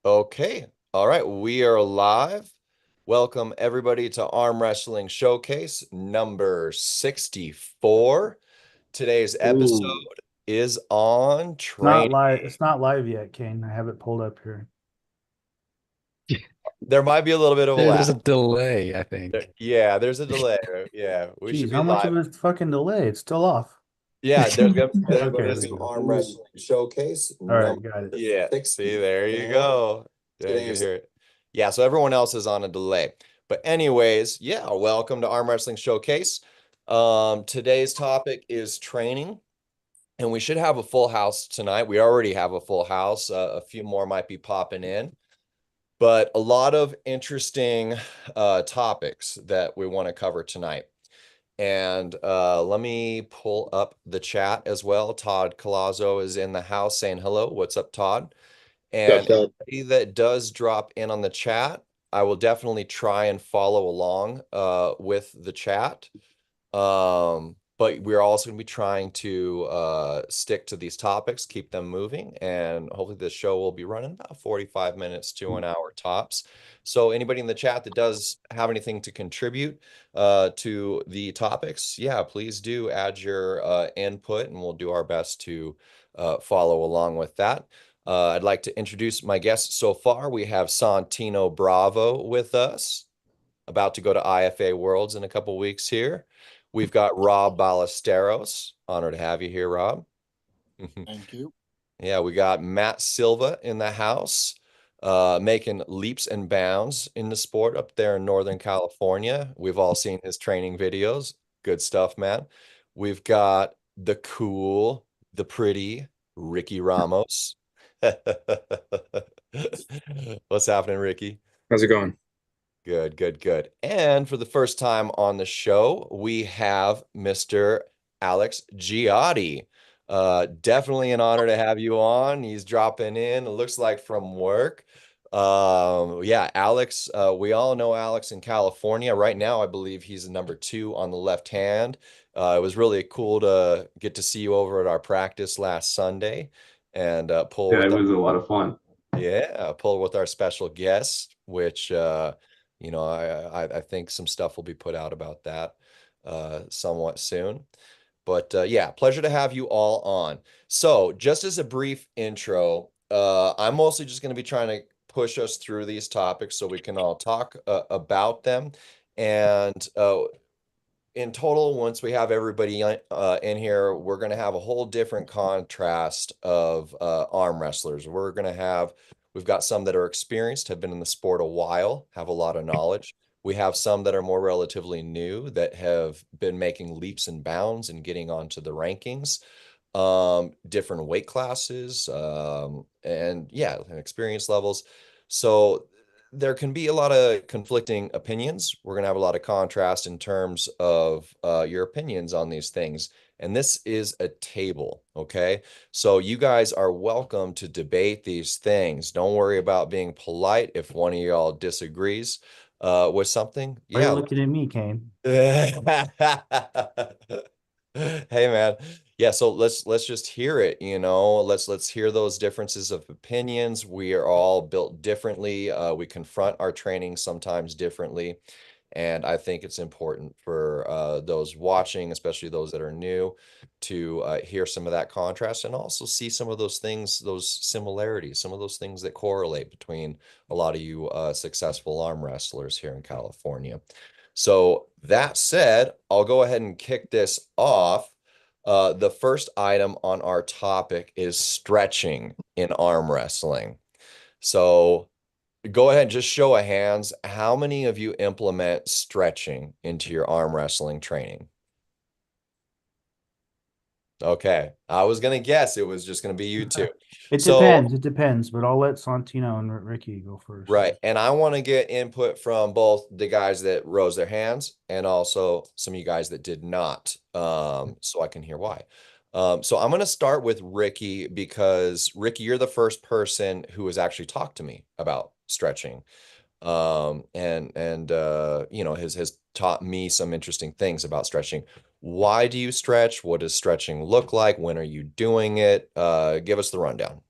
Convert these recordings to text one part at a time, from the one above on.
Okay. All right. We are live. Welcome everybody to Arm Wrestling Showcase number 64. Today's Ooh, episode is on it's not training. live. It's not live yet, Kane. I have it pulled up here. There might be a little bit of a There's lag. a delay, I think. Yeah, there's a delay. Yeah, we should Jeez, be how much live. of a fucking delay? It's still off. Yeah, there's Okay, going to there be we some go. Arm Wrestling Showcase All right, number. got it. Yeah, see, there you go. Yeah, you can hear it. Yeah, so everyone else is on a delay. But anyways, yeah, welcome to Arm Wrestling Showcase. Today's topic is training, and we should have a full house tonight. We already have a full house. A few more might be popping in, but a lot of interesting topics that we want to cover tonight. And let me pull up the chat as well. Todd Colazzo is in the house saying hello. What's up, Todd? Got And that. anybody that does drop in on the chat, I will definitely try and follow along with the chat. But we're also going to be trying to stick to these topics, keep them moving, and hopefully this show will be running about 45 minutes to an hour tops. So anybody in the chat that does have anything to contribute to the topics, yeah, please do add your input, and we'll do our best to follow along with that. I'd like to introduce my guests so far. We have Santino Bravo with us, about to go to IFA Worlds in a couple weeks here. We've got Rob Ballesteros. Honored to have you here, Rob. Thank you. Yeah, we got Matt Silva in the house, making leaps and bounds in the sport up there in Northern California. We've all seen his training videos. Good stuff, man. We've got the cool, the pretty Ricky Ramos. What's happening, Ricky? How's it going? Good, good, good. And for the first time on the show, we have Mr. Alex Giotti. Definitely an honor to have you on. He's dropping in, it looks like from work. Yeah, Alex, we all know Alex in California. Right now, I believe he's number two on the left hand. It was really cool to get to see you over at our practice last Sunday and pull Yeah, it with was a lot of fun. pull with our special guest, which I think some stuff will be put out about that somewhat soon. But yeah, pleasure to have you all on. So, just as a brief intro, I'm mostly just going to be trying to push us through these topics so we can all talk about them. And in total, once we have everybody in here, we're going to have a whole different contrast of arm wrestlers. We've got some that are experienced, have been in the sport a while, have a lot of knowledge. We have some that are more relatively new that have been making leaps and bounds and getting onto the rankings, different weight classes, and yeah, and experience levels. So there can be a lot of conflicting opinions. We're going to have a lot of contrast in terms of your opinions on these things. And this is a table, okay? So you guys are welcome to debate these things. Don't worry about being polite if one of y'all disagrees with something. Why are you Yeah. looking at me, Kane? Hey man. Yeah, so let's just hear it, you know. Let's hear those differences of opinions. We are all built differently. We confront our training sometimes differently. And I think it's important for those watching, especially those that are new, to hear some of that contrast and also see some of those things, those similarities, some of those things that correlate between a lot of you successful arm wrestlers here in California. So that said, I'll go ahead and kick this off. The first item on our topic is stretching in arm wrestling. So go ahead, just show of hands. How many of you implement stretching into your arm wrestling training? Okay, I was gonna guess it was just gonna be you two. It So, depends. It depends, but I'll let Santino and Ricky go first. right, and I want to get input from both the guys that rose their hands and also some of you guys that did not, so I can hear why. So I'm gonna start with Ricky because Ricky, you're the first person who has actually talked to me about stretching. And you know has taught me some interesting things about stretching. Why do you stretch? What does stretching look like? When are you doing it? Give us the rundown.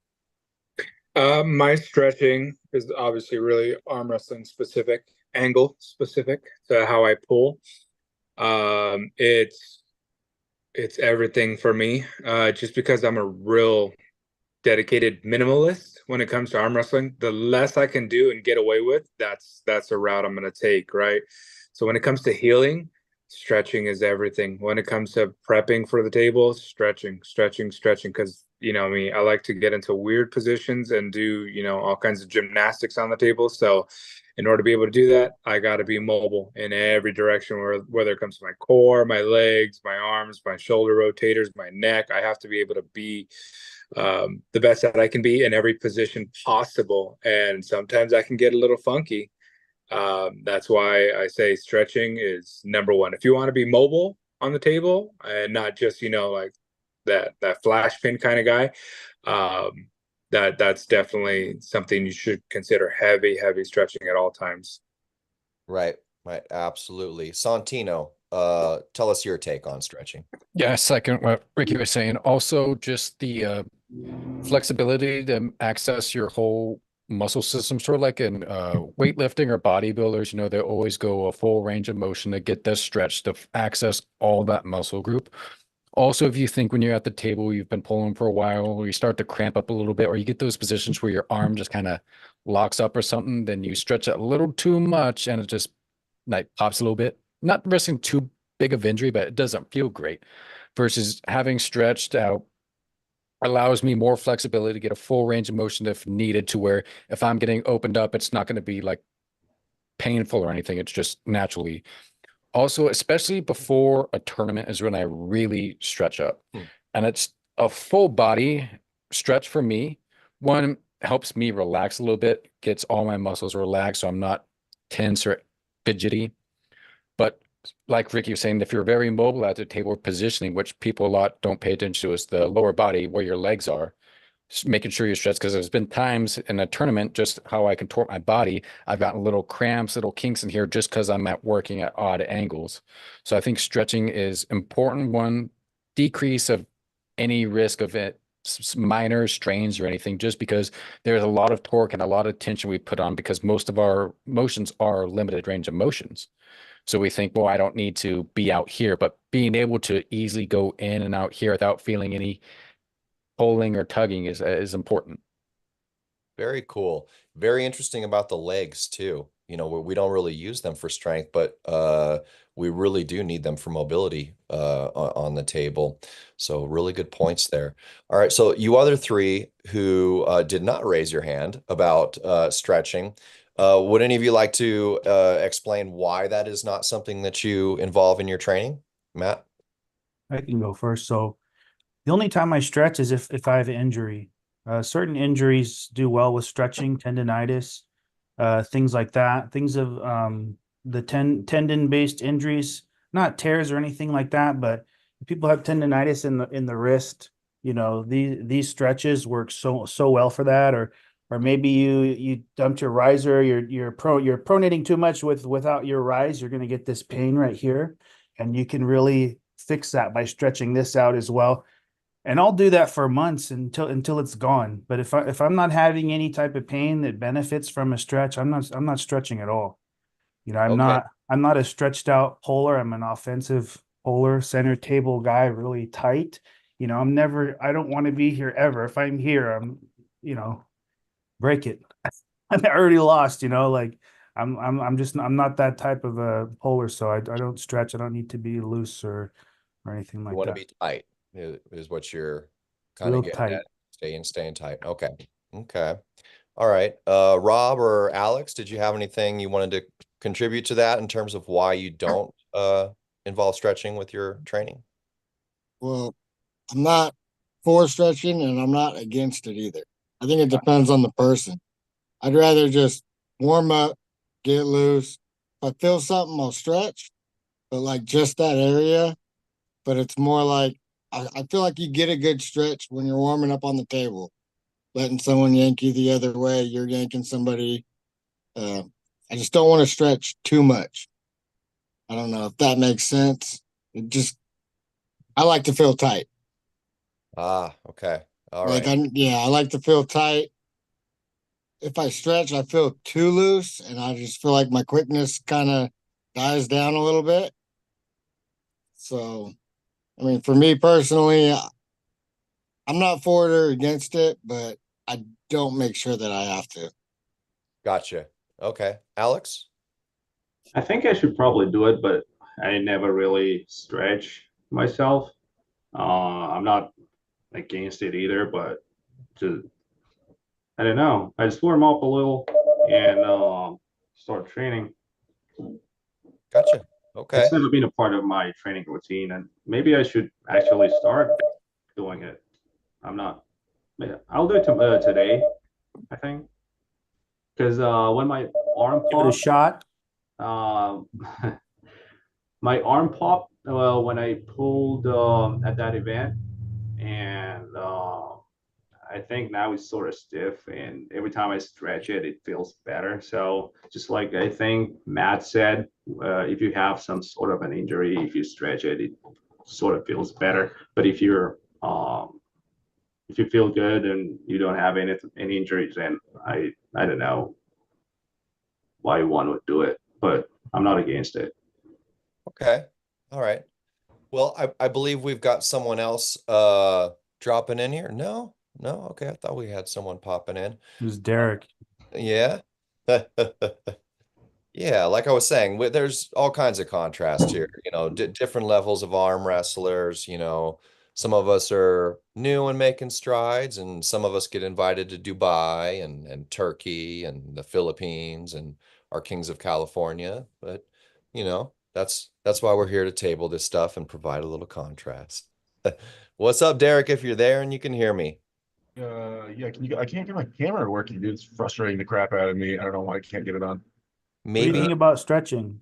My stretching is obviously really arm wrestling specific, angle specific to how I pull. It's everything for me. Just because I'm a real dedicated minimalist when it comes to arm wrestling. The less I can do and get away with, that's a route I'm going to take, right? So when it comes to healing, stretching is everything. When it comes to prepping for the table, stretching, stretching, stretching. Because you know me, I like to get into weird positions and do all kinds of gymnastics on the table. So in order to be able to do that, I got to be mobile in every direction, whether it comes to my core, my legs, my arms, my shoulder rotators, my neck. I have to be able to be the best that I can be in every position possible. And sometimes I can get a little funky. That's why I say stretching is number one. If you want to be mobile on the table and not just, like that flash pin kind of guy, that's definitely something you should consider heavy, heavy stretching at all times. Right, right, absolutely. Santino, tell us your take on stretching. Yeah, second what Ricky was saying. Also, just the flexibility to access your whole muscle system, sort of like in weightlifting or bodybuilders, they always go a full range of motion to get this stretch to access all that muscle group. Also, if you think when you're at the table, you've been pulling for a while, or you start to cramp up a little bit, or you get those positions where your arm just kind of locks up or something, then you stretch it a little too much and it just like pops a little bit. Not risking too big of injury, but it doesn't feel great. Versus having stretched out allows me more flexibility to get a full range of motion if needed, to where if I'm getting opened up, it's not going to be like painful or anything. It's just naturally. Also, especially before a tournament is when I really stretch up. And it's a full body stretch for me. One helps me relax a little bit, gets all my muscles relaxed so I'm not tense or fidgety. But like Ricky was saying, if you're very mobile at the table positioning, which people a lot don't pay attention to, is the lower body where your legs are, just making sure you're stretched. Because there's been times in a tournament, just how I contort my body, I've gotten little cramps, little kinks in here just because I'm at working at odd angles. So I think stretching is important. One, decrease of any risk of it, minor strains or anything, just because there's a lot of torque and a lot of tension we put on, because most of our motions are limited range of motions. So we think, well, I don't need to be out here, but being able to easily go in and out here without feeling any pulling or tugging is important. Very cool. Very interesting about the legs too. We don't really use them for strength, but we really do need them for mobility on the table. So really good points there. All right, so you other three who did not raise your hand about stretching, would any of you like to explain why that is not something that you involve in your training? Matt? I can go first. So the only time I stretch is if I have an injury. Certain injuries do well with stretching, tendonitis, things like that. Things of the tendon-based injuries, not tears or anything like that, but if people have tendonitis in the wrist, these stretches work so well for that. Or maybe you dumped your riser, you're pronating too much without your rise, you're going to get this pain right here, and you can really fix that by stretching this out as well. And I'll do that for months until it's gone. But if I'm not having any type of pain that benefits from a stretch, I'm not stretching at all. Okay. I'm not a stretched out puller. I'm an offensive puller, center table guy, really tight. I don't want to be here ever. If I'm here, break it. I already lost, like I'm not that type of a puller, so I don't stretch. I don't need to be loose or anything You like want to that. be tight is what you're kind of Real getting tight. at. Staying tight. Okay. Okay. All right. Rob or Alex, did you have anything you wanted to contribute to that in terms of why you don't involve stretching with your training? Well, I'm not for stretching and I'm not against it either. I think it depends on the person. I'd rather just warm up, get loose. If I feel something, I'll stretch, but like just that area. But it's more like I feel like you get a good stretch when you're warming up on the table, letting someone yank you the other way, you're yanking somebody. Uh, I just don't want to stretch too much. I don't know if that makes sense. I like to feel tight. Ah, okay. All Like right. I like to feel tight. if I stretch, I feel too loose, and I just feel like my quickness kind of dies down a little bit. So, I mean, for me personally, I'm not for it or against it, but I don't make sure that I have to. Gotcha. Okay. Alex? I think I should probably do it, but I never really stretch myself. I'm not against it either, but to I don't know. I just warm up a little and start training. Gotcha. Okay. It's never been a part of my training routine, and maybe I should actually start doing it. I'm not. I'll do it today, I think, because when my arm Give it a popped, shot. um, my arm popped when I pulled at that event, and I think now it's sort of stiff, and every time I stretch it, it feels better. So just like I think Matt said, if you have some sort of an injury, if you stretch it, it sort of feels better. But if you feel good and you don't have any injuries, then I don't know why one would do it, but I'm not against it. Okay. All right. Well, I believe we've got someone else dropping in here. No? No? Okay. I thought we had someone popping in. It was Derek. Yeah. Yeah, like I was saying, there's all kinds of contrast here, different levels of arm wrestlers, some of us are new and making strides, and some of us get invited to Dubai and Turkey and the Philippines and our Kings of California. But, that's why we're here to table this stuff and provide a little contrast. What's up, Derek, if you're there and you can hear me? Yeah, I can't get my camera working, dude. It's frustrating the crap out of me. I don't know why I can't get it on. What do you Maybe think about stretching?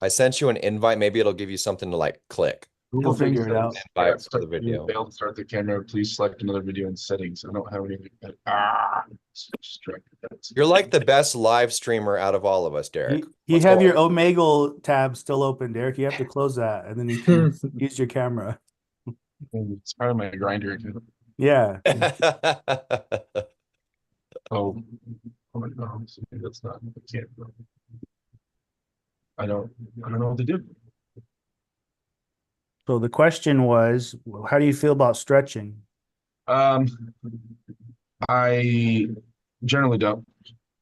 I sent you an invite. Maybe it'll give you something to like click. We'll figure it out. Invite for the video. Failed to start the camera. Please select another video in settings. I don't have anything. It's distracted. You're like the best live streamer out of all of us, Derek. You What's have going your Omegle tab still open, Derek. You have to close that, and then you can use your camera. It's part of my grinder. Yeah. on? Oh my God. That's not. I can't. I don't know what to do. So the question was, how do you feel about stretching? I generally don't.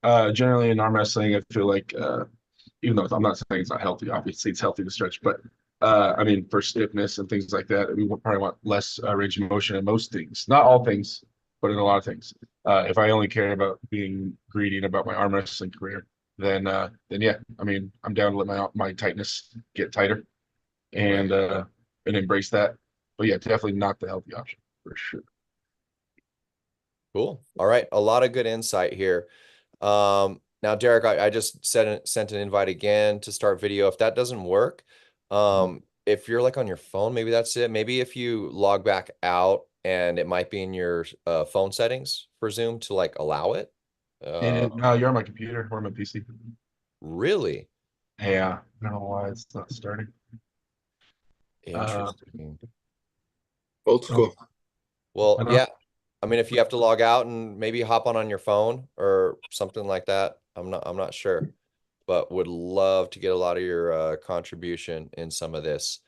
Generally in arm wrestling, I feel like even though I'm not saying it's not healthy, obviously it's healthy to stretch, but I mean for stiffness and things like that, we probably want less range of motion in most things. Not all things, but in a lot of things. If I only care about being greedy and about my arm wrestling career, then yeah, I mean I'm down to let my tightness get tighter and embrace that. But yeah, definitely not the healthy option for sure. Cool. All right. A lot of good insight here. Now, Derek, I just sent an invite again to start video. If that doesn't work, if you're like on your phone, maybe that's it. Maybe if you log back out and it might be in your phone settings for Zoom to like allow it. No, you're on my computer or my PC. Really? Yeah, I don't know why it's not starting. Interesting. Old school. Well, yeah. I mean, if you have to log out and maybe hop on your phone or something like that, I'm not sure, but would love to get a lot of your contribution in some of this.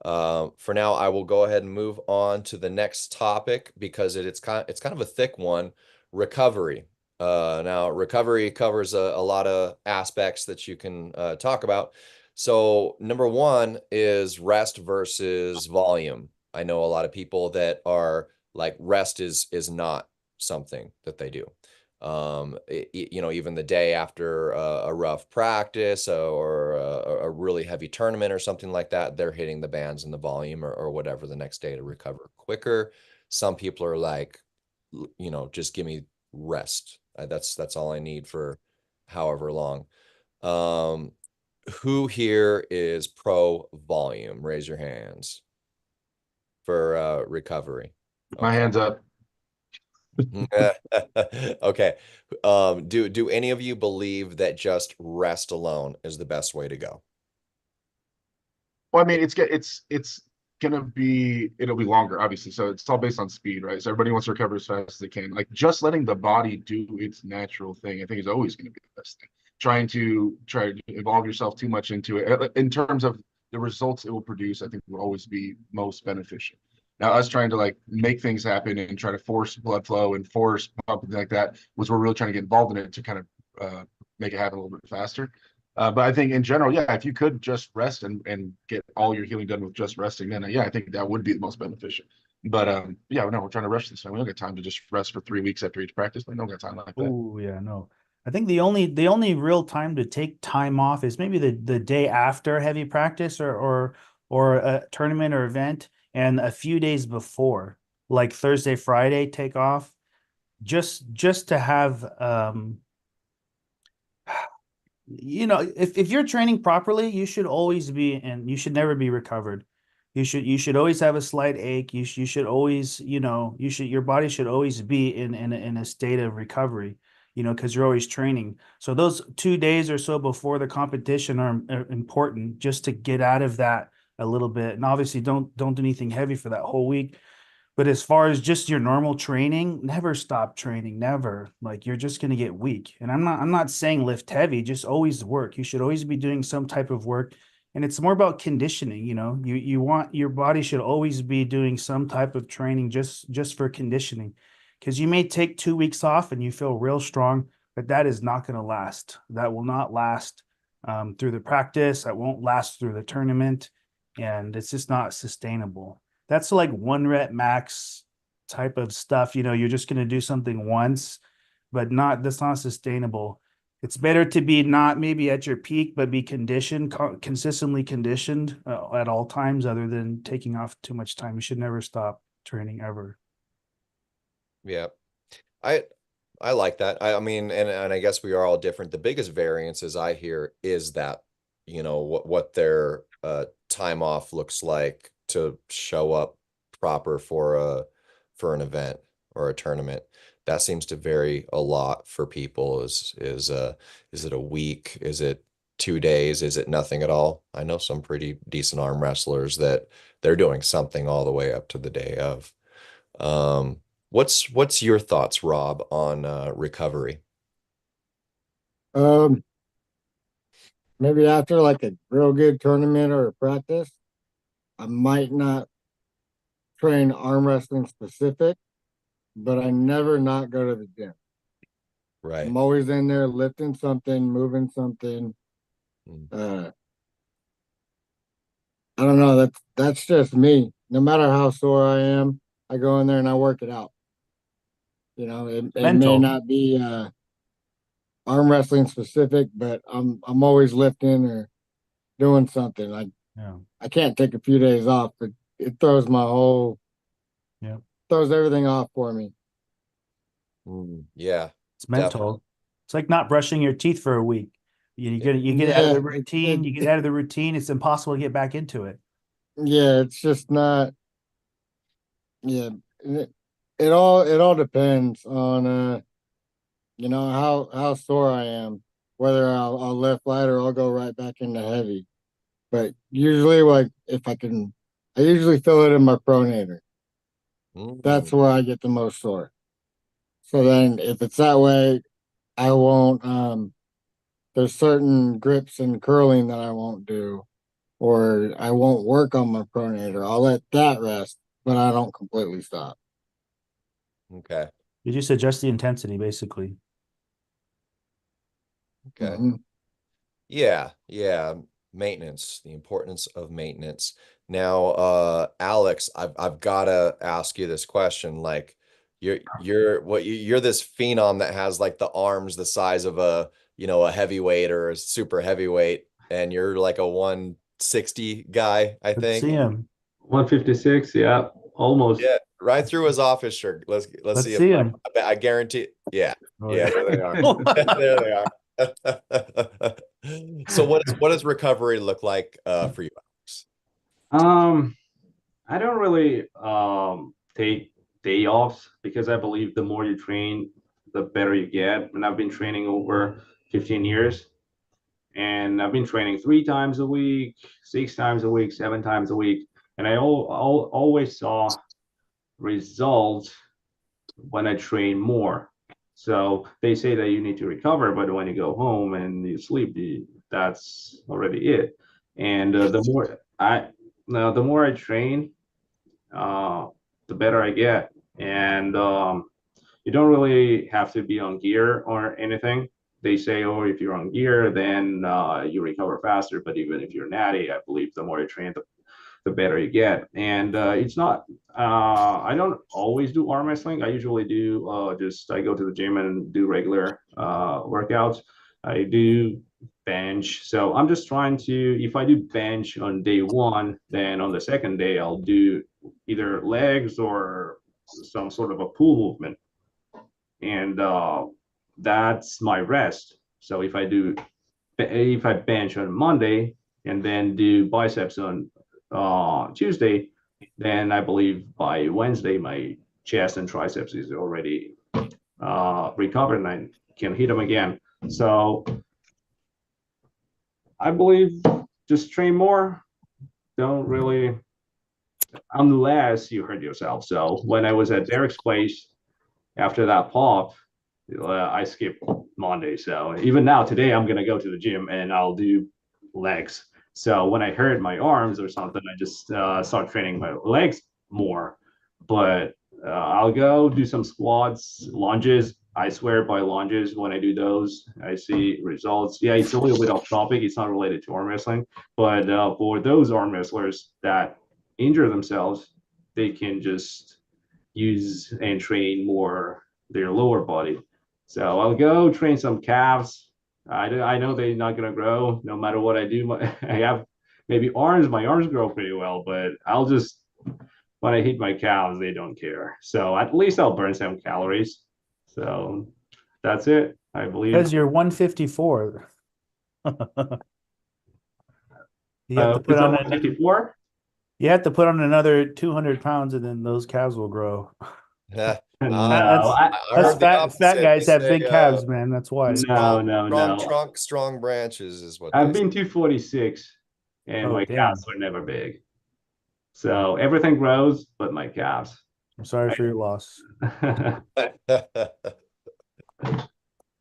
For now, I will go ahead and move on to the next topic because it's kind of a thick one, recovery. Now recovery covers a lot of aspects that you can talk about. So number one is rest versus volume. I know a lot of people that are like rest is not something that they do. Even the day after a rough practice or a really heavy tournament or something like that, they're hitting the bands and the volume or whatever the next day to recover quicker. Some people are like, just give me rest. That's all I need for however long. Who here is pro volume? Raise your hands for recovery. My hands up. Okay. Do any of you believe that just rest alone is the best way to go? Well, I mean, it's it'll be longer, obviously. So it's all based on speed, right? So everybody wants to recover as fast as they can. Like just letting the body do its natural thing, I think is always going to be the best thing. Try to involve yourself too much into it in terms of the results it will produce, I think will always be most beneficial. Now, us trying to like make things happen and try to force blood flow and force pump and like that was we're really trying to get involved in it to kind of make it happen a little bit faster. But I think in general, yeah, if you could just rest and get all your healing done with just resting, then yeah, I think that would be the most beneficial. But yeah, no, we're trying to rush this time. We don't got time to just rest for 3 weeks after each practice. We don't got time like that. Oh yeah, no. I think the only real time to take time off is maybe the day after heavy practice or a tournament or event, and a few days before, like Thursday, Friday, take off just to have if you're training properly, you should always be, and you should never be recovered. You should always have a slight ache. You should always, your body should always be in a state of recovery, because you're always training. So those 2 days or so before the competition are important, just to get out of that a little bit. And obviously don't do anything heavy for that whole week. But as far as just your normal training, never stop training, never. Like you're just going to get weak. And I'm not saying lift heavy, just always work. You should always be doing some type of work. And it's more about conditioning, you want your body should always be doing some type of training just for conditioning. Because you may take 2 weeks off and you feel real strong, but that is not going to last. That will not last through the practice. That won't last through the tournament. And it's just not sustainable. That's like 1 rep max type of stuff. You're just going to do something once, but that's not sustainable. It's better to be not maybe at your peak, but be consistently conditioned at all times, other than taking off too much time. You should never stop training ever. Yeah. I like that. I mean, and I guess we are all different. The biggest variances I hear is that, what their time off looks like to show up proper for an event or a tournament. That seems to vary a lot for people. Is it a week? Is it 2 days? Is it nothing at all? I know some pretty decent arm wrestlers that they're doing something all the way up to the day of. What's your thoughts, Rob, on recovery? Maybe after like a real good tournament or a practice, I might not train arm wrestling specific, but I never not go to the gym. Right. I'm always in there lifting something, moving something. I don't know. That's just me. No matter how sore I am, I go in there and I work it out. It may not be arm wrestling specific, but I'm always lifting or doing something. I can't take a few days off, but it throws throws everything off for me. Yeah, It's mental. Definitely. It's like not brushing your teeth for a week. You get out of the routine. You get out of the routine. It's impossible to get back into it. Yeah, it's just not. Yeah, it all depends on how sore I am, whether I'll lift light or I'll go right back into heavy. But usually, like if I usually feel it in my pronator. That's where I get the most sore. So then, if it's that way, I won't. There's certain grips and curling that I won't do, or I won't work on my pronator. I'll let that rest, but I don't completely stop. Okay. You just adjust the intensity, basically. Okay. Yeah. Maintenance, the importance of maintenance. Now, Alex, I've got to ask you this question. Like, you're this phenom that has like the arms the size of a heavyweight or a super heavyweight, and you're like a 160 guy, I think. Let's see him. 156, yeah, almost. Yeah, right through his office shirt. Let's see him. I guarantee. Yeah. Oh, yeah, there they are. There they are. So what does recovery look like for you, Alex? I don't really take day offs, because I believe the more you train, the better you get. And I've been training over 15 years, and I've been training 3 times a week, 6 times a week, 7 times a week. and I always saw results when I train more. So they say that you need to recover, but when you go home and you sleep, that's already it. And the more I train, the better I get. And you don't really have to be on gear or anything. They say, oh, if you're on gear, then you recover faster. But even if you're natty, I believe the more you train, the better you get. And it's not, I don't always do arm wrestling. I usually do I go to the gym and do regular workouts. I do bench. So I'm just trying to, if I do bench on day one, then on the second day, I'll do either legs or some sort of a pull movement. And that's my rest. So if I bench on Monday and then do biceps on Tuesday, then I believe by Wednesday my chest and triceps is already recovered and I can hit them again. So I believe just train more. Don't really, unless you hurt yourself. So when I was at Derek's place after that pop, I skipped Monday. So even now, today, I'm going to go to the gym and I'll do legs. So when I hurt my arms or something, I just start training my legs more. But I'll go do some squats, lunges. I swear by lunges, when I do those, I see results. Yeah, it's a little bit off topic. It's not related to arm wrestling. But for those arm wrestlers that injure themselves, they can just use and train more their lower body. So I'll go train some calves. I know they're not gonna grow no matter what I do. I have maybe arms. My arms grow pretty well, but I'll just when I hit my calves, they don't care. So at least I'll burn some calories. So that's it. I believe. Because you're 154. You have to put on 154. You have to put on another 200 pounds, and then those calves will grow. No, That's fat guys have big calves, man. That's why. No. Trunk, strong branches is what I've been 246, and my calves were never big. So everything grows, but my calves. I'm sorry for your loss.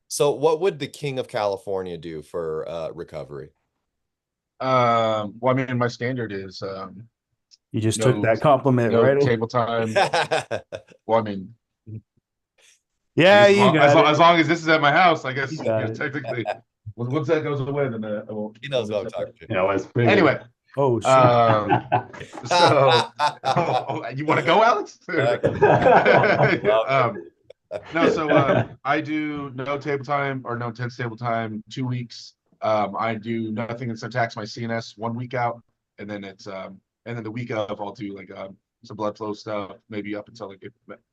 So what would the King of California do for recovery? Well, I mean, my standard is you just took that compliment, right? Table time. Well, I mean, yeah, as long as this is at my house, I guess technically. Once that goes away, then I won't. He knows what I'm talking to. Yeah, let's bring anyway. Oh, shit. You want to go, Alex? No, so I do no table time or no intense table time 2 weeks. I do nothing except tax my CNS 1 week out, and then it's and then the week of I'll do like some blood flow stuff, maybe up until like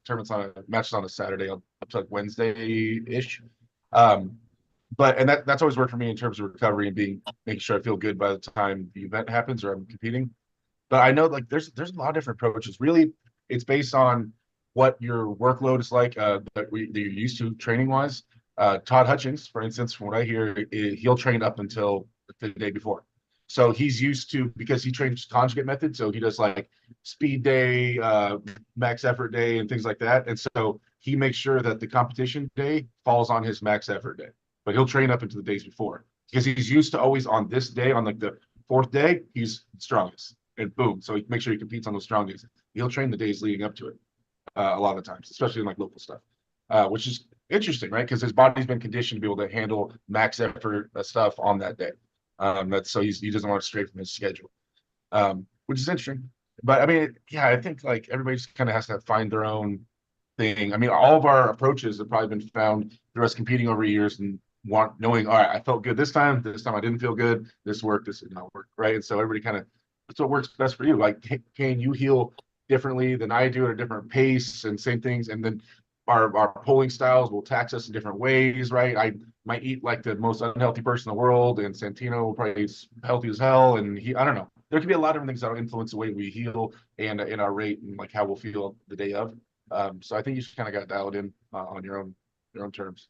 tournaments on matches on a Saturday up to like Wednesday-ish. But that's always worked for me in terms of recovery and making sure I feel good by the time the event happens or I'm competing. But I know like there's a lot of different approaches. Really, it's based on what your workload is like that you're used to training wise. Todd Hutchins, for instance, from what I hear, he'll train up until the day before. So he's used to, because he trains conjugate method, so he does like speed day, max effort day, and things like that. And so he makes sure that the competition day falls on his max effort day. But he'll train up into the days before because he's used to always on this day, on like the fourth day, he's strongest. And boom, so he makes sure he competes on those strong days. He'll train the days leading up to it a lot of the times, especially in like local stuff, which is interesting, right? Because his body's been conditioned to be able to handle max effort stuff on that day. That's so he doesn't want to stray from his schedule, which is interesting. But I mean, yeah, I think like everybody just kind of has to find their own thing. I mean, all of our approaches have probably been found through us competing over years and knowing, all right, I felt good this time I didn't feel good, this worked, this did not work, right? And so everybody kind of, that's what works best for you. Like, Kane, you heal differently than I do at a different pace and same things. And then our pulling styles will tax us in different ways, right? I might eat like the most unhealthy person in the world, and Santino will probably eat healthy as hell. And I don't know. There could be a lot of different things that will influence the way we heal and in our rate and like how we'll feel the day of. So I think you just kind of got dialed in on your own terms.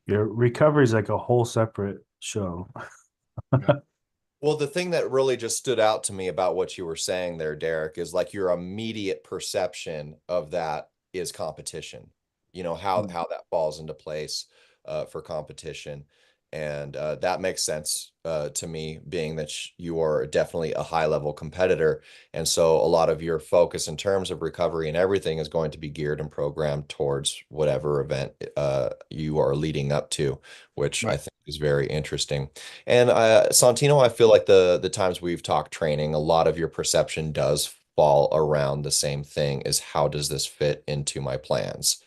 Your recovery is like a whole separate show. Well, the thing that really just stood out to me about what you were saying there, Derek, is like your immediate perception of that is competition. You know, how that falls into place for competition. And that makes sense to me, being that you are definitely a high level competitor. And so a lot of your focus in terms of recovery and everything is going to be geared and programmed towards whatever event you are leading up to, which I Right. think is very interesting. And Santino, I feel like the times we've talked training, a lot of your perception does fall around the same thing: is how does this fit into my plans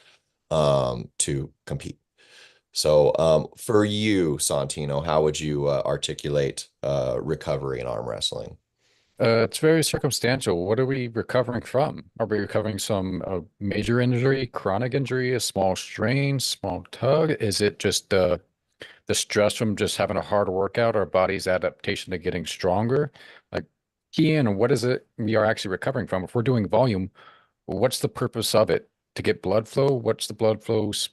to compete? So for you, Santino, how would you articulate recovery in arm wrestling? It's very circumstantial. What are we recovering from? Are we recovering some major injury, chronic injury, a small strain, small tug? Is it just the stress from just having a hard workout, our body's adaptation to getting stronger? Like, key in on what is it we are actually recovering from? If we're doing volume, what's the purpose of it? To get blood flow? What's the blood flows?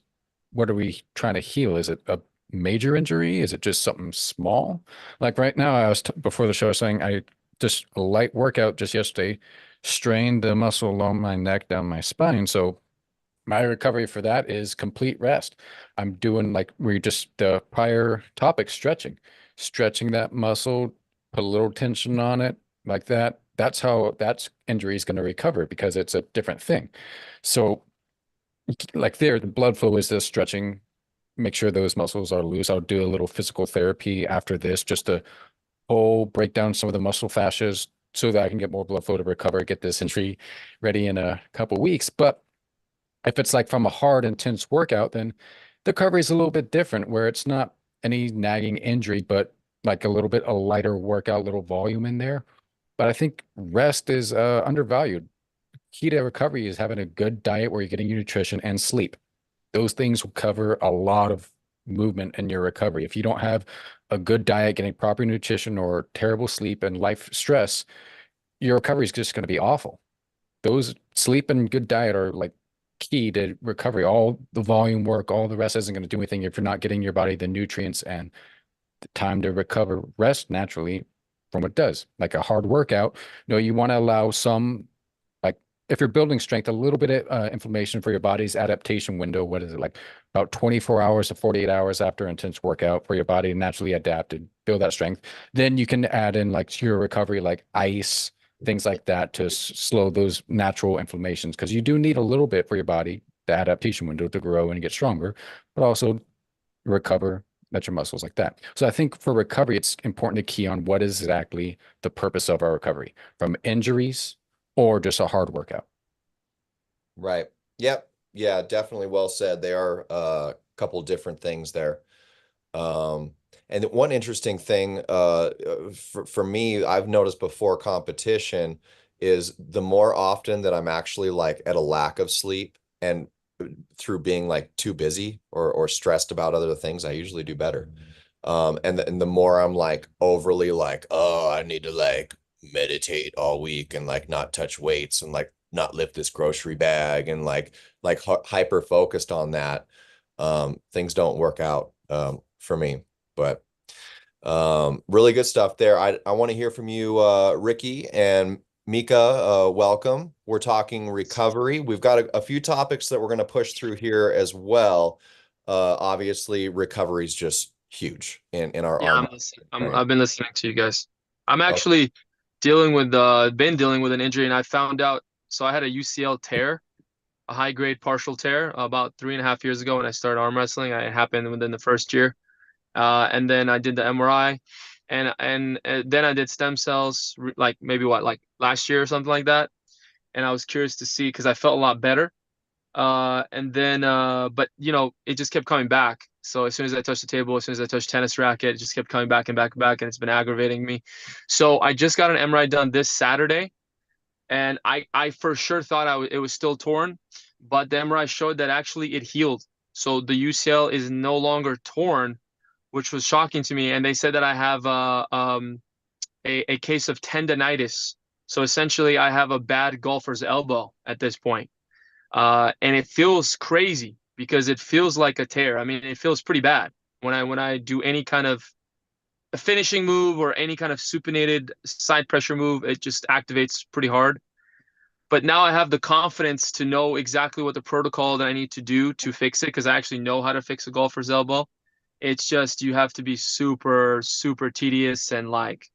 What are we trying to heal? Is it a major injury? Is it just something small? Like right now, I was before the show I was saying I just a light workout just yesterday strained the muscle along my neck, down my spine. So my recovery for that is complete rest. I'm doing like we just the prior topic, stretching that muscle, put a little tension on it like that. That's how that's injury is going to recover because it's a different thing. So like there, the blood flow is this stretching, make sure those muscles are loose. I'll do a little physical therapy after this just to break down some of the muscle fascias so that I can get more blood flow to recover, get this injury ready in a couple weeks. But if it's like from a hard, intense workout, then the recovery is a little bit different where it's not any nagging injury, but like a little bit a lighter workout, little volume in there. But I think rest is undervalued. Key to recovery is having a good diet where you're getting your nutrition and sleep. Those things will cover a lot of movement in your recovery. If you don't have a good diet, getting proper nutrition or terrible sleep and life stress, your recovery is just going to be awful. Those sleep and good diet are like key to recovery. All the volume work, all the rest isn't going to do anything if you're not getting your body the nutrients and the time to recover. Rest naturally from what it does. Like a hard workout, you want to allow some, like if you're building strength, a little bit of inflammation for your body's adaptation window. What is it like? About 24 hours to 48 hours after intense workout for your body to naturally adapt and build that strength. Then you can add in like to your recovery, like ice, things like that to slow those natural inflammations because you do need a little bit for your body, the adaptation window to grow and get stronger, but also recover, let your muscles like that. So I think for recovery, it's important to key on what is exactly the purpose of our recovery from injuries or just a hard workout. Right. Yep. Yeah, definitely well said. They are a couple different things there. And one interesting thing for me, I've noticed before competition is the more often that I'm actually like at a lack of sleep and through being like too busy or stressed about other things, I usually do better. And the more I'm like overly like, oh, I need to like meditate all week and like not touch weights and like not lift this grocery bag and like hyper focused on that, things don't work out for me. But really good stuff there. I want to hear from you, Ricky and Mika. Welcome. We're talking recovery. We've got a few topics that we're going to push through here as well. Obviously, recovery is just huge in our Yeah, arm. I'm listening. Right. I've been listening to you guys. I'm Oh, actually been dealing with an injury, and I found out. So I had a UCL tear, a high grade partial tear, about 3.5 years ago when I started arm wrestling. It happened within the first year, and then I did the MRI, and then I did stem cells, like maybe like last year or something like that. And I was curious to see because I felt a lot better. And then, but it just kept coming back. So as soon as I touched the table, as soon as I touched tennis racket, it just kept coming back and back and back, and it's been aggravating me. So I just got an MRI done this Saturday, and I for sure thought it was still torn, but the MRI showed that actually it healed. So the UCL is no longer torn, which was shocking to me. And they said that I have a case of tendonitis. So essentially, I have a bad golfer's elbow at this point. And it feels crazy because it feels like a tear. I mean, it feels pretty bad when I do any kind of a finishing move or any kind of supinated side pressure move, it just activates pretty hard. But now I have the confidence to know exactly what the protocol that I need to do to fix it, because I actually know how to fix a golfer's elbow. It's just you have to be super, super tedious and like,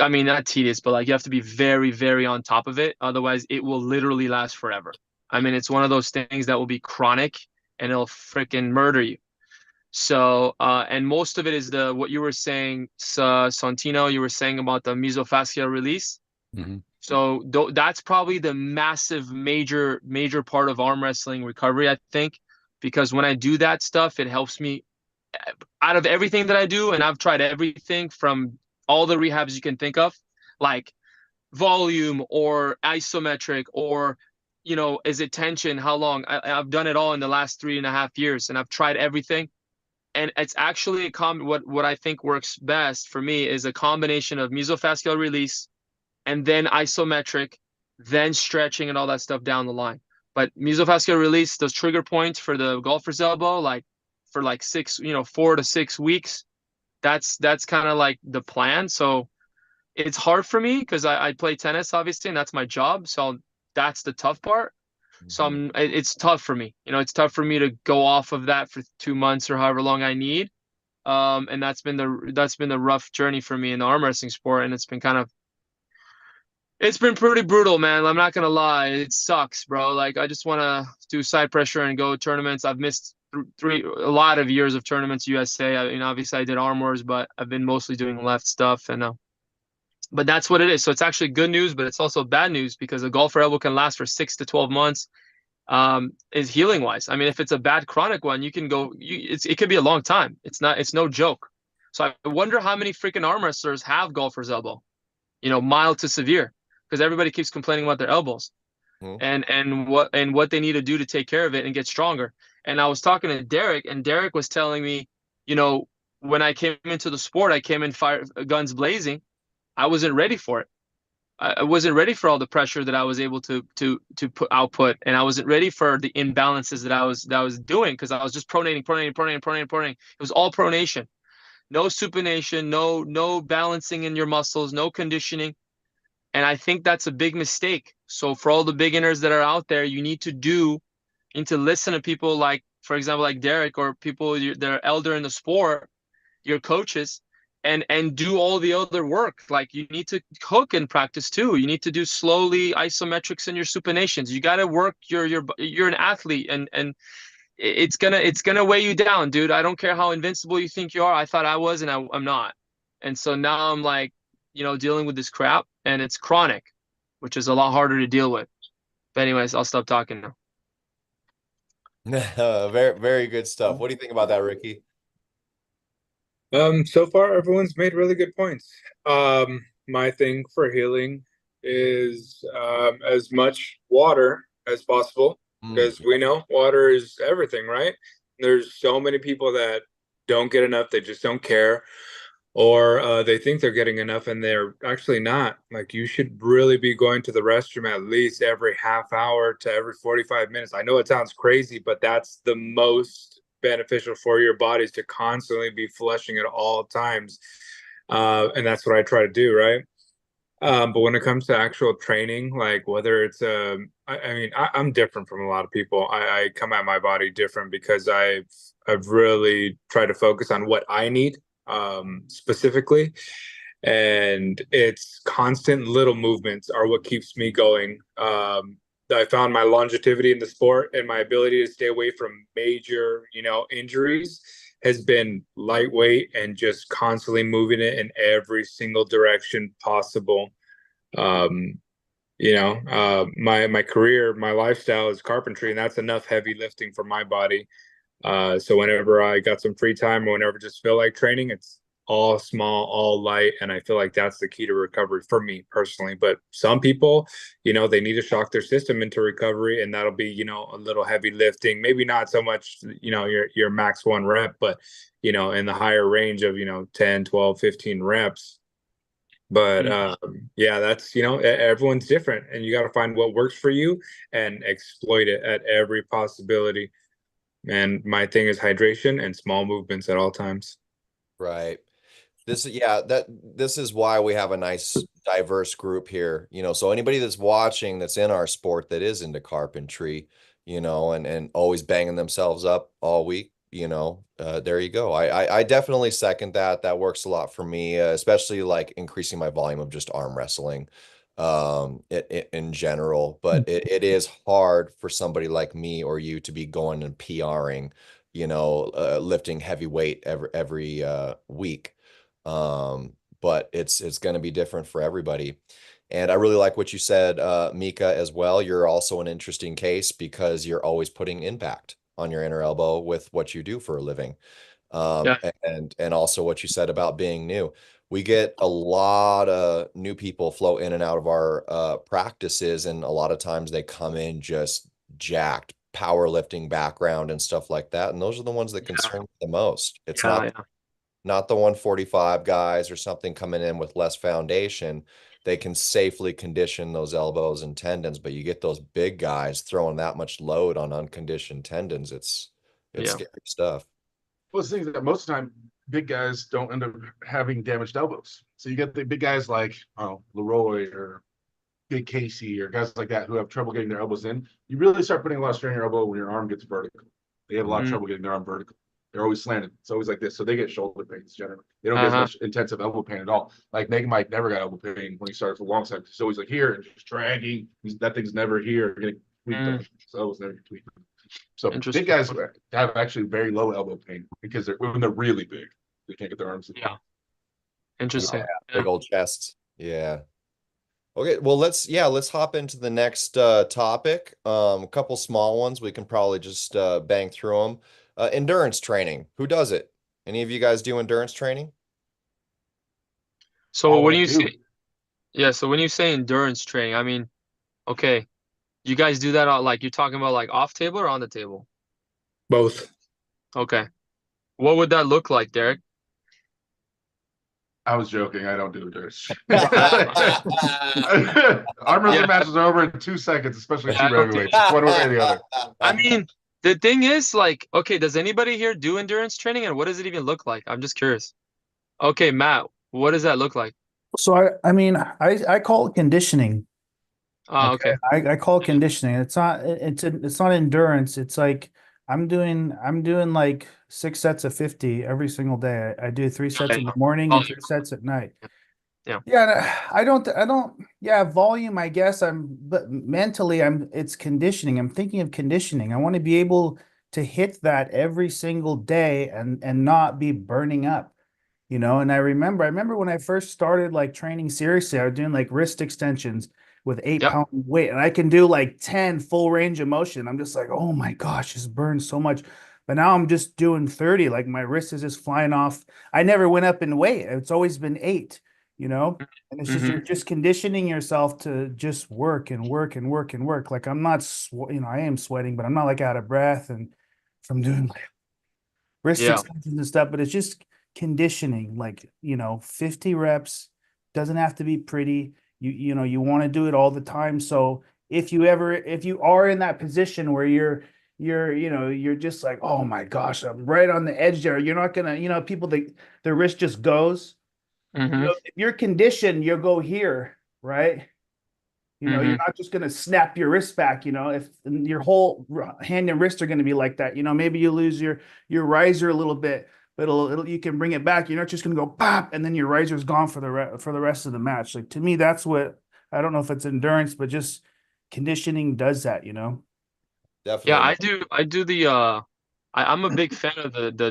I mean, not tedious, but like you have to be very, very on top of it. Otherwise, it will literally last forever. I mean, it's one of those things that will be chronic and it'll freaking murder you. So, and most of it is what you were saying, Santino, you were saying about the mesofascial release. Mhm. So that's probably the massive, major part of arm wrestling recovery, I think, because when I do that stuff, it helps me out of everything that I do. And I've tried everything from all the rehabs you can think of, like volume or isometric or, is it tension? How long? I've done it all in the last 3.5 years, and I've tried everything. And it's actually what I think works best for me is a combination of mesofascial release and then isometric, then stretching and all that stuff down the line. But mesofascial release, those trigger points for the golfer's elbow, like for like 4 to 6 weeks, that's kind of like the plan. So it's hard for me because I play tennis, obviously, and that's my job. So that's the tough part. So it's tough for me. It's tough for me to go off of that for 2 months or however long I need. And that's been the rough journey for me in the arm wrestling sport, and it's been pretty brutal, man. I'm not gonna lie, it sucks, bro. Like I just want to do side pressure and go tournaments. I've missed a lot of years of tournaments USA. Obviously I did arm wars, but I've been mostly doing left stuff, and but that's what it is. So it's actually good news, but it's also bad news because a golfer elbow can last for 6 to 12 months. Is healing wise. I mean, if it's a bad chronic one, you can go. It could be a long time. It's no joke. So I wonder how many freaking arm wrestlers have golfer's elbow, mild to severe, because everybody keeps complaining about their elbows and what they need to do to take care of it and get stronger. And I was talking to Derek, and Derek was telling me, when I came into the sport, I came in guns blazing. I wasn't ready for it. I wasn't ready for all the pressure that I was able to output, and I wasn't ready for the imbalances that I was doing because I was just pronating. It was all pronation, no supination, no balancing in your muscles, no conditioning, and I think that's a big mistake. So for all the beginners that are out there, you need to listen to people like, for example, like Derek, or people that are elder in the sport, your coaches, and do all the other work. Like you need to hook and practice too. You need to do slowly isometrics and your supinations. You got to work you're an athlete, and it's gonna weigh you down, dude. I don't care how invincible you think you are. I thought I was, and I'm not. And so now I'm like, dealing with this crap, and it's chronic, which is a lot harder to deal with. But anyways, I'll stop talking now. Very, very good stuff. What do you think about that, Ricky? So far everyone's made really good points. My thing for healing is as much water as possible, because we know water is everything, right? There's so many people that don't get enough, they just don't care, or they think they're getting enough and they're actually not. Like you should really be going to the restroom at least every half hour to every 45 minutes. I know it sounds crazy, but that's the most beneficial for your bodies, to constantly be flushing at all times. And that's what I try to do, right? But when it comes to actual training, like whether it's I'm different from a lot of people. I come at my body different because I've really tried to focus on what I need specifically, and it's constant little movements are what keeps me going. I found my longevity in the sport and my ability to stay away from major, injuries has been lightweight and just constantly moving it in every single direction possible. My career, my lifestyle is carpentry, and that's enough heavy lifting for my body. So whenever I got some free time or whenever I just feel like training, it's all small, all light. And I feel like that's the key to recovery for me personally. But some people, they need to shock their system into recovery, and that'll be, a little heavy lifting, maybe not so much, your max 1 rep, but, in the higher range of, 10, 12, 15 reps. But yeah, that's, everyone's different, and you got to find what works for you and exploit it at every possibility. And my thing is hydration and small movements at all times. Right. This is why we have a nice diverse group here. So anybody that's watching that's in our sport that is into carpentry, and always banging themselves up all week, there you go. I definitely second that. That works a lot for me, especially like increasing my volume of just arm wrestling, in general. But it is hard for somebody like me or you to be going and PRing, lifting heavy weight every week. But it's going to be different for everybody. And I really like what you said, Mika, as well. You're also an interesting case because you're always putting impact on your inner elbow with what you do for a living. Yeah. And also what you said about being new. We get a lot of new people flow in and out of our practices, and a lot of times they come in just jacked, powerlifting background and stuff like that. And those are the ones that concern me the most. It's not the 145 guys or something coming in with less foundation. They can safely condition those elbows and tendons, but you get those big guys throwing that much load on unconditioned tendons. It's scary stuff. Well, the thing is that most of the time, big guys don't end up having damaged elbows. So you get the big guys like Leroy or Big Casey or guys like that who have trouble getting their elbows in. You really start putting a lot of strain on your elbow when your arm gets vertical. They have a lot of trouble getting their arm vertical. They're always slanted. It's always like this. So they get shoulder pains generally. They don't get as much intensive elbow pain at all. Like Mega Mike never got elbow pain when he started for a long time. He's always like here and just dragging. That thing's never here. Getting tweaked. So elbows never get tweaked. So big guys have actually very low elbow pain because when they're really big, they can't get their arms in. Yeah. Interesting. Big old chests. Yeah. Okay, well let's hop into the next topic. A couple small ones. We can probably just bang through them. Endurance training. Who does it? Any of you guys do endurance training? So when you say, so when you say endurance training, I mean, okay, you guys do that like you're talking about like off table or on the table? Both. Okay. What would that look like, Derek? I was joking. I don't do endurance. Arm wrestling matches are over in 2 seconds, especially super heavyweights. One way or the other. I mean, the thing is, like, okay, does anybody here do endurance training, and what does it even look like? I'm just curious. Okay, Matt, what does that look like? So I call it conditioning. Okay. I call it conditioning. It's not endurance. It's like I'm doing like 6 sets of 50 every single day. I do 3 sets in the morning and 3 sets at night. Yeah. I don't. Yeah, volume. I guess but mentally, it's conditioning. I'm thinking of conditioning. I want to be able to hit that every single day and not be burning up, And I remember when I first started like training seriously, I was doing like wrist extensions with 8-pound weight, and I can do like 10 full range of motion. I'm just like, oh my gosh, this burns so much. But now I'm just doing 30. Like my wrist is just flying off. I never went up in weight. It's always been 8. And it's just you're just conditioning yourself to just work and work and work and work. Like I'm not, I am sweating, but I'm not like out of breath and from doing like wrist extensions and stuff. But it's just conditioning, like 50 reps. Doesn't have to be pretty. You want to do it all the time. So if you are in that position where you're just like, oh my gosh, I'm right on the edge there. You're not gonna, people their wrist just goes. If you're conditioned, you'll go here, right? You're not just gonna snap your wrist back. If your whole hand and wrist are gonna be like that. Maybe you lose your riser a little bit, but you can bring it back. You're not just gonna go pop and then your riser's gone for the rest of the match. Like to me, that's what I don't know if it's endurance, but just conditioning does that. Definitely. Yeah, I do the I'm a big fan of the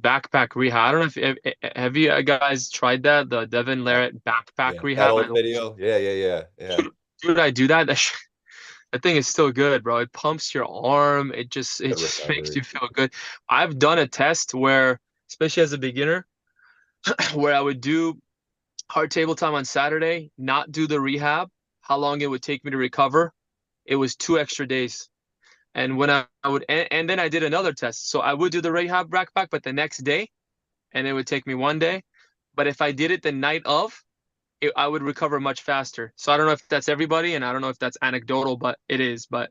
backpack rehab. I don't know if have you guys tried that, the Devin Larratt backpack rehab? That old video. Yeah. Dude, I do that. That thing is still good, bro. It pumps your arm. It just makes you feel good. I've done a test where, especially as a beginner, where I would do hard table time on Saturday, not do the rehab, how long it would take me to recover. It was 2 extra days. And when I would, and then I did another test. So I would do the rehab backpack, but the next day, and it would take me 1 day. But if I did it the night of, I would recover much faster. So I don't know if that's everybody, and I don't know if that's anecdotal, but it is. But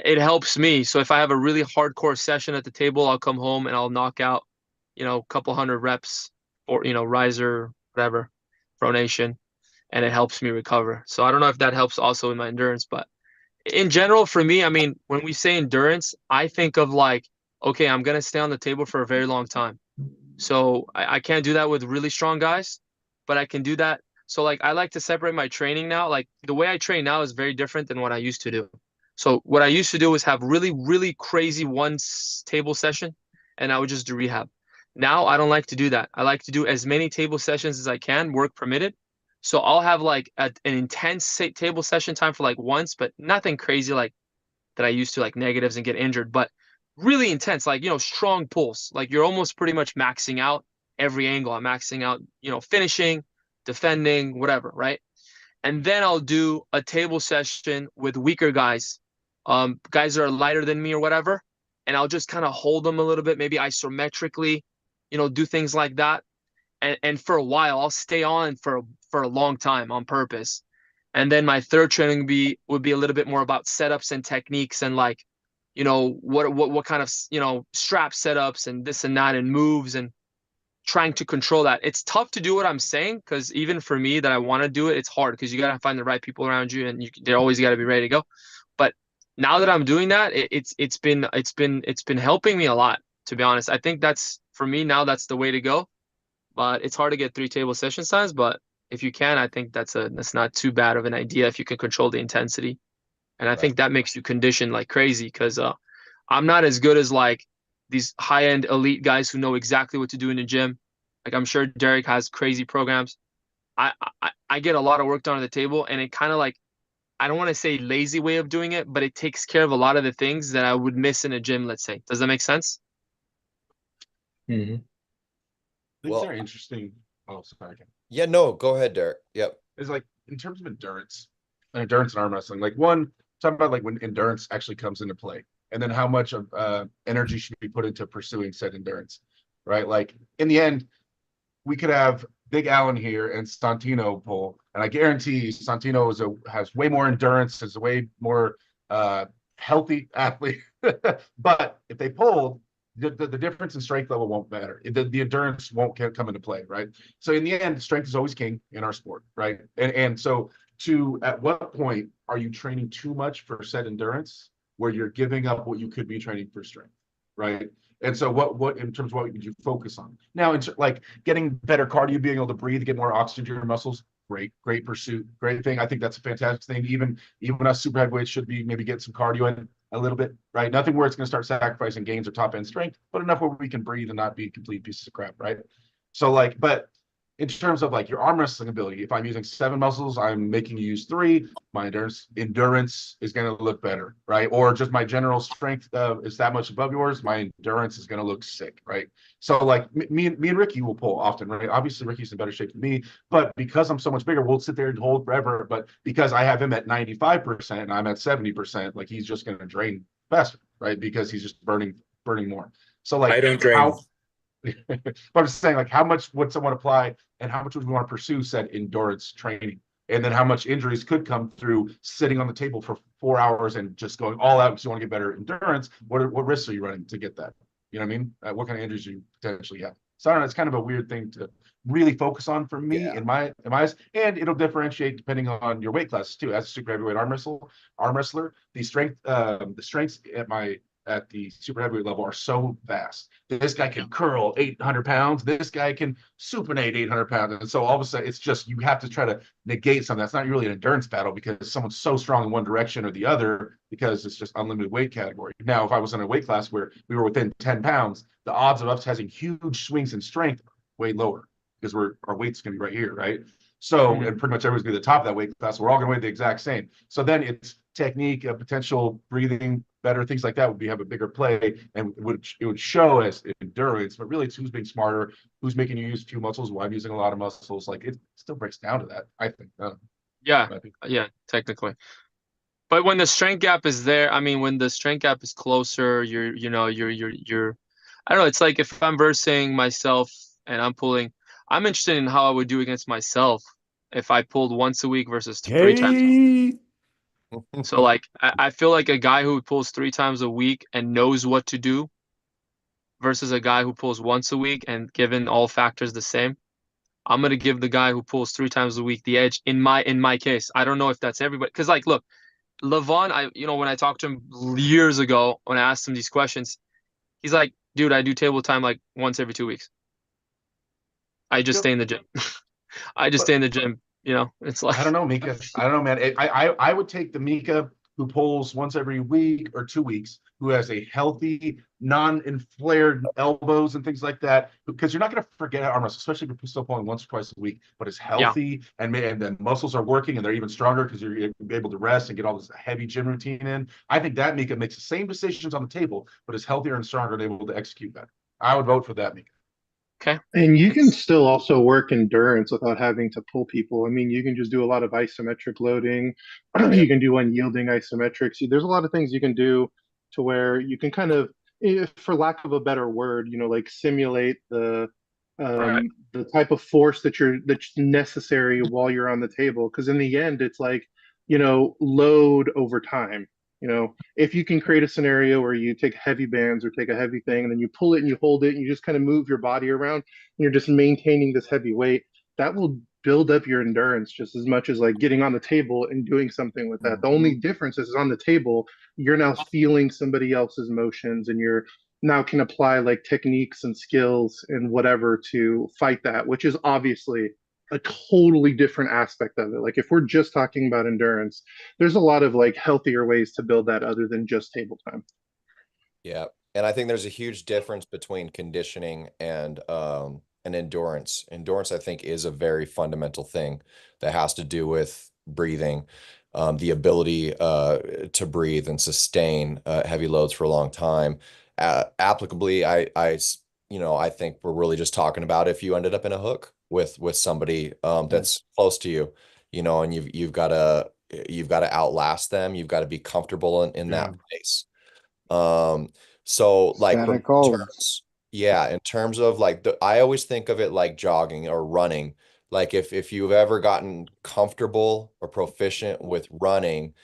it helps me. So if I have a really hardcore session at the table, I'll come home and I'll knock out, a couple hundred reps or riser, whatever, pronation, and it helps me recover. So I don't know if that helps also in my endurance, but in general for me, I mean, when we say endurance, I think of like, okay, I'm gonna stay on the table for a very long time. So I can't do that with really strong guys, but I can do that. So like I like to separate my training now. Like the way I train now is very different than what I used to do. So what I used to do was have really, really crazy table session, and I would just do rehab. Now I don't like to do that. I like to do as many table sessions as I can, work permitted. So I'll have like an intense table session time for like once, but nothing crazy like that I used to, like negatives and get injured, but really intense, like, strong pulse. Like you're almost pretty much maxing out every angle. I'm maxing out, finishing, defending, whatever, right? And then I'll do a table session with weaker guys, guys that are lighter than me or whatever. And I'll just kind of hold them a little bit, maybe isometrically, do things like that. And for a while, I'll stay on for a long time on purpose. And then my third training would be a little bit more about setups and techniques and like, what kind of, strap setups and this and that and moves and trying to control that. It's tough to do what I'm saying because even for me that I want to do it, it's hard because you got to find the right people around you and they're always got to be ready to go. But now that I'm doing that, it's been helping me a lot, to be honest. I think that's for me now, that's the way to go. But it's hard to get 3 table session times, but if you can, I think that's not too bad of an idea if you can control the intensity. And I think that makes you condition like crazy because I'm not as good as like these high-end elite guys who know exactly what to do in the gym. Like I'm sure Derek has crazy programs. I get a lot of work done on the table, and it kind of like, I don't want to say lazy way of doing it, but it takes care of a lot of the things that I would miss in a gym, let's say. Does that make sense? Mm-hmm. Things Well, are interesting. Oh, sorry. Yeah, no, go ahead, Derek. Yep. It's like in terms of endurance and arm wrestling, like one, talk about like when endurance actually comes into play, and then how much of energy should be put into pursuing said endurance, right? Like in the end, we could have Big Allen here and Santino pull, and I guarantee Santino has way more endurance, is a way more healthy athlete. But if they pulled, the difference in strength level won't matter. The endurance won't come into play, right? So in the end, strength is always king in our sport, right? And so at what point are you training too much for said endurance where you're giving up what you could be training for strength, right? And so what in terms of what would you focus on? Now, like getting better cardio, being able to breathe, get more oxygen to your muscles, great pursuit, great thing. I think that's a fantastic thing. Even us super heavyweights should be maybe get some cardio in a little bit, right? Nothing where it's going to start sacrificing gains or top end strength, but enough where we can breathe and not be complete pieces of crap, right? So like, but in terms of like your arm wrestling ability, if I'm using 7 muscles, I'm making you use 3. My endurance is going to look better, right? Or just my general strength is that much above yours. My endurance is going to look sick, right? So like me and Ricky will pull often, right? Obviously Ricky's in better shape than me, but because I'm so much bigger, we'll sit there and hold forever. But because I have him at 95% and I'm at 70%, like he's just going to drain faster, right? Because he's just burning more. So like I don't drain. but I'm just saying, like, how much would someone apply and how much would we want to pursue said endurance training? And then how much injuries could come through sitting on the table for 4 hours and just going all out because you want to get better endurance? What risks are you running to get that? You know what I mean? What kind of injuries do you potentially have? So I don't know. It's kind of a weird thing to really focus on for me in my eyes, and it'll differentiate depending on your weight class too. As a super heavyweight arm wrestler, the strengths at the super heavyweight level are so vast. This guy can curl 800 pounds. This guy can supinate 800 pounds. And so all of a sudden, it's just you have to try to negate something. That's not really an endurance battle because someone's so strong in one direction or the other because it's just unlimited weight category. Now, if I was in a weight class where we were within 10 pounds, the odds of us having huge swings in strength way lower because our weight's going to be right here, right? So, and pretty much everyone's going to be the top of that weight class. We're all going to weigh the exact same. So then it's technique, potential breathing, better things like that would have a bigger play, and it would show as endurance. But really, it's who's being smarter, who's making you use few muscles. Why I'm using a lot of muscles. Like it still breaks down to that, I think. Yeah, technically. But when the strength gap is there, I mean, when the strength gap is closer, you're I don't know. It's like if I'm versing myself and I'm pulling. I'm interested in how I would do against myself if I pulled once a week versus 3 times a week. So like I feel like a guy who pulls 3 times a week and knows what to do versus a guy who pulls once a week, and given all factors the same, I'm gonna give the guy who pulls 3 times a week the edge in my case. I don't know if that's everybody, because like, look, Levon, when I talked to him years ago, when I asked him these questions, he's like, dude, I do table time like once every 2 weeks. I just Yep. stay in the gym. I just But- stay in the gym. It's like, I don't know, Mika. I don't know, man. I would take the Mika who pulls once every week or 2 weeks, who has a healthy, non-inflared elbows and things like that. Because you're not going to forget arm wrestle, especially if you're still pulling once or twice a week, but it's healthy and the muscles are working and they're even stronger because you're able to rest and get all this heavy gym routine in. I think that Mika makes the same decisions on the table, but is healthier and stronger and able to execute better. I would vote for that, Mika. okay. And you can still also work endurance without having to pull people. I mean, you can just do a lot of isometric loading. You can do unyielding isometrics. There's a lot of things you can do to where you can kind of, for lack of a better word, like simulate Right. the type of force that's necessary while you're on the table. Because in the end, it's like, load over time. If you can create a scenario where you take heavy bands or take a heavy thing and then you pull it and you hold it and you just kind of move your body around and you're just maintaining this heavy weight, that will build up your endurance just as much as like getting on the table and doing something with that. The only difference is on the table, you're now feeling somebody else's motions and you're now can apply like techniques and skills and whatever to fight that, which is obviously a totally different aspect of it. Like if we're just talking about endurance, there's a lot of like healthier ways to build that other than just table time. Yeah. And I think there's a huge difference between conditioning and endurance. Endurance, I think, is a very fundamental thing that has to do with breathing, the ability to breathe and sustain heavy loads for a long time. Applicably, I think we're really just talking about if you ended up in a hook with somebody that's close to you, and you've got to outlast them. You've got to be comfortable in that place. So like Static holds. in terms of like I always think of it like jogging or running. Like if you've ever gotten comfortable or proficient with running,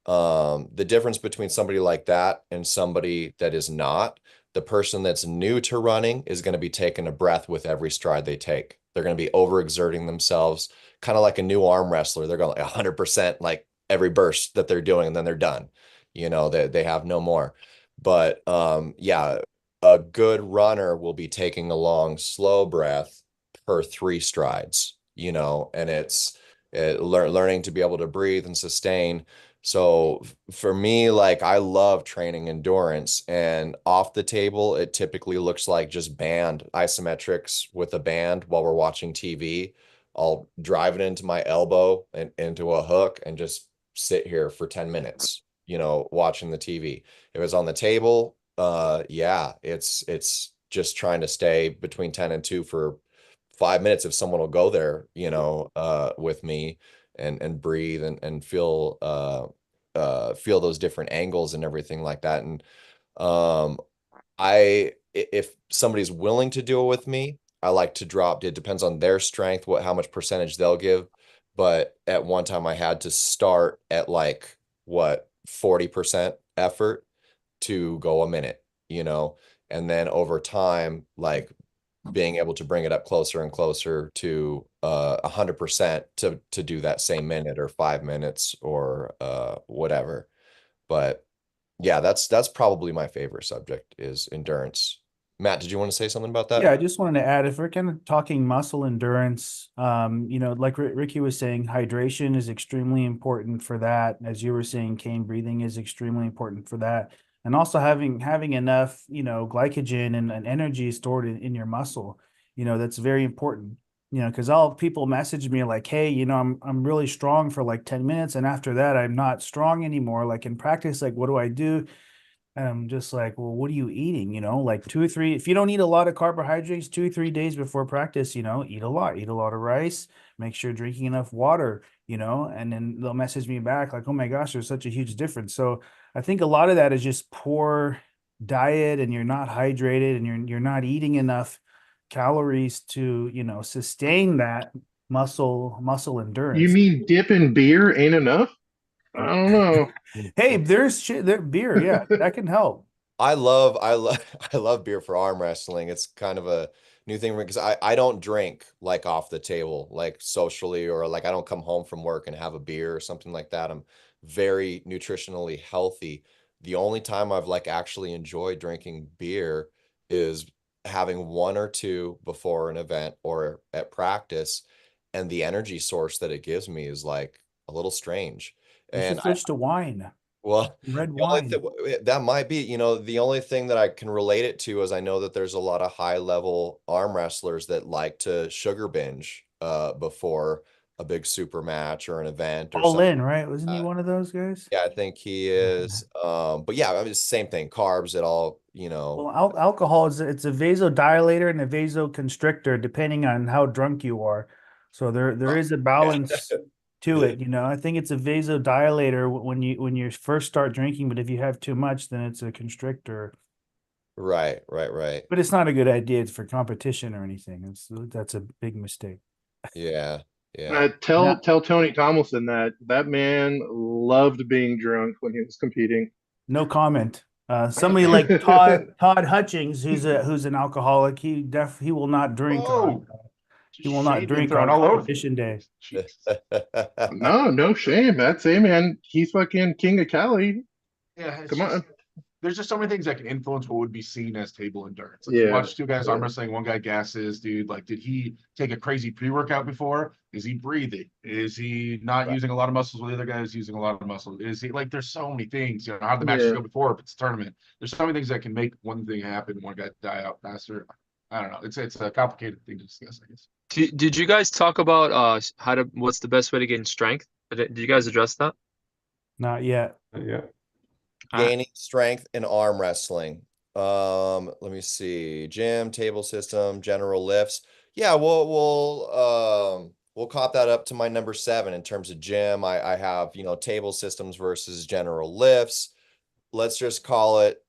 the difference between somebody like that and somebody that is not, the person that's new to running is going to be taking a breath with every stride they take. They're going to be overexerting themselves, kind of like a new arm wrestler. They're going like 100% like every burst that they're doing, and then they're done. They have no more. But yeah, a good runner will be taking a long, slow breath per 3 strides, and it's learning to be able to breathe and sustain. So for me, like I love training endurance, and off the table, it typically looks like just band isometrics with a band while we're watching TV. I'll drive it into my elbow and into a hook and just sit here for 10 minutes, watching the TV. If it's on the table, yeah, it's just trying to stay between 10 and 2 for 5 minutes if someone will go there, with me and breathe and feel those different angles and everything like that. And if somebody's willing to do it with me, I like to drop. It depends on their strength, how much percentage they'll give. But at one time I had to start at like 40% effort to go a minute, and then over time, like being able to bring it up closer and closer to 100% to do that same minute or 5 minutes or whatever. But yeah, that's probably my favorite subject is endurance. Matt, did you want to say something about that? Yeah, I just wanted to add, if we're kind of talking muscle endurance, like Ricky was saying, hydration is extremely important for that. As you were saying, Kane, breathing is extremely important for that. And also having enough, glycogen and energy stored in your muscle, that's very important. Because all people message me like, hey, I'm really strong for like 10 minutes. And after that, I'm not strong anymore. Like in practice, like, what do I do? And I'm just like, well, what are you eating? Like 2 or 3, if you don't eat a lot of carbohydrates 2 or 3 days before practice, eat a lot of rice, make sure you're drinking enough water, and then they'll message me back like, oh my gosh, there's such a huge difference. So I think a lot of that is just poor diet, and you're not hydrated, and you're not eating enough calories to, sustain that muscle endurance. You mean dipping beer ain't enough? I don't know. Hey, there's beer, yeah, that can help. I love beer for arm wrestling. It's kind of a new thing because I don't drink like off the table, like socially, or like I don't come home from work and have a beer or something like that. I'm very nutritionally healthy. The only time I've like actually enjoyed drinking beer is having one or two before an event or at practice, and the energy source that it gives me is like a little strange. You should And switch to wine, well, red the only wine. that might be, the only thing that I can relate it to is I know that there's a lot of high level arm wrestlers that like to sugar binge before a big super match or an event or All something in, right? Wasn't he like that. one of those guys? Yeah, I think he is. But yeah, I mean, it's the same thing. Carbs, it all, Well, alcohol is it's a vasodilator and a vasoconstrictor, depending on how drunk you are. So there is a balance to it. I think it's a vasodilator when you first start drinking, but if you have too much, then it's a constrictor. Right, right. But it's not a good idea for competition or anything. That's a big mistake. Yeah, yeah. Tell Tony Tomlinson that man loved being drunk when he was competing. No comment. Somebody like Todd Hutchings, who's an alcoholic, he will not drink on Just he will not shade drink thrown on all over. competition day. No shame. That's man. He's fucking king of Cali. Yeah, Come on. There's just so many things that can influence what would be seen as table endurance. Like Yeah. you watch two guys arm wrestling, one guy gasses, dude. Like, did he take a crazy pre-workout before? Is he breathing? Is he not using a lot of muscles while the other guy is using a lot of muscles? Is he like? There's so many things. How did the matches go before? If it's a tournament, there's so many things that can make one thing happen, one guy die out faster. I don't know. It's a complicated thing to discuss, I guess. Did you guys talk about what's the best way to gain strength? Did you guys address that? Not yet. Yeah. Gaining strength in arm wrestling. Let me see. Gym, table system, general lifts. Yeah, we'll cop that up to my number 7 in terms of gym. I have, table systems versus general lifts. Let's just call it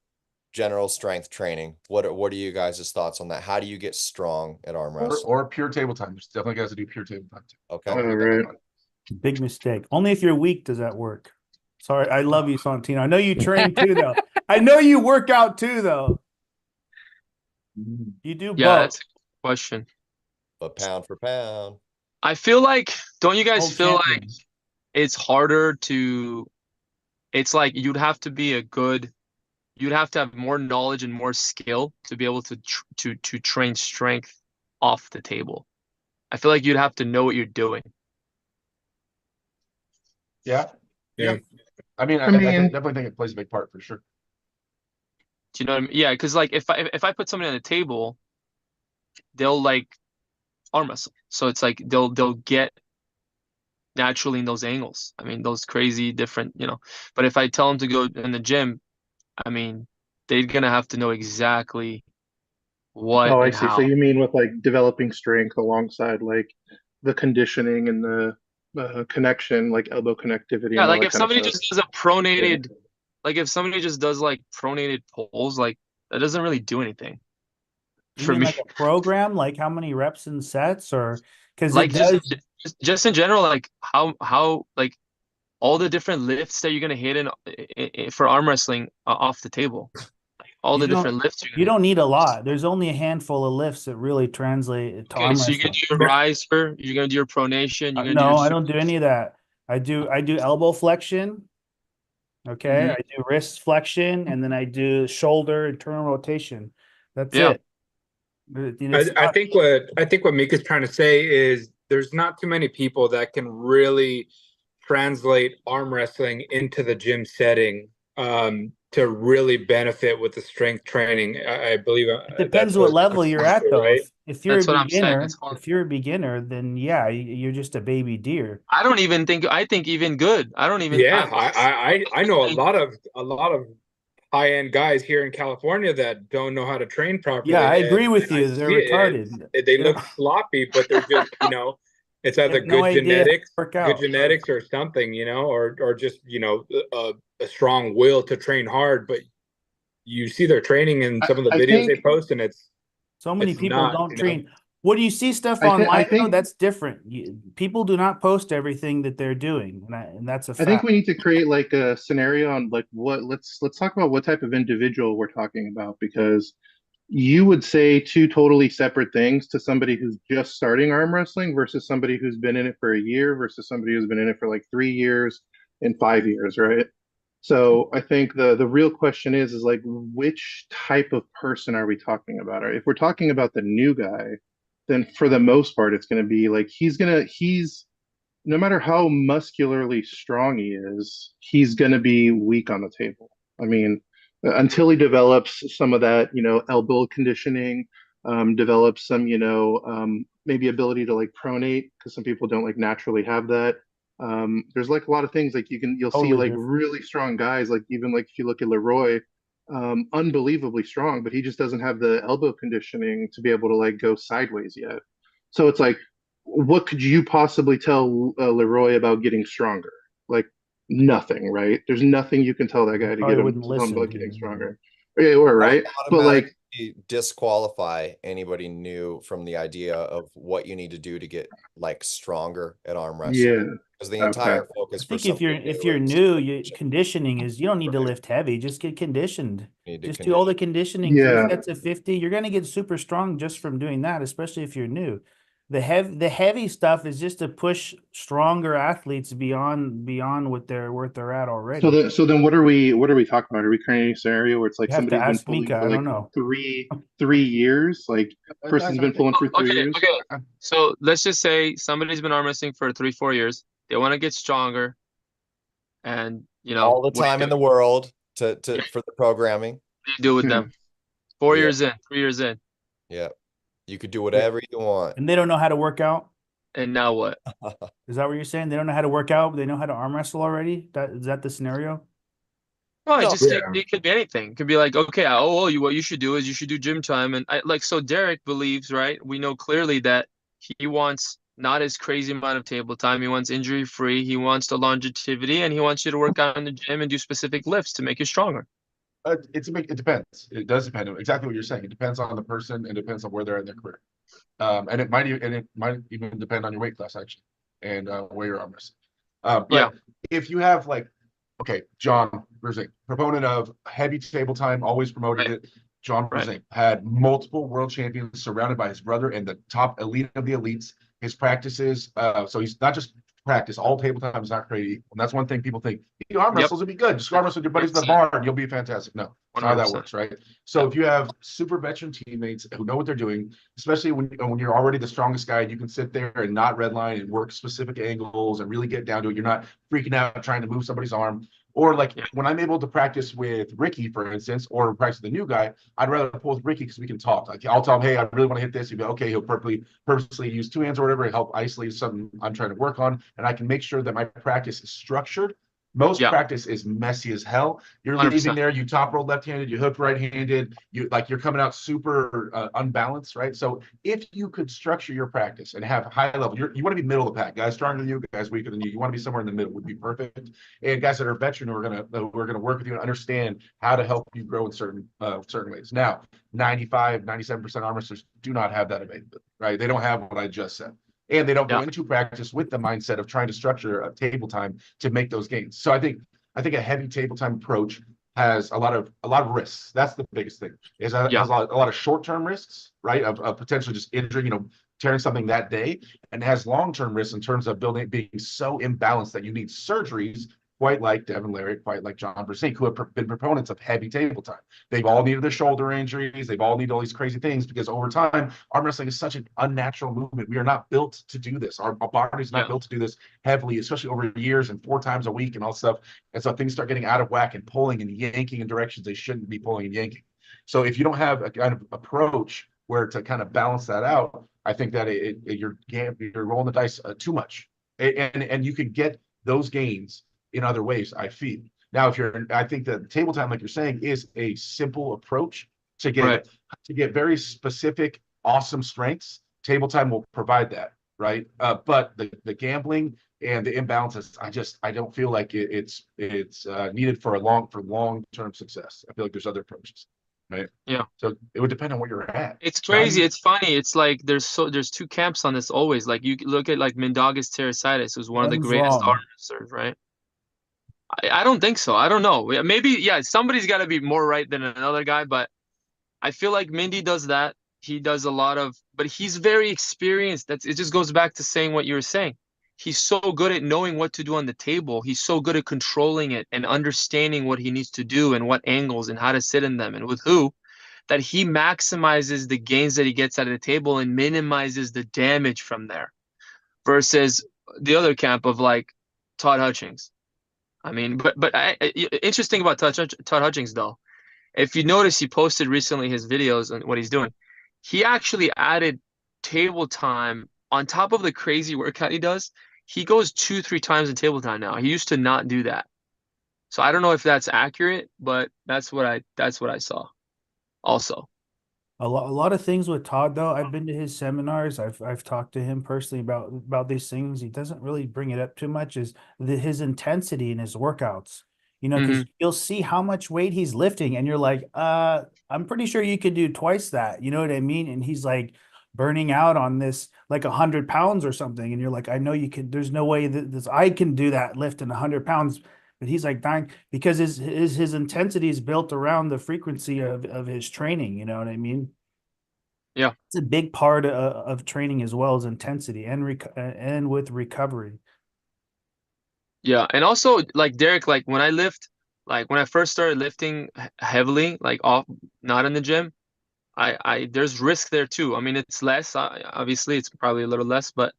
general strength training. What are you guys' thoughts on that? How do you get strong at arm wrestling? Or pure table time. There's definitely guys that do pure table time too. Okay. Don't forget Right. that one. Big mistake. Only if you're weak does that work. Sorry, I love you, Santino. I know you train too, though. I know you work out too, though. You do Yeah, both. that's a good question. But pound for pound. I feel like, don't you guys World feel like champion. it's harder to, it's like you'd have to have more knowledge and more skill to be able to train strength off the table. I feel like you'd have to know what you're doing. Yeah. Yeah. I mean, I mean- definitely think it plays a big part for sure. Do you know what I mean? Yeah, because like if I put somebody on the table, they'll like arm wrestle. So it's like they'll get naturally in those angles. I mean, those crazy different, But if I tell them to go in the gym, I mean, they're gonna have to know exactly what Oh, I and see. how. So you mean with like developing strength alongside like the conditioning and the connection, like elbow connectivity. Yeah, and all like that if kind of somebody stuff. just does a pronated, like if somebody just does like pronated pulls, like that doesn't really do anything You for mean me. like a program, like how many reps and sets, or because Like it does. just in general, like how like all the different lifts that you're gonna hit in for arm wrestling off the table, like all the different lifts. You don't need a lot. There's only a handful of lifts that really translate to Okay, arm so you're gonna wrestling. do your riser, you're gonna do your pronation, you're gonna do No, your I don't do any of that. I do elbow flexion. Okay, I do wrist flexion, and then I do shoulder internal rotation. That's Yeah. it. It's I not- think what Mika's trying to say is there's not too many people that can really translate arm wrestling into the gym setting to really benefit with the strength training. I believe It depends what level you're at, though. right? If you're That's a what I'm saying. beginner, It's hard. if you're a beginner, then yeah, you're just a baby deer. I think even good. I don't even. Yeah, I know a lot of high-end guys here in California that don't know how to train properly. Yeah, I agree with and you. I They're see it. retarded. They look sloppy, but they're just it's either have no good idea how to genetics, work out. or something, or just a strong will to train hard. But you see their training in some of the I videos think- they post, and it's So many It's people not, don't train. When you see stuff I online, though, think that's different. People do not post everything that they're doing, and that's a I think fact. we need to create like a scenario on like what let's talk about what type of individual we're talking about, because you would say two totally separate things to somebody who's just starting arm wrestling versus somebody who's been in it for a year versus somebody who's been in it for like 3 years and 5 years, right? So I think the real question is like which type of person are we talking about? If we're talking about the new guy, then for the most part it's going to be like he's no matter how muscularly strong he is, he's going to be weak on the table. I mean, until he develops some of that, elbow conditioning, develops some, maybe ability to like pronate, because some people don't like naturally have that. There's like a lot of things like you'll see Totally like different. really strong guys, like even like if you look at Leroy, unbelievably strong, but he just doesn't have the elbow conditioning to be able to like go sideways yet. So it's like, what could you possibly tell Leroy about getting stronger? Like nothing, right? There's nothing you can tell that guy to Probably get him wouldn't tell him listen about to getting you. stronger. Yeah, or That right, but like, automatically disqualify anybody new from the idea of what you need to do to get like stronger at arm wrestling. yeah, Because the okay, entire focus I for think if you're somebody if new you're is new, conditioning is you don't need to right. lift heavy. Just get conditioned. You need to Just do all the condition. conditioning, three yeah. sets of 50. You're gonna get super strong just from doing that, especially if you're new. The heavy stuff is just to push stronger athletes beyond what they're at So already. then what are we talking about? Are we creating a scenario where it's like You have to somebody's been ask pulling Mika. for I like don't know. three years, like person's I been think pulling for three Okay, years? okay. So let's just say somebody's been arm wrestling for 3, 4 years. They want to get stronger, and All the what do time you in do? the world Yeah, for the programming. what do you do with Yeah. them? 4 Yeah, years in, 3 years in, yeah. You could do whatever you want. And they don't know how to work out. and now what? Is that what you're saying? They don't know how to work out, but they know how to arm wrestle already? Is that the scenario? No, No, it could be anything. It could be like, okay, what you should do is you should do gym time, and so Derek believes, right? We know clearly that he wants not his crazy amount of table time. He wants injury free. He wants the longevity, and he wants you to work out in the gym and do specific lifts to make you stronger. it depends. It does depend on exactly what you're saying. It depends on the person and depends on where they're in their career. And it might even depend on your weight class actually, and where your arm wrestling. Yeah, But if you have like, okay, John Brzezinski, proponent of heavy table time, always promoted right, it. John right. Brzezinski had multiple world champions surrounded by his brother and the top elite of the elites. His practices, so he's not just practice. All table time is not created equal. And that's one thing people think. You arm Yep, wrestles would be good. Just arm wrestle with your buddies in the 100%, bar and you'll be fantastic. No, it's not how that 100%. works, right? So if you have super veteran teammates who know what they're doing, especially when you're already the strongest guy, you can sit there and not redline and work specific angles and really get down to it. You're not freaking out trying to move somebody's arm. Or like Yeah, when I'm able to practice with Ricky, for instance, or practice with the new guy, I'd rather pull with Ricky because we can talk. Like I'll tell him, hey, I really want to hit this. He'll go, okay, he'll purposely use two hands or whatever to help isolate something I'm trying to work on. And I can make sure that my practice is structured. Most yeah, practice is messy as hell. You're leaving 100%. there, you top roll left-handed, you hook right-handed, you're coming out super unbalanced, right? So if you could structure your practice and have high level, you want to be middle of the pack. Guys stronger than you, guys weaker than you. You want to be somewhere in the middle would be perfect. And guys that are veteran who are gonna work with you and understand how to help you grow in certain ways. Now, 97% arm wrestlers do not have that availability, right? They don't have what I just said. And they don't go Yeah, into practice with the mindset of trying to structure a table time to make those gains. So I think a heavy table time approach has a lot of risks. That's the biggest thing. It has yeah, a lot of short-term risks, right? Of potentially just injuring, tearing something that day, and it has long-term risks in terms of being so imbalanced that you need surgeries, quite like Devin Larry, quite like John Brzezinski, who have been proponents of heavy table time. They've all needed their shoulder injuries. They've all needed all these crazy things because over time, arm wrestling is such an unnatural movement. We are not built to do this. Our body's not yeah, built to do this heavily, especially over years and 4 times a week and all stuff. And so things start getting out of whack and pulling and yanking in directions they shouldn't be pulling and yanking. So if you don't have a kind of approach where to kind of balance that out, I think that you're rolling the dice too much, and you can get those gains in other ways. I feel now I think that table time, like you're saying, is a simple approach to right. get very specific, awesome strengths. Table time will provide that, right? But the gambling and the imbalances, I don't feel like it's needed for long term success. I feel like there's other approaches. right? Yeah. So it would depend on where you're at. It's Not crazy. It's funny. It's like there's two camps on this always. Like you look at like Mindaugas Terrasitis, who's one of the One's greatest arm wrong. wrestlers, right? I don't think so. I don't know. Maybe, yeah, somebody's got to be more right than another guy, but I feel like Mindy does that. He does a lot of, but he's very experienced. It just goes back to saying what you were saying. He's so good at knowing what to do on the table. He's so good at controlling it and understanding what he needs to do and what angles and how to sit in them and with who, that he maximizes the gains that he gets out of the table and minimizes the damage from there versus the other camp of like Todd Hutchings. I mean, interesting about Todd Hutchings though. If you notice, he posted recently his videos and what he's doing. He actually added table time on top of the crazy workout he does. He goes 2, 3 times in table time now. He used to not do that. So I don't know if that's accurate, but that's what I saw. Also, A lot of things with Todd though. I've been to his seminars. I've talked to him personally about these things. He doesn't really bring it up too much. Is his intensity in his workouts? You know, because you'll see how much weight he's lifting, and you're like, I'm pretty sure you could do twice that. You know what I mean? And he's like burning out on this like 100 pounds or something, and you're like, I know you can. There's no way that this I can do that lifting 100 pounds. But he's like dying because his intensity is built around the frequency of his training. You know what I mean? yeah. It's a big part of training as well as intensity and with recovery. Yeah, and also like Derek, like when I lift, like when I first started lifting heavily, like off, not in the gym, I there's risk there too. I mean, it's less, obviously, it's probably a little less, but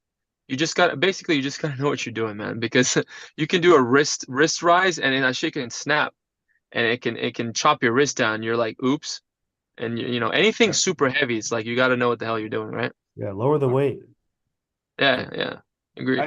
you just gotta know what you're doing, man, because you can do a wrist rise and then that shit can snap and it can chop your wrist down. You're like, oops, and you know anything super heavy, it's like you got to know what the hell you're doing, right? Yeah, lower the weight. Yeah, yeah, agreed.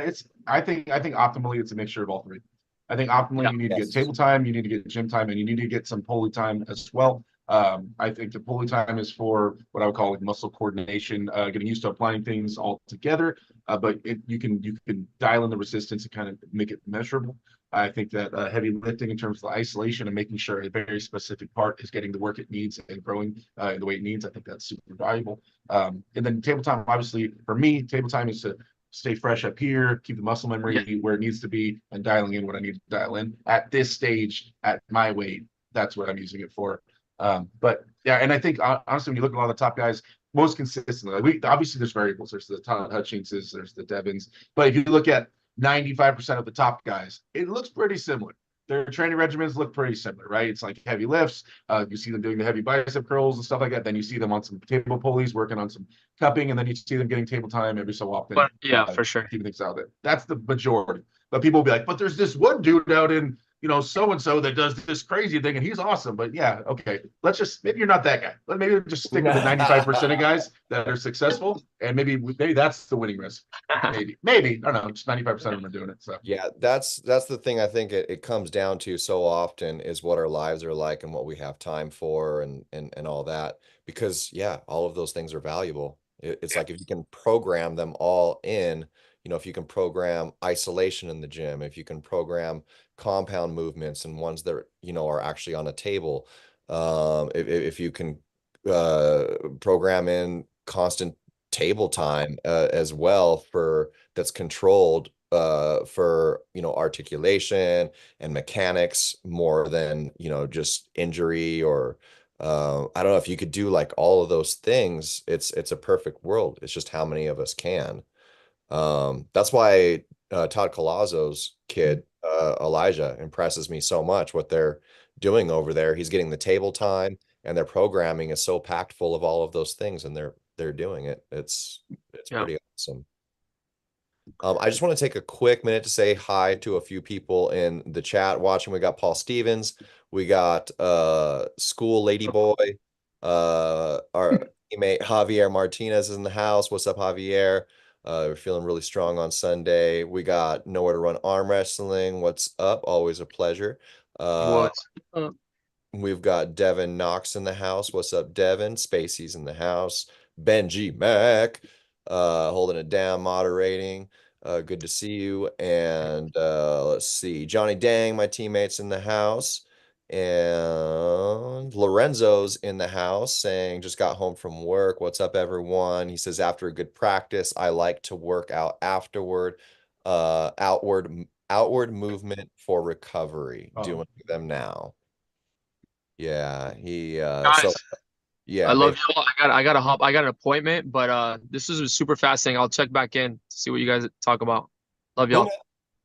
I think optimally it's a mixture of all three. I think optimally Yeah. you need to get Yes. table time, you need to get gym time, and you need to get some pulley time as well. I think the pulley time is for what I would call like muscle coordination, getting used to applying things all together. But you can dial in the resistance and kind of make it measurable. I think that heavy lifting in terms of the isolation and making sure a very specific part is getting the work it needs and growing in the way it needs. I think that's super valuable. And then table time, obviously, for me, table time is to stay fresh up here, keep the muscle memory where it needs to be, and dialing in what I need to dial in at this stage at my weight. That's what I'm using it for. But yeah, and I think honestly, when you look at a lot of the top guys, most consistently, obviously there's variables. There's the Todd Hutchingses, there's the Devins, but if you look at 95% of the top guys, it looks pretty similar. Their training regimens look pretty similar, right? It's like heavy lifts. You see them doing the heavy bicep curls and stuff like that. Then you see them on some table pulleys, working on some cupping, and then you see them getting table time every so often. But yeah, for sure. Keeping things out there. That's the majority. But people will be like, but there's this one dude out in so and so that does this crazy thing, and he's awesome. But yeah, okay, let's just maybe you're not that guy. Maybe just stick with the 95% of guys that are successful, and maybe that's the winning risk. Maybe I don't know, just 95% of them are doing it. So Yeah, that's the thing I think it comes down to so often is what our lives are like and what we have time for and all that. Because yeah, all of those things are valuable. It's like if you can program them all in, if you can program isolation in the gym, if you can program compound movements and ones that are actually on a table, if you can program in constant table time as well for that's controlled for articulation and mechanics more than just injury or I don't know if you could do like all of those things. It's a perfect world. It's just how many of us can. That's why Todd Colazzo's kid Elijah impresses me so much. What they're doing over there, he's getting the table time, and their programming is so packed full of all of those things, and they're doing it. It's pretty awesome. I just want to take a quick minute to say hi to a few people in the chat watching. We got Paul Stevens, we got School Ladyboy, our teammate Javier Martinez is in the house. What's up, Javier? We're feeling really strong on Sunday. We got Nowhere to Run Arm Wrestling. What's up? Always a pleasure. What's up? We've got Devin Knox in the house. What's up, Devin? Spacey's in the house. Benjimac, holding it down, moderating. Good to see you. And let's see, Johnny Dang, my teammates in the house. And Lorenzo's in the house saying, just got home from work. What's up, everyone? He says, after a good practice, I like to work out afterward. Outward movement for recovery. Oh. Doing them now. Yeah, Guys, yeah, I love you all. I gotta hop. I got an appointment, but this is a super fast thing. I'll check back in to see what you guys talk about. Love cool, y'all. man.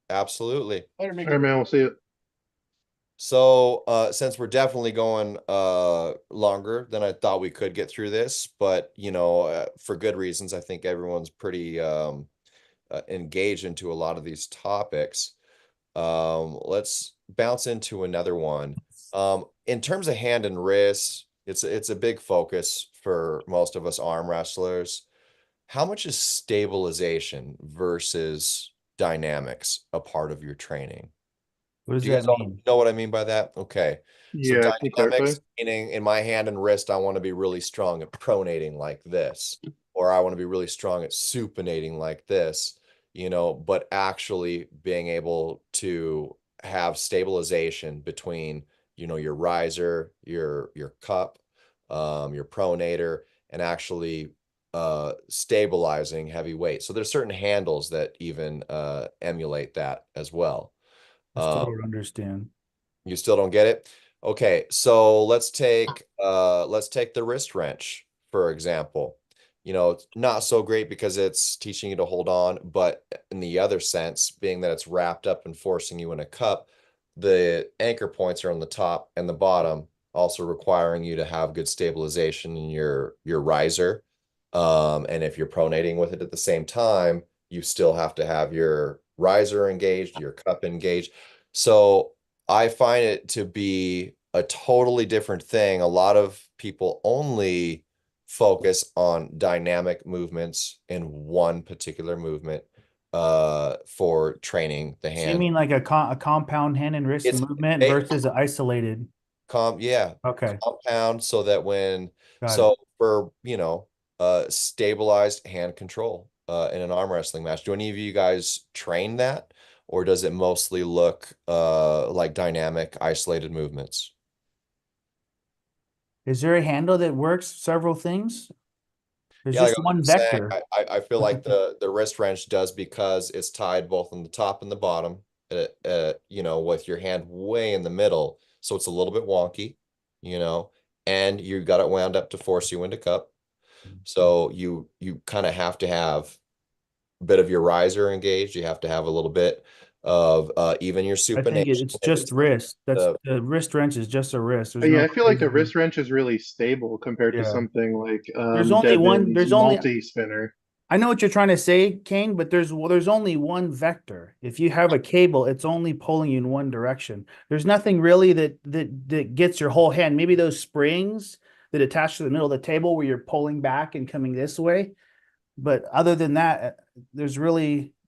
Absolutely. All right, man, we'll see you. So, since we're definitely going longer than I thought we could get through this, but for good reasons, I think everyone's pretty engaged into a lot of these topics. Let's bounce into another one. In terms of hand and wrist, it's a big focus for most of us arm wrestlers. How much is stabilization versus dynamics a part of your training? What does Do you guys that all mean? know what I mean by that? Okay. So Yeah, can you clarify? dynamics, meaning in my hand and wrist, I want to be really strong at pronating like this, or I want to be really strong at supinating like this, but actually being able to have stabilization between, your riser, your cup, your pronator, and actually stabilizing heavy weight. So there's certain handles that even emulate that as well. I still don't understand. You still don't get it? Okay, so let's take the wrist wrench, for example. It's not so great because it's teaching you to hold on, but in the other sense, being that it's wrapped up and forcing you in a cup, the anchor points are on the top and the bottom, also requiring you to have good stabilization in your riser. And if you're pronating with it at the same time, you still have to have your riser engaged, your cup engaged. So I find it to be a totally different thing. A lot of people only focus on dynamic movements in one particular movement for training the So you hand. mean like a compound hand and wrist It's movement versus an isolated? yeah, Okay, compound so that got it. for stabilized hand control in an arm wrestling match. Do any of you guys train that, or does it mostly look like dynamic isolated movements? Is there a handle that works several things? There's Yeah, like just I was one just saying, vector. I feel like the wrist wrench does, because it's tied both on the top and the bottom, with your hand way in the middle, so it's a little bit wonky, and you got it wound up to force you into cup. So you kind of have to have a bit of your riser engaged. You have to have a little bit of even your I think supination. it's just wrist. That's Uh, the wrist wrench is just a wrist. There's Yeah, no I feel like the crazy- wrist wrench is really stable compared to Yeah. something like There's only one. Devon's There's only. multi-spinner. I know what you're trying to say, Kane, but there's only one vector. If you have a cable, it's only pulling you in one direction. There's nothing really that gets your whole hand. Maybe those springs that attach to the middle of the table where you're pulling back and coming this way. But other than that,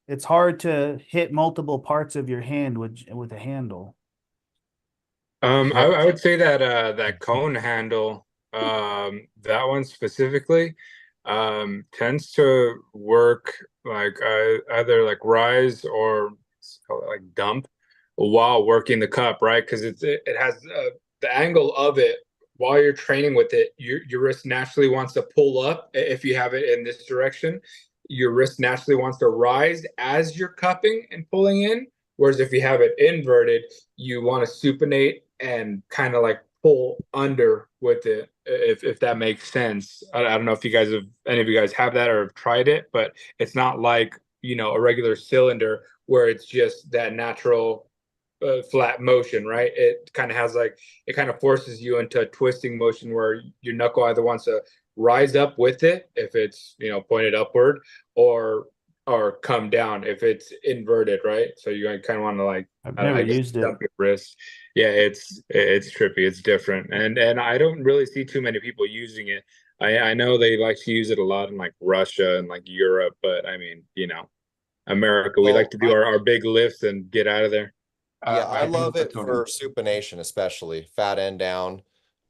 it's hard to hit multiple parts of your hand with a handle. I would say that that cone handle, that one specifically, tends to work like either like rise or call it like dump while working the cup, right? Because it has the angle of it while you're training with it. Your wrist naturally wants to pull up if you have it in this direction. Your wrist naturally wants to rise as you're cupping and pulling in. Whereas if you have it inverted, you want to supinate and kind of like pull under with it, if that makes sense. I don't know if any of you guys have that or have tried it, but it's not like, a regular cylinder where it's just that natural flat motion, right? It kind of forces you into a twisting motion where your knuckle either wants to rise up with it if it's, pointed upward, or come down if it's inverted, right? So you kind of want to like, I've I don't know, never I guess used it. dump your wrist. Yeah, it's trippy. It's different, and I don't really see too many people using it. I know they like to use it a lot in like Russia and like Europe, but I mean, America, we like to do our big lifts and get out of there. Yeah, I love it Tony. for supination, especially fat end down,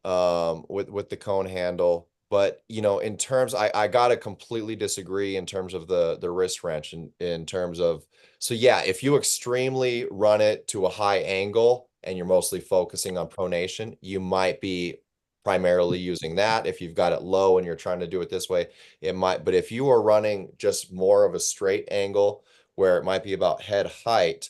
with the cone handle. But in terms, I gotta completely disagree in terms of the wrist wrench in terms of, so yeah, if you extremely run it to a high angle and you're mostly focusing on pronation, you might be primarily using that. If you've got it low and you're trying to do it this way, it might, but if you are running just more of a straight angle where it might be about head height,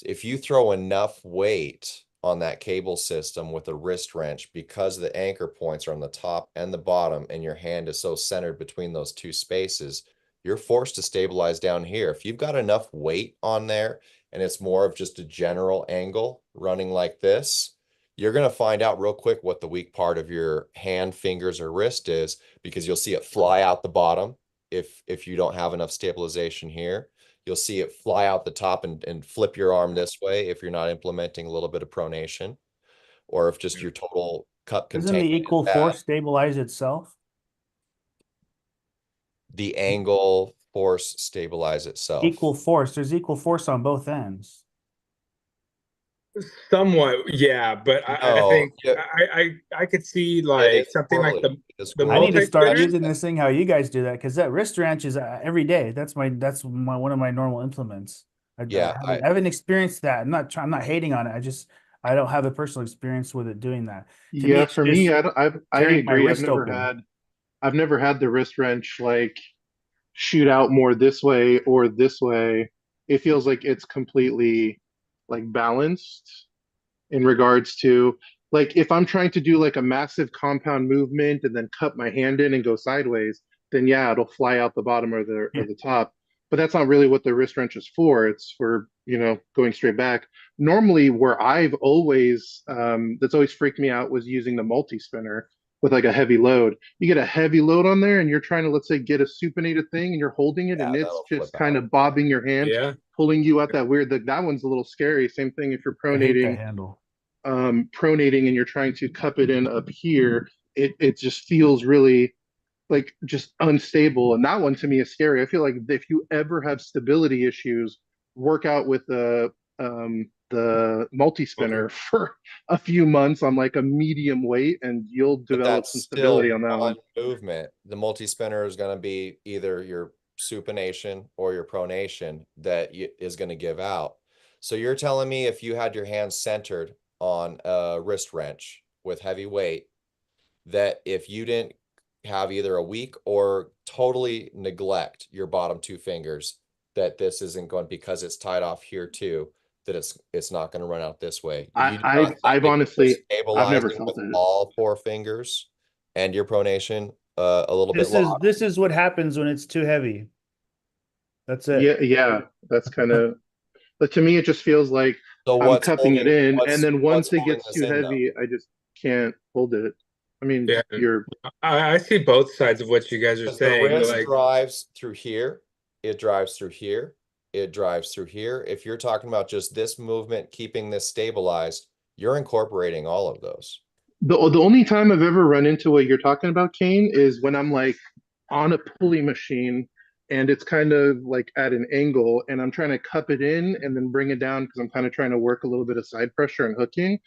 if you throw enough weight on that cable system with a wrist wrench, because the anchor points are on the top and the bottom, and your hand is so centered between those two spaces, you're forced to stabilize down here. If you've got enough weight on there and it's more of just a general angle running like this, you're going to find out real quick what the weak part of your hand, fingers, or wrist is, because you'll see it fly out the bottom if you don't have enough stabilization here. You'll see it fly out the top and flip your arm this way if you're not implementing a little bit of pronation, or if just your total cup Doesn't the containment equal is bad. force stabilize itself? The angle force stabilize itself. Equal force. There's equal force on both ends. Somewhat, yeah, but I No, think yeah. I could see It like is something like correlated. the I need to start multi-spinner. using this thing how you guys do that, because that wrist wrench is every day. That's my one of my normal implements. Yeah, I haven't experienced that. I'm not hating on it. I don't have a personal experience with it doing that. To me, Yeah, it's for me, just I tearing my agree. wrist open. I've never had the wrist wrench like shoot out more this way or this way. It feels like it's completely like balanced in regards to, like, if I'm trying to do like a massive compound movement and then cut my hand in and go sideways, then yeah, it'll fly out the bottom or the top. But that's not really what the wrist wrench is for. It's for, going straight back. Normally, where I've always that's always freaked me out was using the multi spinner with like a heavy load. You get a heavy load on there and you're trying to, let's say, get a supinated thing, and you're holding it, yeah, and it's that'll just flip kind out. of bobbing your hand, Yeah, pulling you out that weird. That one's a little scary. Same thing if you're I hate that pronating, handle. pronating and you're trying to cup it in up here. It just feels really like just unstable, and that one to me is scary. I feel like if you ever have stability issues, work out with the multi spinner for a few months on like a medium weight, and you'll But develop that's some still stability on that one one. movement. The multi-spinner is going to be either your supination or your pronation that is going to give out. So you're telling me if you had your hands centered on a wrist wrench with heavy weight, that if you didn't have either a weak or totally neglect your bottom two fingers, that this isn't going, because it's tied off here too, that it's not going to run out this way. You do not think I've that you're honestly, I've never stabilizing felt with it. all four fingers and your pronation a little bit locked? This is what happens when it's too heavy. That's it. Yeah, that's kind of. But to me, it just feels like So I'm cupping it in, and then once what's it holding gets this too in though? heavy, I just can't hold it. I mean, yeah. you're I see both sides of what you guys are Because the saying. wrist Like, drives through here, it drives through here, it drives through here. If you're talking about just this movement, keeping this stabilized, you're incorporating all of those. the only time I've ever run into what you're talking about, Kane, is when I'm like on a pulley machine and it's kind of like at an angle, and I'm trying to cup it in and then bring it down because I'm kind of trying to work a little bit of side pressure and hooking.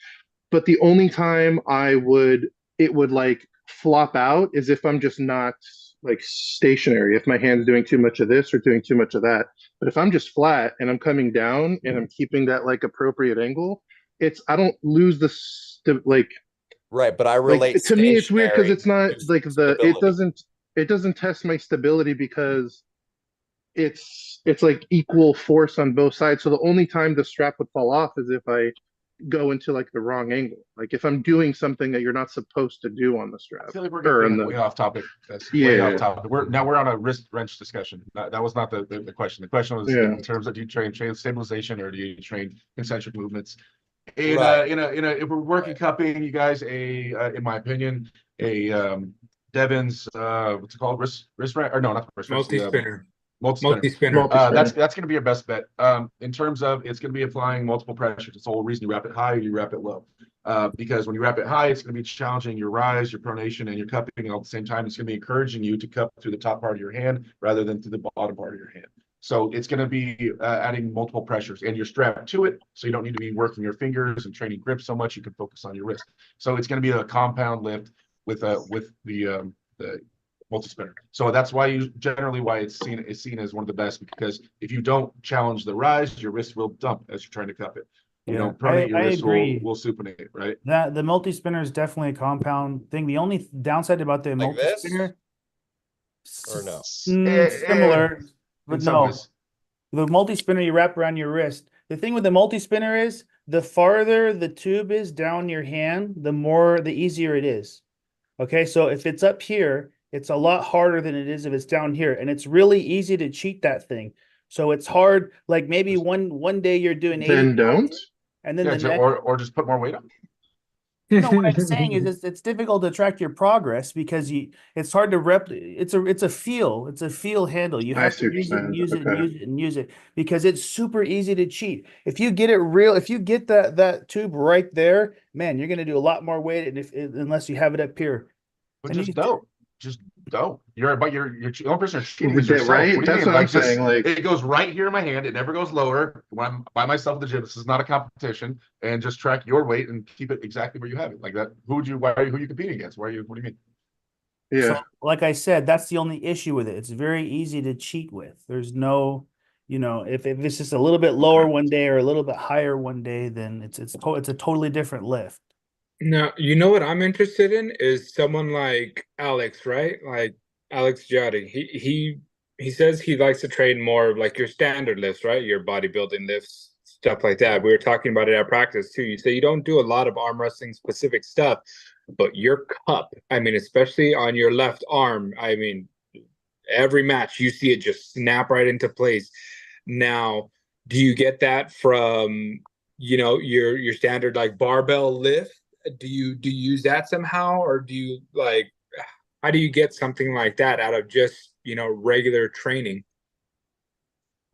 But the only time it would like flop out is if I'm just not like stationary, if my hand's doing too much of this or doing too much of that. But if I'm just flat and I'm coming down and I'm keeping that like appropriate angle, I don't lose like Right, but I like relate to me it's weird because stationary it's not to like stability. it doesn't test my stability because it's like equal force on both sides. So the only time the strap would fall off is if I go into like the wrong angle, like if I'm doing something that you're not supposed to do on the strap. I feel like we're Or getting in the way off topic. That's way Yeah. off topic. We're on a wrist wrench discussion. That was not the question. The question was Yeah. in terms of, do you train stabilization or do you train concentric movements? In Right. if we're working cupping, you guys, in my opinion, Devon's what's it called, wrist wrench, or no, not the wrist wrench, multi-spinner. multi-spinner. Multi-spinner. Multi-spinner. That's going to be your best bet. In terms of, it's going to be applying multiple pressures. It's the whole reason you wrap it high or you wrap it low. Because when you wrap it high, it's going to be challenging your rise, your pronation, and your cupping all at the same time. It's going to be encouraging you to cup through the top part of your hand rather than through the bottom part of your hand. So it's going to be adding multiple pressures, and you're strapped to it, so you don't need to be working your fingers and training grip so much. You can focus on your wrist. So it's going to be a compound lift with the multi-spinner. So that's why it's seen as one of the best, because if you don't challenge the rise, your wrist will dump as you're trying to cup it. You know, Yeah, pronate your I wrist agree. will supinate, right? That the multi-spinner is definitely a compound thing. The only downside about the Like this? multi-spinner, Or no? similar, but In some no. ways. The multi-spinner you wrap around your wrist. The thing with the multi-spinner is the farther the tube is down your hand, the easier it is. Okay, so if it's up here, it's a lot harder than it is if it's down here, and it's really easy to cheat that thing. So it's hard. Like maybe one day you're doing 80 Then don't. and then Yeah, the next. or just put more weight on. No, what I'm saying is it's difficult to track your progress because it's hard to it's a feel handle. You I have see to what you're use it and saying. use it and Okay. use it and use it because it's super easy to cheat. If you get that tube right there, man, you're gonna do a lot more weight and unless you have it up here. But And just you- don't. Just don't. You're the only person cheating is Yeah, yourself. right? What do you That's mean? what I'm Just- saying, like- it goes right here in my hand. It never goes lower. When I'm by myself at the gym, this is not a competition. And just track your weight and keep it exactly where you have it. Like that. Who are you competing against? What do you mean? Yeah. So, like I said, that's the only issue with it. It's very easy to cheat with. There's no, if it's just a little bit lower one day or a little bit higher one day, then it's a totally different lift. Now, you know what I'm interested in is someone like Alex, right? Like Alex Jotty. He says he likes to train more of like your standard lifts, right? Your bodybuilding lifts, stuff like that. We were talking about it at practice too. You say you don't do a lot of arm wrestling specific stuff, but your cup, I mean, especially on your left arm, I mean, every match you see it just snap right into place. Now, do you get that from, your standard like barbell lift? Do you use that somehow, or do you how do you get something like that out of just regular training?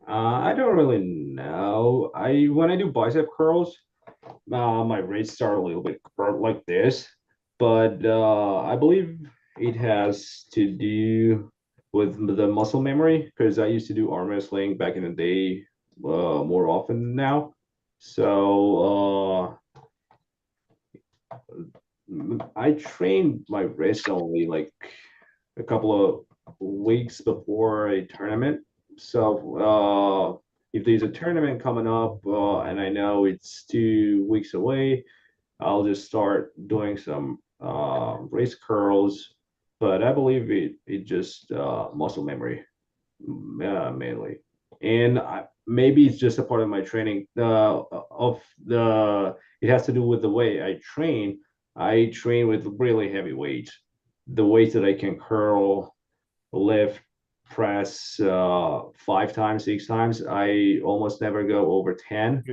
I don't really know. When I do bicep curls, my wrists are a little bit curved like this, but I believe it has to do with the muscle memory because I used to do arm wrestling back in the day more often now. So I trained my wrist only like a couple of weeks before a tournament. So if there's a tournament coming up and I know it's 2 weeks away, I'll just start doing some wrist curls. But I believe it just muscle memory mainly, and maybe it's just a part of my training. It has to do with the way I train. I train with really heavy weights, the weights that I can curl, lift, press 5 times, 6 times. I almost never go over 10.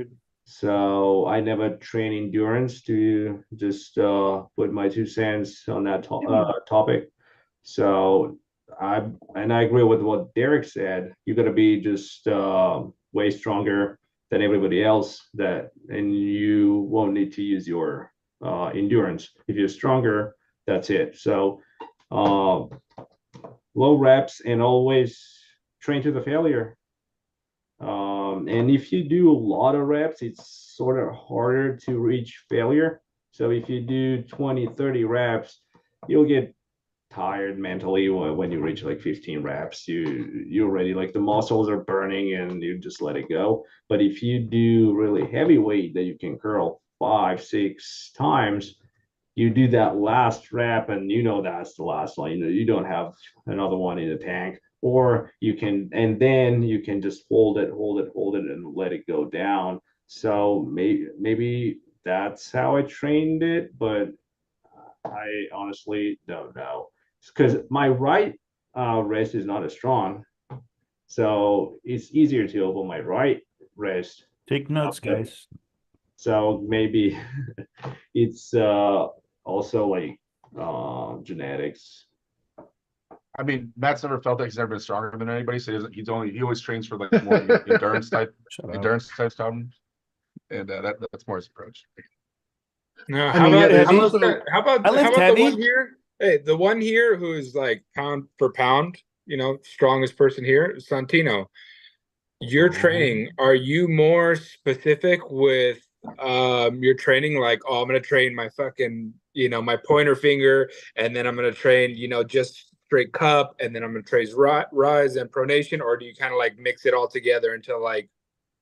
So I never train endurance to just put my 2 cents on that topic. So I agree with what Derek said. You got to be just way stronger than everybody else, and you won't need to use your endurance. If you're stronger, that's it. So low reps and always train to the failure. And if you do a lot of reps, it's sort of harder to reach failure. So if you do 20, 30 reps, you'll get tired mentally when you reach like 15 reps. You're already like the muscles are burning and you just let it go. But if you do really heavy weight that you can curl 5, 6 times, you do that last rep and that's the last one. You don't have another one in the tank. Or then you can just hold it and let it go down. So maybe that's how I trained it, but I honestly don't know. Because my right wrist is not as strong. So it's easier to open my right wrist. Take notes, guys. So maybe it's also like genetics. I mean, Matt's never felt like he's ever been stronger than anybody, so he always trains for like more endurance type stuff, and that's more his approach. Now, I mean, yeah, there's how also- about the one here? Hey, the one here who is like pound for pound, strongest person here, Santino. Your training, are you more specific with your training? Like, oh, I'm gonna train my fucking, my pointer finger, and then I'm gonna train, just straight cup, and then I'm gonna train rise and pronation, or do you kind of like mix it all together until like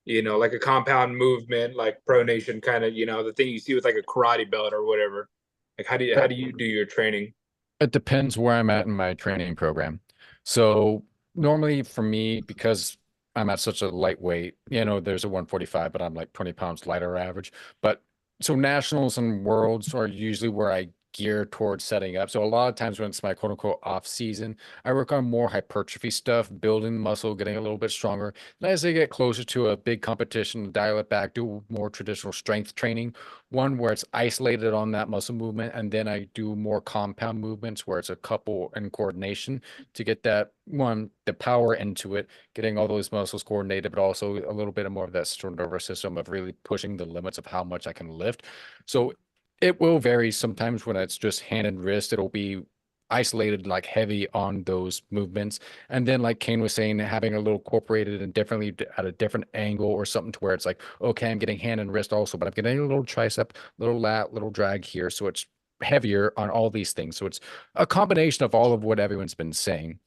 like a compound movement, like pronation kind of, the thing you see with like a karate belt or whatever. Like how do you do your training? It depends where I'm at in my training program. So normally for me, because I'm at such a lightweight, there's a 145, but I'm like 20 pounds lighter average. But so nationals and worlds are usually where I gear towards setting up. So a lot of times when it's my quote unquote off season, I work on more hypertrophy stuff, building muscle, getting a little bit stronger. And as I get closer to a big competition, dial it back, do more traditional strength training, one where it's isolated on that muscle movement, and then I do more compound movements where it's a couple in coordination to get that one, the power into it, getting all those muscles coordinated, but also a little bit more of that central nervous system of really pushing the limits of how much I can lift. So it will vary. Sometimes when it's just hand and wrist, it'll be isolated, like heavy on those movements. And then, like Kane was saying, having a little incorporated and differently at a different angle or something to where it's like, okay, I'm getting hand and wrist also, but I'm getting a little tricep, little lat, little drag here. So it's heavier on all these things. So it's a combination of all of what everyone's been saying.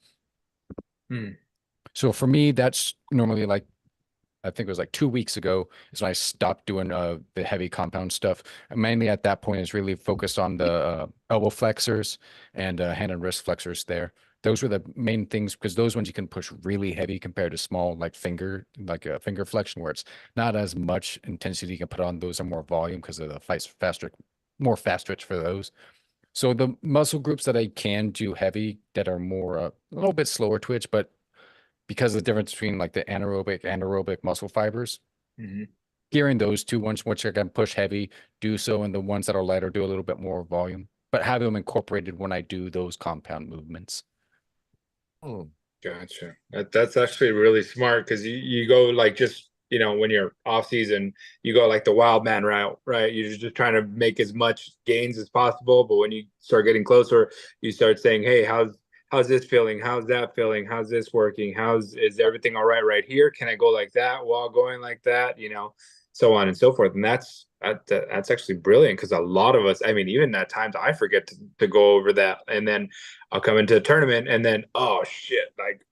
So for me, that's normally like, I think it was like 2 weeks ago is when I stopped doing the heavy compound stuff. And mainly at that point is really focused on the elbow flexors and hand and wrist flexors there. Those were the main things because those ones you can push really heavy compared to small, like a finger flexion where it's not as much intensity you can put on. Those are more volume because of the more fast twitch for those. So the muscle groups that I can do heavy that are more a little bit slower twitch, but because of the difference between like the anaerobic muscle fibers, gearing those two ones, which I can push heavy, do so, and the ones that are lighter do a little bit more volume, but have them incorporated when I do those compound movements. Gotcha. That's actually really smart because you go like just when you're off season, you go like the wild man route, right? You're just trying to make as much gains as possible, but when you start getting closer, you start saying, "Hey, how's this feeling? How's that feeling? How's this working? Is everything all right here? Can I go like that while going like that? So on and so forth." And that's actually brilliant because a lot of us, I mean, even at times I forget to go over that, and then I'll come into a tournament and then, oh shit, like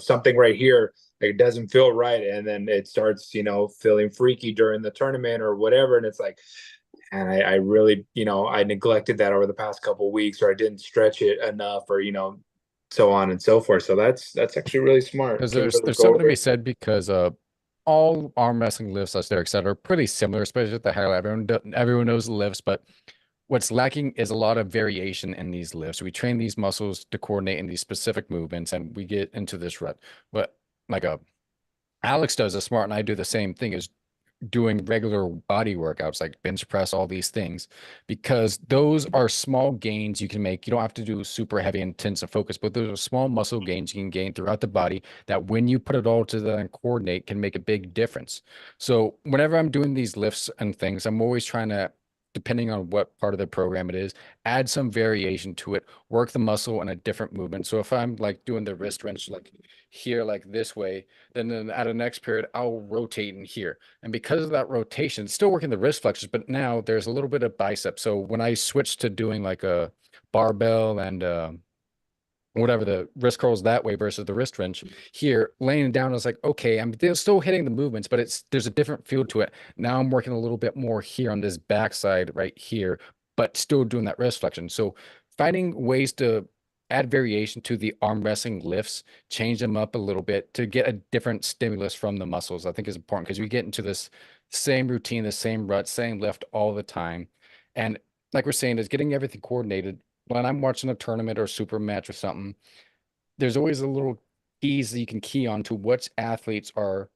something right here, like, it doesn't feel right, and then it starts feeling freaky during the tournament or whatever, and it's like, and I really, I neglected that over the past couple of weeks, or I didn't stretch it enough, or so on and so forth. So that's actually really smart. Because to there's really go something to over be it. said because all arm wrestling lifts, us there, et cetera, are pretty similar, especially at the high level. Everyone knows the lifts, but what's lacking is a lot of variation in these lifts. We train these muscles to coordinate in these specific movements, and we get into this rut. But like Alex does a smart, and I do the same thing, is doing regular body workouts like bench press, all these things, because those are small gains you can make. You don't have to do super heavy, intensive focus, but those are small muscle gains you can gain throughout the body that when you put it all together and coordinate can make a big difference. So whenever I'm doing these lifts and things, I'm always trying to, depending on what part of the program it is, add some variation to it, work the muscle in a different movement. So if I'm like doing the wrist wrench like here, like this way, then at the next period, I'll rotate in here. And because of that rotation, still working the wrist flexors, but now there's a little bit of bicep. So when I switch to doing like a barbell and whatever, the wrist curls that way versus the wrist wrench here, laying down, I was like, okay, I'm still hitting the movements, but there's a different feel to it. Now I'm working a little bit more here on this backside right here, but still doing that wrist flexion. So finding ways to add variation to the arm wrestling lifts, change them up a little bit to get a different stimulus from the muscles, I think is important because we get into this same routine, the same rut, same lift all the time. And like we're saying, is getting everything coordinated. When I'm watching a tournament or super match or something, there's always a little keys that you can key on to which athletes are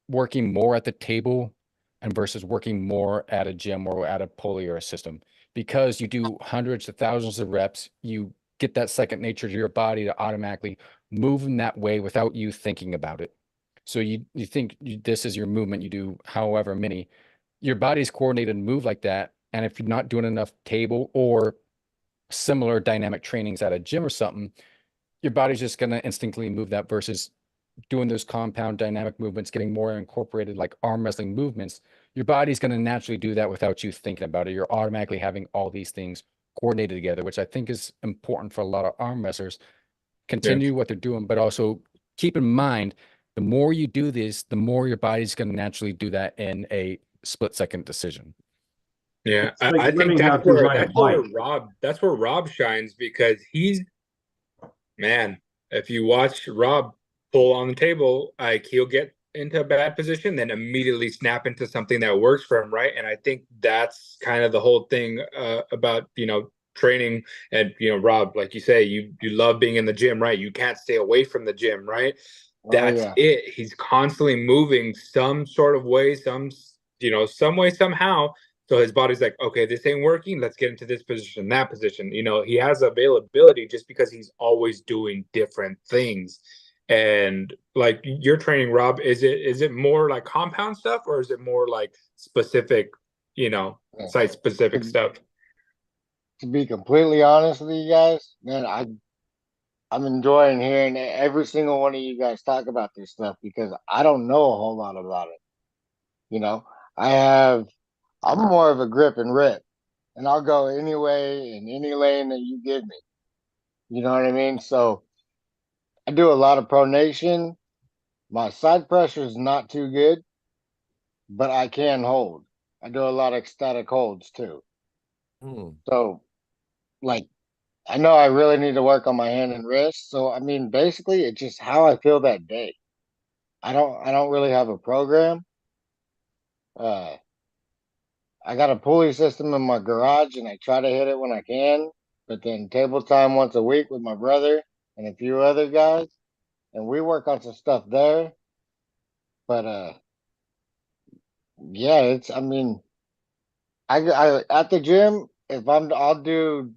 working more at the table and versus working more at a gym or at a pulley or a system. Because you do hundreds of thousands of reps, you get that second nature to your body to automatically move in that way without you thinking about it. So you think this is your movement, you do however many, your body's coordinated and move like that. And if you're not doing enough table or similar dynamic trainings at a gym or something, your body's just going to instinctively move that versus doing those compound dynamic movements, getting more incorporated like arm wrestling movements. Your body's going to naturally do that without you thinking about it. You're automatically having all these things coordinated together, which I think is important for a lot of arm wrestlers. Continue what they're doing, but also keep in mind The more you do this, the more your body's going to naturally do that in a split-second decision. Yeah, It's like I think learning how to ride a bike. That's where Rob shines, because man, if you watch Rob pull on the table, like, he'll get into a bad position, then immediately snap into something that works for him, right? And I think that's kind of the whole thing about, training. And, Rob, like you say, you love being in the gym, right? You can't stay away from the gym, right? That's yeah. it. He's constantly moving some sort of way, some way, somehow. So his body's like, okay, this ain't working. Let's get into this position, that position. He has availability just because he's always doing different things. And like your training, Rob, is it more like compound stuff, or is it more like specific, site specific stuff? To be completely honest with you guys, man, I'm enjoying hearing every single one of you guys talk about this stuff, because I don't know a whole lot about it. I'm more of a grip and rip, and I'll go any way in any lane that you give me. You know what I mean? So I do a lot of pronation. My side pressure is not too good, but I can hold. I do a lot of static holds too. So, like, I know I really need to work on my hand and wrist. So, I mean, basically, it's just how I feel that day. I don't really have a program. Uh, I got a pulley system in my garage, and I try to hit it when I can. But then table time once a week with my brother and a few other guys, and we work on some stuff there. But yeah, I mean, I at the gym, if I'll do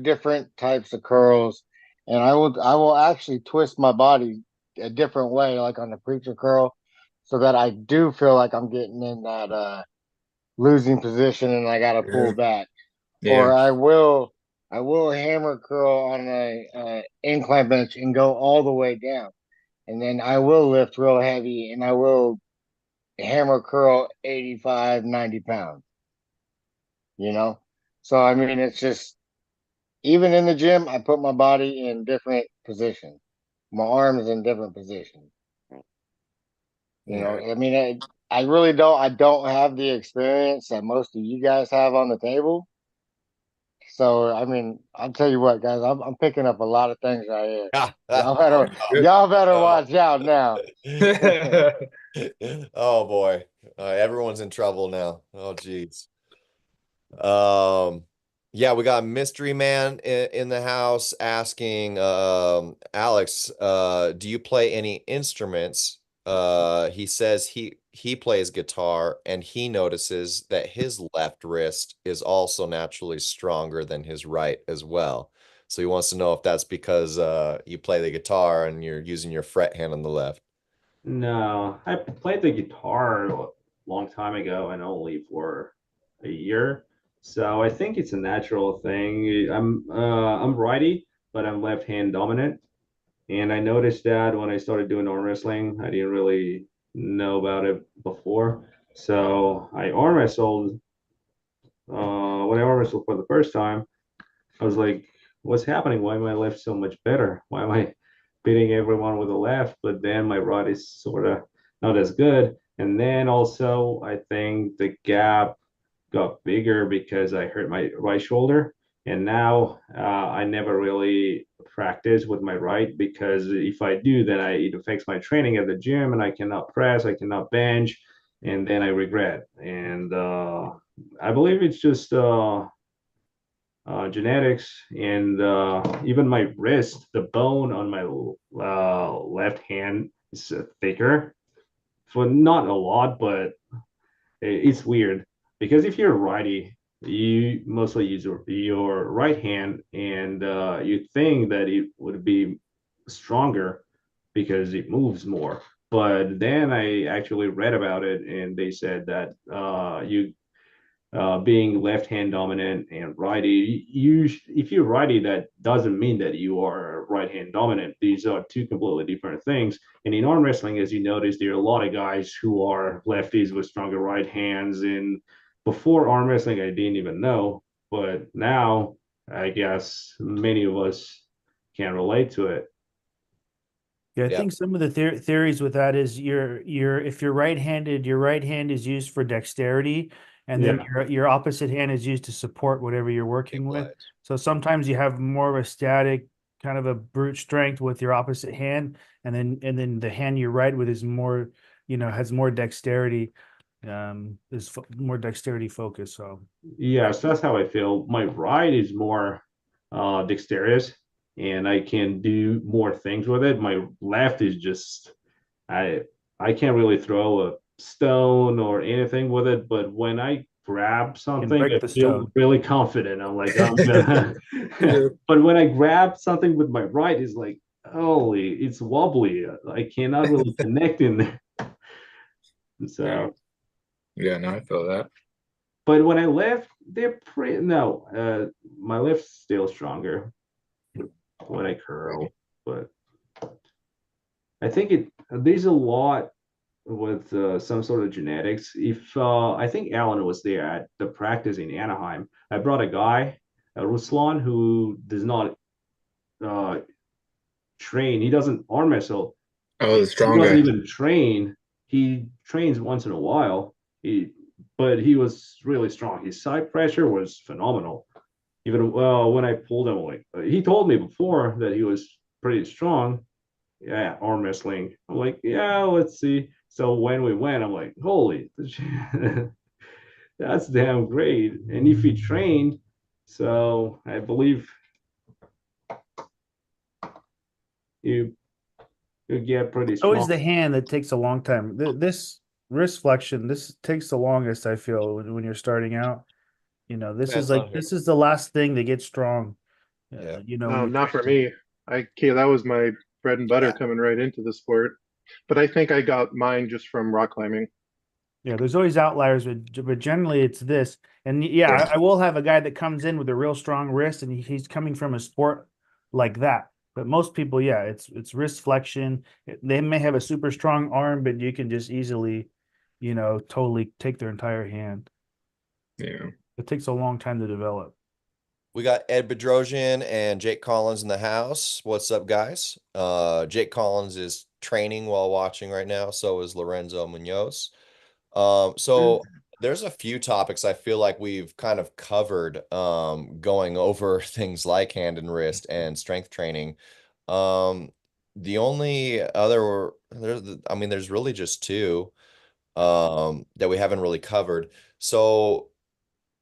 different types of curls, and I will actually twist my body a different way, like on the preacher curl, so that I do feel like I'm getting in that losing position and I gotta pull back. Or Yeah. I will hammer curl on a incline bench and go all the way down. And then I will lift real heavy, and I will hammer curl 85, 90 pounds, you know? So, I mean, it's just, even in the gym, I put my body in different positions, my arms in different positions. I mean, I really I don't have the experience that most of you guys have on the table. So, I mean, I'll tell you what, guys, I'm picking up a lot of things right here. Y'all better watch out now. Oh boy, everyone's in trouble now. Oh geez. Yeah, we got Mystery Man in the house asking, Alex, do you play any instruments? He says he plays guitar, and he notices that his left wrist is also naturally stronger than his right as well. So he wants to know if that's because you play the guitar and you're using your fret hand on the left. No, I played the guitar a long time ago and only for a year. So I think it's a natural thing. I'm righty, but I'm left hand dominant. And I noticed that when I started doing arm wrestling, I didn't really know about it before. So I arm wrestled. When I arm wrestled for the first time, I was like, what's happening? Why am I left so much better? Why am I beating everyone with the left? But then my right is sort of not as good. And then also, I think the gap got bigger because I hurt my right shoulder. And now I never really practice with my right, because if I do, then it affects my training at the gym, and I cannot press, I cannot bench, and then I regret. And I believe it's just genetics, and even my wrist, the bone on my left hand is thicker. So not a lot, but it's weird, because if you're a righty, you mostly use your right hand, and you think that it would be stronger because it moves more. But then I actually read about it, and they said that you being left hand dominant and righty, if you're righty, that doesn't mean that you are right hand dominant. These are two completely different things. And in arm wrestling, as you notice, there are a lot of guys who are lefties with stronger right hands. And before arm wrestling, I didn't even know, but now I guess many of us can relate to it. Yeah, I Yeah. think some of the theories with that is if you're right-handed, your right hand is used for dexterity, and then your opposite hand is used to support whatever you're working with. Likewise. So sometimes you have more of a static kind of a brute strength with your opposite hand, and then the hand you right with is more, has more dexterity, more dexterity focus. So Yes, that's how I feel. My right is more dexterous, and I can do more things with it. My left is just I I can't really throw a stone or anything with it, but when I grab you can something, I break the feel stone. really confident. I'm like, I'm gonna. But when I grab something with my right, it's like, holy, it's wobbly. I cannot really connect in there. So, Yeah, no, I feel that. but when I left, they're pretty. No, my left's still stronger when I curl, but I think there's a lot with some sort of genetics. If I think Alan was there at the practice in Anaheim, I brought a guy, Ruslan, who does not uh, train. He doesn't arm wrestle. Oh, the He strong doesn't guy. even train. He trains once in a while. But he was really strong. His side pressure was phenomenal. Even when I pulled him, like he told me before that he was pretty strong. Yeah, arm wrestling. I'm like, yeah, let's see. So when we went, I'm like, holy, that's damn great. And if he trained, so I believe you you get pretty Always strong. the hand that takes a long time. This wrist flexion, this takes the longest, I feel, when you're starting out. This is Depends like on who. this is the last thing to get strong. Yeah. When you Not for me. That was my bread and butter Yeah. coming right into the sport. But I think I got mine just from rock climbing. Yeah, there's always outliers, but generally it's this. And yeah, I will have a guy that comes in with a real strong wrist, and he's coming from a sport like that. But most people, yeah, it's wrist flexion. They may have a super strong arm, but you can just easily, totally take their entire hand. Yeah. It takes a long time to develop. We got Ed Bedrosian and Jake Collins in the house. What's up, guys? Jake Collins is training while watching right now. So is Lorenzo Munoz. So there's a few topics I feel like we've kind of covered going over things like hand and wrist and strength training. The only other there's really just two that we haven't really covered. So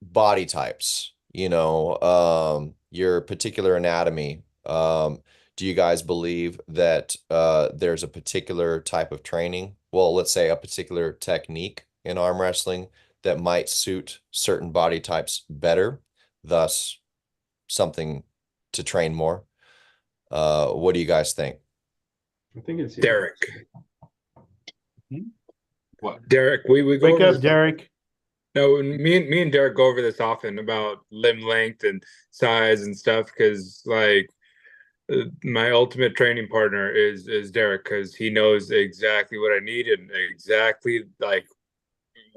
body types, your particular anatomy. Do you guys believe that there's a particular type of training? Well, let's say a particular technique in arm wrestling that might suit certain body types better, thus something to train more. What do you guys think? I think it's Derek. What? Derek, we go Wake over up, this. Derek. No, me and Derek go over this often about limb length and size and stuff because like my ultimate training partner is Derek because he knows exactly what I need and exactly like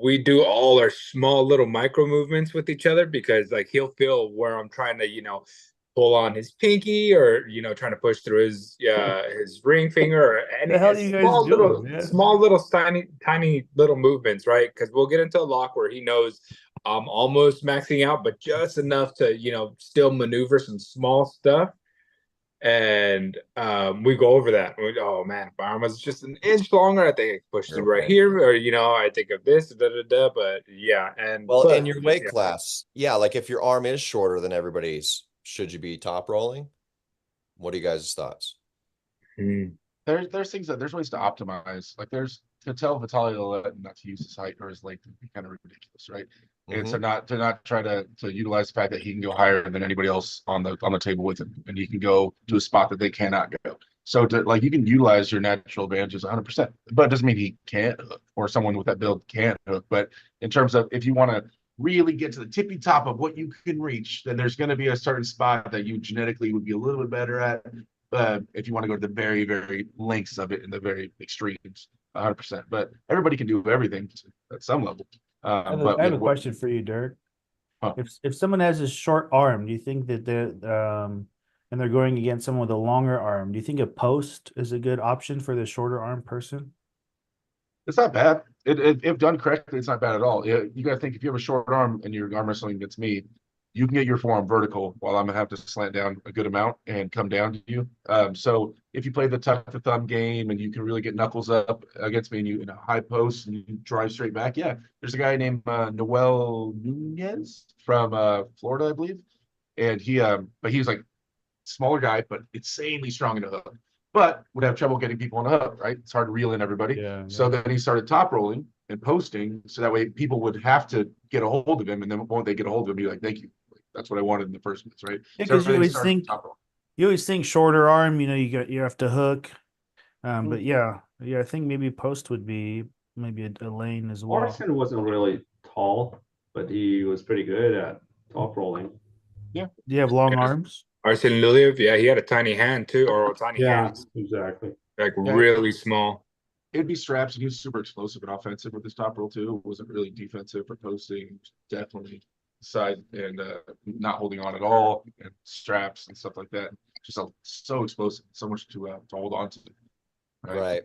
we do all our small little micro movements with each other because like he'll feel where I'm trying to pull on his pinky or trying to push through his ring finger or any The hell are you guys doing, man? small little tiny little movements, right? Because we'll get into a lock where he knows I'm almost maxing out, but just enough to still maneuver some small stuff. And we go over that. Oh man, if my arm was just an inch longer, I think I could push through right here, or I think of this, but yeah, Well, in your weight class, yeah, like if your arm is shorter than everybody's, should you be top rolling? What are you guys' thoughts? There's things there's ways to optimize. Like to tell Vitaly not to use his height or his length would be kind of ridiculous, right? And to not try to utilize the fact that he can go higher than anybody else on the table with him, and he can go to a spot that they cannot go. So you can utilize your natural advantages 100%, but it doesn't mean he can't hook or someone with that build can't hook. But in terms of if you want to really get to the tippy top of what you can reach, then there's going to be a certain spot that you genetically would be a little bit better at. If you want to go to the very, very lengths of it in the very extremes, 100%. But everybody can do everything at some level. I have a question for you, Derek. Huh. If someone has a short arm, do you think that and they're going against someone with a longer arm, do you think a post is a good option for the shorter arm person? It's not bad. If done correctly, it's not bad at all. You got to think if you have a short arm and you're arm wrestling against me, you can get your forearm vertical while I'm gonna have to slant down a good amount and come down to you. So if you play the tuck the thumb game and you can really get knuckles up against me and you in a high post and you drive straight back, yeah. There's a guy named Noel Nunez from Florida, I believe, and but he's like smaller guy, but insanely strong in the hook. But would have trouble getting people on the hook, right? It's hard to reel in everybody. Yeah, So yeah. then he started top rolling and posting, so that way people would have to get a hold of him, and then once they get a hold of him, be like, "Thank you." That's what I wanted in the first place, right? Yeah, So because everything started with top roll. you always think shorter arm, you have to hook. But Mm-hmm. yeah, I think maybe post would be maybe a lane as well. Morrison wasn't really tall, but he was pretty good at top rolling. Yeah. Do you have long Yeah. arms? Arsene Luliev, yeah, he had a tiny hand too, or tiny hands, exactly. like Yeah. really small. It'd be straps, and he was super explosive and offensive with his top roll too. It wasn't really defensive or posting, definitely side and not holding on at all, and straps and stuff like that. Just so explosive, so much to hold on to. Right.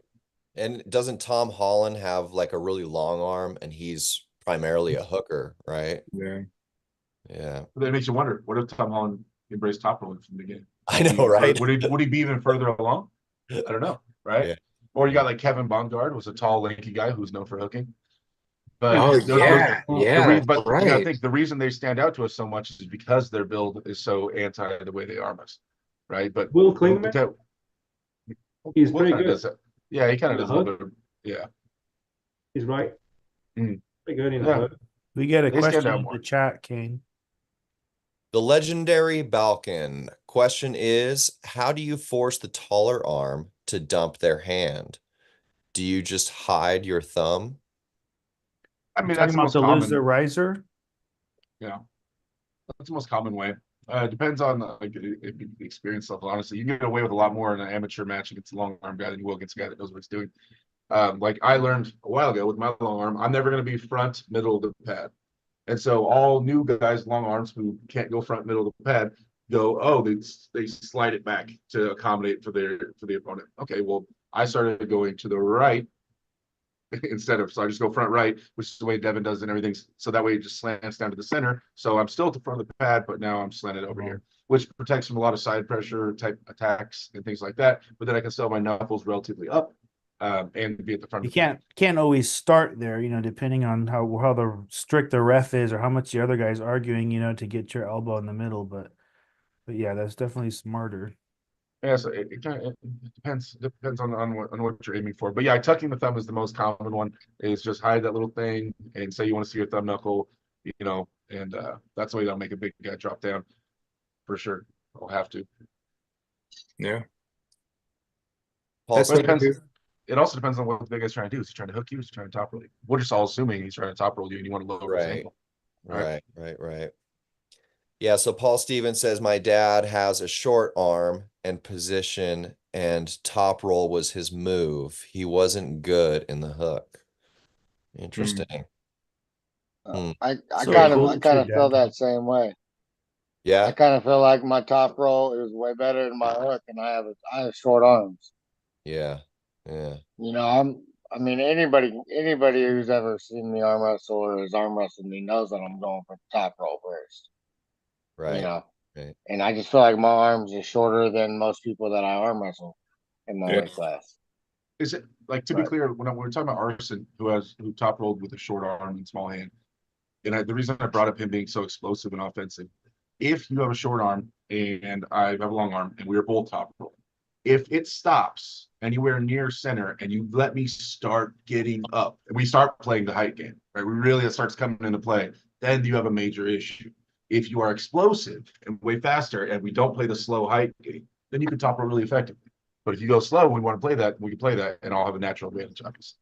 And doesn't Tom Holland have like a really long arm and he's primarily a hooker, right? Yeah. Yeah. But that makes you wonder, what if Tom Holland embraced top rolling from the beginning? I know, right? Would he be even further along? I don't know, right? Yeah. Or you got like Kevin Bongard, was a tall, lanky guy who's known for hooking. But Oh those- yeah, yeah, but you gotta right. think the reason they stand out to us so much is because their build is so anti the way they arm us, right? But Will Klingman, he's Will pretty kinda good. does that. Yeah, he kind On of the does a little bit. Yeah, he's right. Mm. Pretty good in the Yeah. hook. We get a They stand question out in more. the chat, Kane. The legendary Balkan question is, how do you force the taller arm to dump their hand? Do you just hide your thumb? I You mean, talking that's the about most to lose the common. riser? Yeah, that's the most common way. Depends on like the experience level. Honestly, you can get away with a lot more in an amateur match against a long arm guy than you will against a guy that knows what he's doing. Like I learned a while ago with my long arm, I'm never going to be front middle of the pad. And so all new guys, long arms who can't go front middle of the pad, go, oh, they slide it back to accommodate for the opponent. Okay, well, I started going to the right instead of, so I just go front right, which is the way Devin does and everything. So that way it just slants down to the center. So I'm still at the front of the pad, but now I'm slanted over here, which protects from a lot of side pressure type attacks and things like that. But then I can still have my knuckles relatively up. And be at the front. You can't always start there, depending on how the strict the ref is or how much the other guy's arguing, to get your elbow in the middle. But yeah, that's definitely smarter. Yeah, so it depends. It depends on what you're aiming for. But yeah, tucking the thumb is the most common one. Is just hide that little thing and say you want to see your thumb knuckle, and that's the way that'll make a big guy drop down for sure. I'll have to. Yeah. Paul, It also depends on what the big guy's trying to do. Is he trying to hook you? Is he trying to top roll you? We're just all assuming he's trying to top roll you and you want to lower his ankle. Right. Yeah, so Paul Stevens says my dad has a short arm and position and top roll was his move. He wasn't good in the hook. Interesting. I So kind cool of that your feel dad- that same way. I Yeah, kind of feel like my top roll is way better than my hook, and I have short arms. yeah. I mean, anybody who's ever seen me arm wrestle or is arm wrestling me knows that I'm going for the top roll first. Right. Right. And I just feel like my arms are shorter than most people that I arm wrestle in my weight class. Is it like to be clear when we're talking about Arson, who top rolled with a short arm and small hand, and the reason I brought up him being so explosive and offensive, if you have a short arm and I have a long arm and we're both top roll, if it stops anywhere near center and you let me start getting up and we start playing the height game, right? It starts coming into play, then you have a major issue. If you are explosive and way faster and we don't play the slow height game, then you can top roll really effectively. But if you go slow, we want to play that, we can play that, and I'll have a natural advantage, obviously.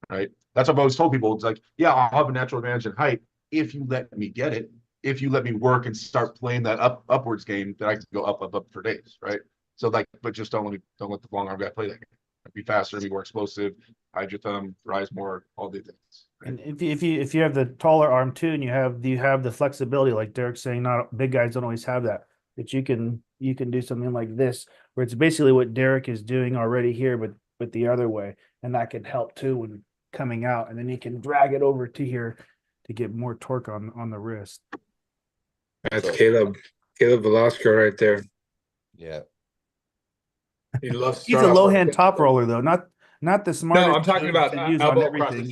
Right? That's what I've always told people. It's like, yeah, I'll have a natural advantage in height if you let me get it. If you let me work and start playing that upwards game, then I can go up for days, right? So but just don't let the long arm guy play that game. Be faster, be more explosive, hide your thumb, rise more, all the things. Right? And if you have the taller arm too, and you have the flexibility, like Derek's saying, not big guys don't always have that you can you can do something like this, where it's basically what Derek is doing already here, but the other way, and that can help too when coming out, and then you can drag it over to here to get more torque on the wrist. That's So- Caleb Velasco right there. Yeah. He loves to He's a start off low like hand this. top roller though, not the smartest. No, I'm talking moves about to use on elbow across the everything.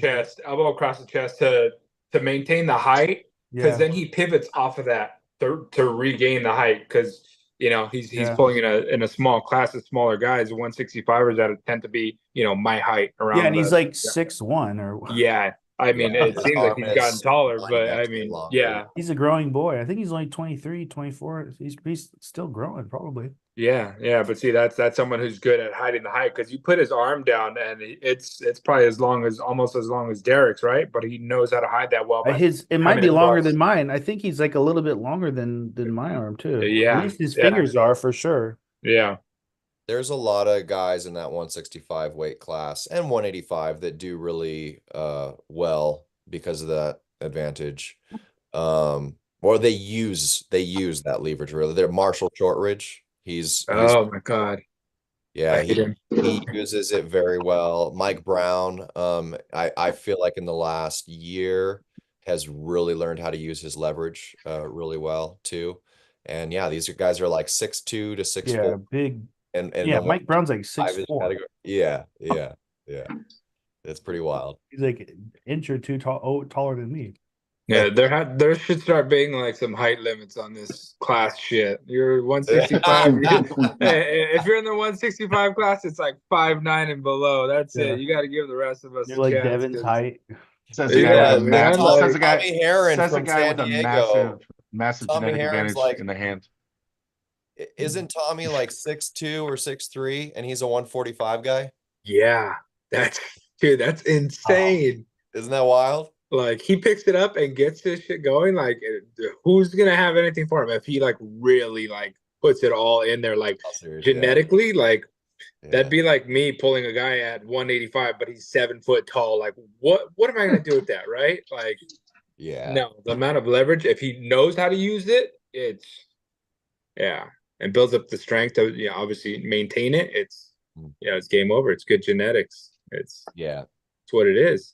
chest, to maintain the height, because Yeah, then he pivots off of that to regain the height, because he's Yeah. pulling in a small class of smaller guys. 165ers that tend to be my height around. yeah, and he's the- like 6'1" or yeah. I mean, Yeah, it his seems like arm he's gotten is taller, but I monumentally mean, longer. yeah, he's a growing boy. I think he's only 23, 24. He's still growing probably. yeah. But see, that's someone who's good at hiding the height, because you put his arm down and it's probably almost as long as Derek's, right? But he knows how to hide that well. by It might having be it longer crossed. than mine. I think he's like a little bit longer than my arm too. Yeah, At least his yeah. fingers are for sure. Yeah. There's a lot of guys in that 165 weight class and 185 that do really well because of that advantage. Or they use that leverage really. They're Marshall Shortridge. He's Oh my God. yeah, I hate him. he uses it very well. Mike Brown, I feel like in the last year has really learned how to use his leverage really well too. And yeah, these guys are like 6'2" to 6'4". Yeah, big. And Yeah, the Mike Brown's like five is 6'4". category. Yeah. It's pretty wild. He's like an inch or two taller than me. Yeah, there should start being like some height limits on this class shit. You're 165. If you're in the 165 class, it's like 5'9" and below. That's Yeah. it. You got to give the rest of us You're a like chance, Devin's 'cause- height. Says the guy Yeah, with a man, massive. like- Says the guy. Tommy Heron Says the from guy San with a Diego. massive Tommy genetic Heron's advantage like- in the hand. Isn't Tommy like 6'2" or 6'3" and he's a 145 guy? Yeah, that's insane. Isn't that wild? Like, he picks it up and gets this shit going. Like, who's gonna have anything for him if he like really like puts it all in there? Like, Oh, serious, yeah. genetically, like Yeah. that'd be like me pulling a guy at 185, but he's 7 foot tall. Like, what am I gonna do with that, right? Like, Yeah. no, the amount of leverage, if he knows how to use it, and builds up the strength to obviously maintain it. It's game over. It's good genetics. It's what it is.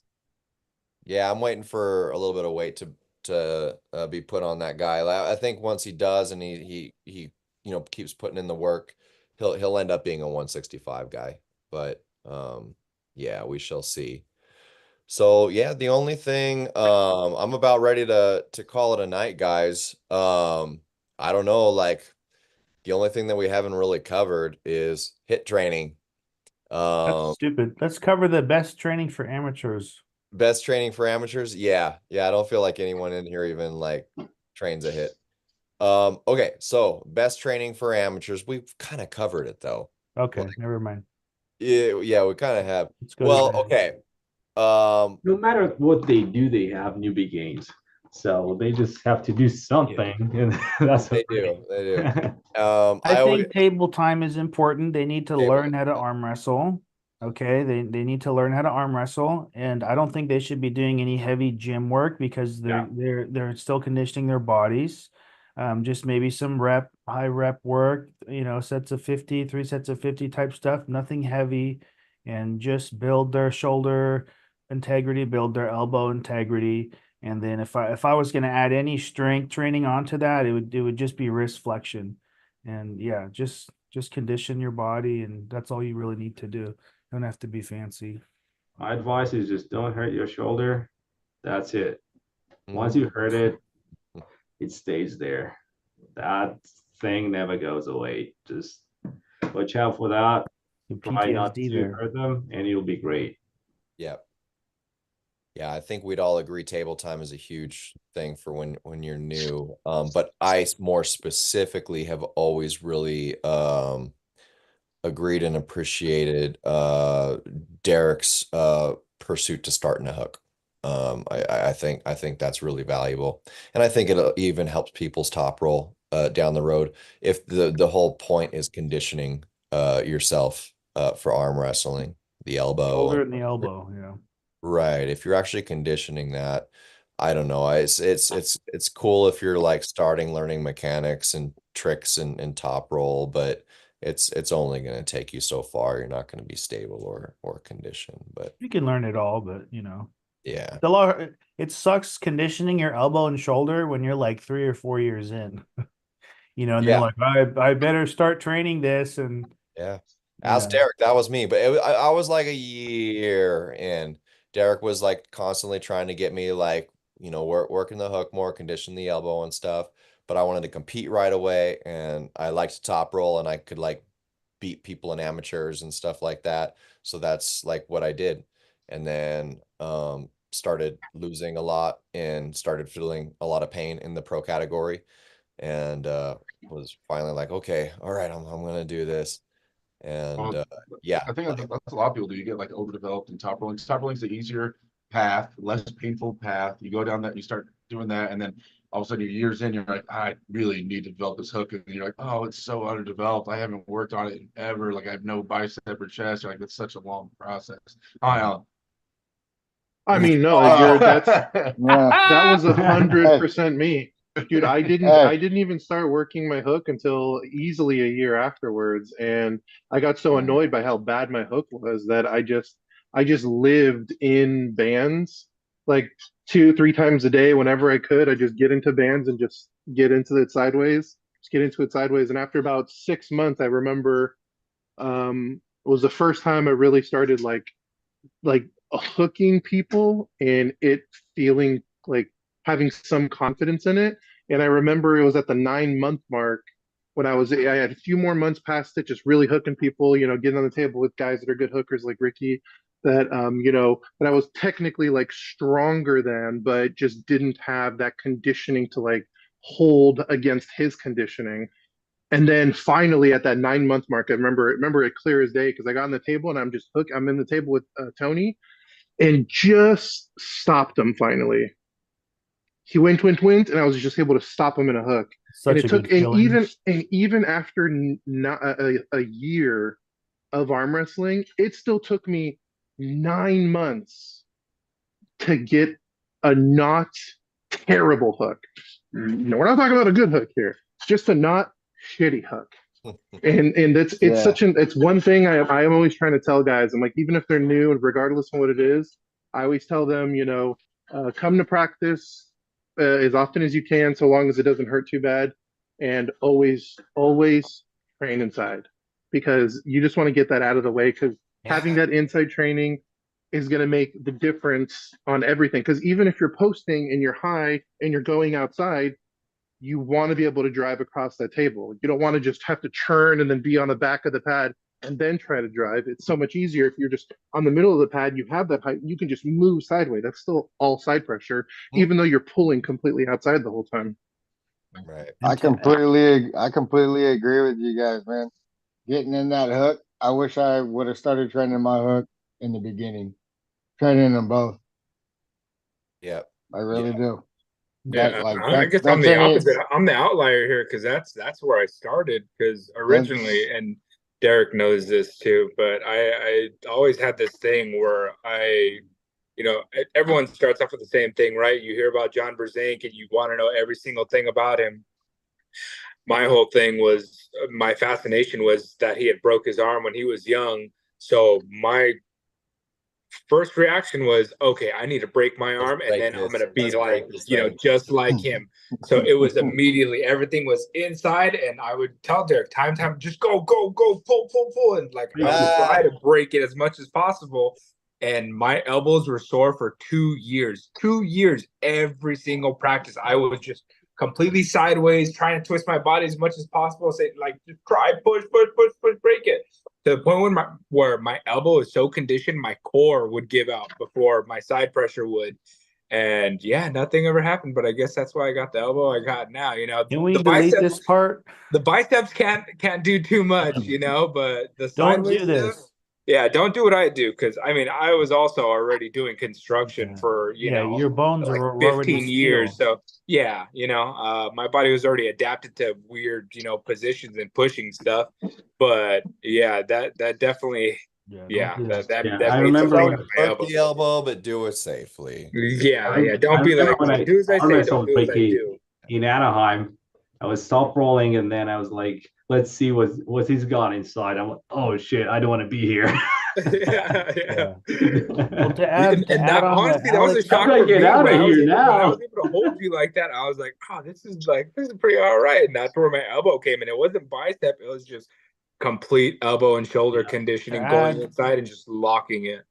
Yeah, I'm waiting for a little bit of weight to be put on that guy. I think once he does and he keeps putting in the work, he'll end up being a 165 guy. But yeah, we shall see. So yeah, the only thing I'm about ready to call it a night, guys. I don't know, like the only thing that we haven't really covered is HIIT training. That's stupid. Let's cover the best training for amateurs. Best training for amateurs? Yeah. I don't feel like anyone in here even like trains a HIIT. Okay, so best training for amateurs. We've kind of covered it though. Okay, Like, never mind. Yeah, we kind of have. Let's go. Well, okay. No matter what they do, they have newbie games. So they just have to do something, and that's They okay. do. I think table time is important. They need to Table learn how to arm wrestle. Okay, they need to learn how to arm wrestle, and I don't think they should be doing any heavy gym work because they're still conditioning their bodies. Just maybe some high rep work, sets of 50, 3 sets of 50 type stuff, nothing heavy, and just build their shoulder integrity, build their elbow integrity. And then if I was going to add any strength training onto that, it would just be wrist flexion. And yeah, just condition your body, and that's all you really need to do. Don't have to be fancy. My advice is just don't hurt your shoulder. That's it. Once Mhm. you hurt it, it stays there. That thing never goes away. Just watch out for that. Some Try not PTSD to there. hurt them, and you'll be great. Yeah, I think we'd all agree table time is a huge thing for when you're new. But I more specifically have always really agreed and appreciated Derek's pursuit to start in a hook. I think that's really valuable, and I think it even helps people's top roll down the road if the whole point is conditioning yourself for arm wrestling, the elbow. Shoulder and the elbow, yeah. Right. If you're actually conditioning that, I don't know. It's cool if you're like starting learning mechanics and tricks and top roll, but it's only going to take you so far. You're not going to be stable or conditioned. But You can learn it all, but you know, yeah, the law. It sucks conditioning your elbow and shoulder when you're like 3 or 4 years in. You know, and they're yeah, like, I better start training this, and yeah. yeah, Ask Derek. That was me, but I was like a year in. Derek was like constantly trying to get me like, working the hook more, condition the elbow and stuff. But I wanted to compete right away, and I liked to top roll, and I could like beat people in amateurs and stuff like that. So that's like what I did. And then started losing a lot and started feeling a lot of pain in the pro category, and was finally like, okay, all right, I'm gonna do this. And Um, yeah, I think like, that's a lot of people do. You get like overdeveloped in top rolling. Top rolling is the easier path, less painful path. You go down that, you start doing that, and then all of a sudden, you're years in, you're like, I really need to develop this hook, and you're like, oh, it's so underdeveloped. I haven't worked on it in ever. Like I have no bicep or chest. You're like, it's such a long process. Hi, Alan. I mean, no, that was 100% me. Dude, I didn't even start working my hook until easily a year afterwards, and I got so annoyed by how bad my hook was that I just lived in bands like 2, 3 times a day whenever I could. I just get into bands and just get into it sideways, and after about 6 months, I remember it was the first time I really started like hooking people and it feeling like having some confidence in it. And I remember it was at the 9 month mark when I had a few more months past it, just really hooking people, getting on the table with guys that are good hookers like Ricky, that that I was technically like stronger than, but just didn't have that conditioning to like hold against his conditioning. And then finally at that 9 month mark, I remember it clear as day because I got on the table and I'm in the table with Tony and just stopped him finally. He went, and I was just able to stop him in a hook. And such it a took, good feeling. and even after not a year of arm wrestling, it still took me 9 months to get a not terrible hook. No, we're not talking about a good hook here. Just a not shitty hook. And it's it's one thing I am always trying to tell guys. I'm like, even if they're new and regardless of what it is, I always tell them, come to practice as often as you can, so long as it doesn't hurt too bad, and always train inside because you just want to get that out of the way because having that inside training is going to make the difference on everything. Because even if you're posting and you're high and you're going outside, you want to be able to drive across that table. You don't want to just have to churn and then be on the back of the pad and then try to drive. It's so much easier if you're just on the middle of the pad, you have that height, you can just move sideways. That's still all side pressure, even though you're pulling completely outside the whole time. right. And I completely agree with you guys, man. Getting in that hook, I wish I would have started training my hook in the beginning, training them both. Yeah. I really do. Yeah, Like I guess I'm that's the any opposite. I'm the outlier here because that's where I started. Because originally, and Derek knows this too, but I always had this thing where everyone starts off with the same thing, right? You hear about John Brzenk and you want to know every single thing about him. My whole thing was my fascination was that he had broke his arm when he was young. So my first reaction was, okay, I need to break my arm and then I'm gonna be like, just like him. So it was immediately everything was inside, and I would tell Derek, time, just go, pull, and like I would try to break it as much as possible. And my elbows were sore for 2 years. 2 years, every single practice, I was just completely sideways, trying to twist my body as much as possible, say like, just try, push, break it. To the point where my elbow is so conditioned, my core would give out before my side pressure would. And yeah, nothing ever happened. But I guess that's why I got the elbow I got now. can we The delete biceps, this part? the biceps can't do too much, but the Don't sideways do stuff, this. yeah, don't do what I do because I mean I was also already doing construction for Your bones like are already 15 years. steel. So yeah, my body was already adapted to weird positions and pushing stuff. But yeah, that definitely Yeah, do that that Yeah, that I made remember something when out of my Hurt elbow. the elbow, but do it safely. Yeah, I, yeah. I Don't be remember like, when I do as I arm say, don't wrestled do as I Ricky do. in Anaheim. I was soft rolling, and then I was like, "Let's see what he's got inside." I'm like, "Oh shit, I don't want to be here." Yeah, yeah. Well, to And add that on to honestly, that was a Alex, How shock do I for get me out when of I was here able when I now? was able to hold you like that. I was like, oh, this is pretty all right. And that's where my elbow came in. It wasn't bicep, it was just complete elbow and shoulder Yeah. to conditioning, going add inside and just locking it.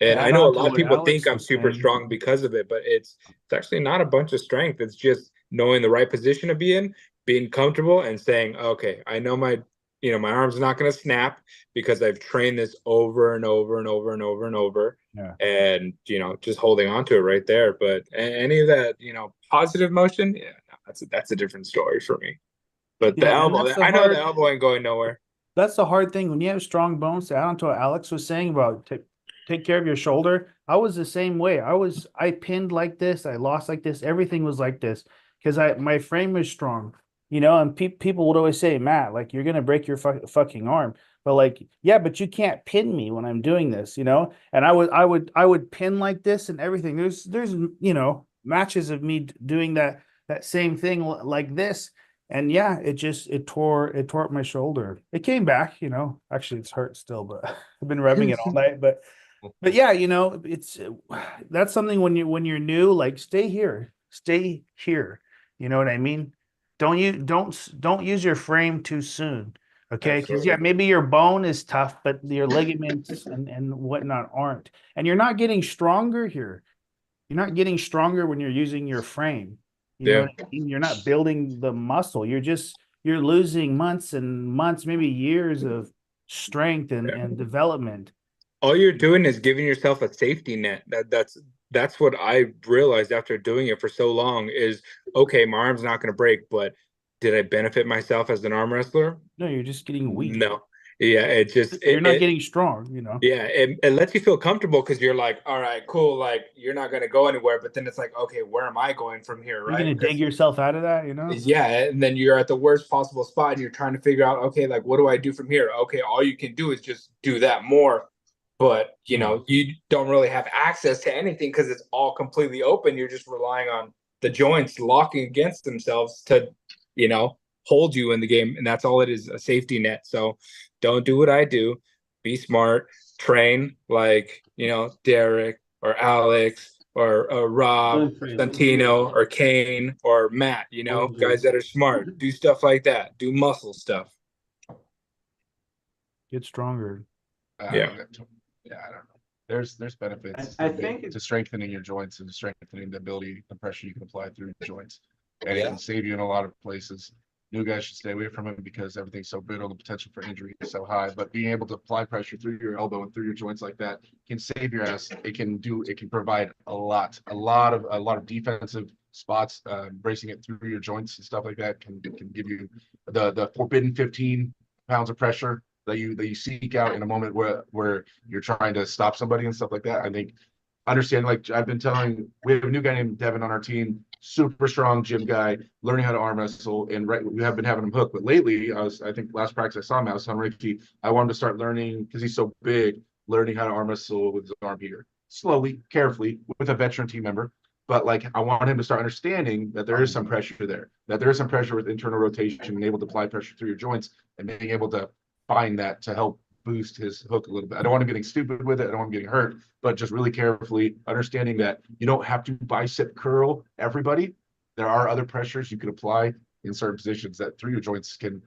to And I add know a on to lot of what people think Alex I'm was super saying. strong because of it, but it's actually not a bunch of strength. It's just knowing the right position to be in, being comfortable, and saying, okay, I know my arm's not going to snap because I've trained this over and over and over and over and over. Yeah. And just holding on to it right there. But any of that, positive motion, yeah, no, that's a different story for me. But the Yeah, and elbow, that's the I know the hard. elbow ain't going nowhere. That's the hard thing when you have strong bones. To add on to what Alex was saying about take care of your shoulder. I was the same way. I pinned like this. I lost like this. Everything was like this because my frame was strong. And people would always say, Matt, like you're gonna break your fucking arm. But like, yeah, but you can't pin me when I'm doing this, And I would pin like this and everything. There's matches of me doing that same thing like this. And yeah, it tore up my shoulder. It came back, Actually, it's hurt still, but I've been rubbing it all night. But yeah, it's that's something when you're new, like stay here. You know what I mean? Don't use your frame too soon. Okay, because yeah, Absolutely. maybe your bone is tough, but your ligaments and whatnot aren't. And you're not getting stronger here. You're not getting stronger when you're using your frame. You know Yeah. what I mean? You're not building the muscle. You're losing months and months, maybe years of strength and development. All you're doing is giving yourself a safety net. That's what I realized after doing it for so long is, okay, my arm's not going to break, but did I benefit myself as an arm wrestler? No, you're just getting weak. No. Yeah, it just You're not it getting strong, yeah, it lets you feel comfortable because you're like, all right, cool, like you're not going to go anywhere, but then it's like, okay, where am I going from here, You're right? gonna dig yourself out of that, Yeah, and then you're at the worst possible spot and you're trying to figure out, okay, like what do I do from here? Okay, all you can do is just do that more, but you don't really have access to anything because it's all completely open. You're just relying on the joints locking against themselves to hold you in the game, and that's all it is, a safety net. So don't do what I do. Be smart, train like Derek or Alex or Rob, Santino or Kane or Matt, guys that are smart. Do stuff like that. Do muscle stuff. Get stronger. Yeah. Yeah, I don't know. There's benefits I think to strengthening your joints and strengthening the ability, the pressure you can apply through your joints. And it Yeah. can save you in a lot of places. New guys should stay away from it because everything's so brittle, the potential for injury is so high. But being able to apply pressure through your elbow and through your joints like that can save your ass. It can provide a lot of defensive spots. Bracing it through your joints and stuff like that can give you the forbidden 15 pounds of pressure that you seek out in a moment where you're trying to stop somebody and stuff like that. I think understanding, like I've been telling, we have a new guy named Devin on our team, super strong gym guy, learning how to arm wrestle, and we have been having him hooked. But lately, I think last practice I saw him, I was telling Ricky, I want him to start learning, because he's so big, learning how to arm wrestle with his arm here, slowly, carefully, with a veteran team member. But like, I want him to start understanding that there is some pressure there, that there is some pressure with internal rotation and able to apply pressure through your joints and being able to find that to help boost his hook a little bit. I don't want him getting stupid with it. I don't want him getting hurt, but just really carefully understanding that you don't have to bicep curl everybody. There are other pressures you can apply in certain positions that through your joints can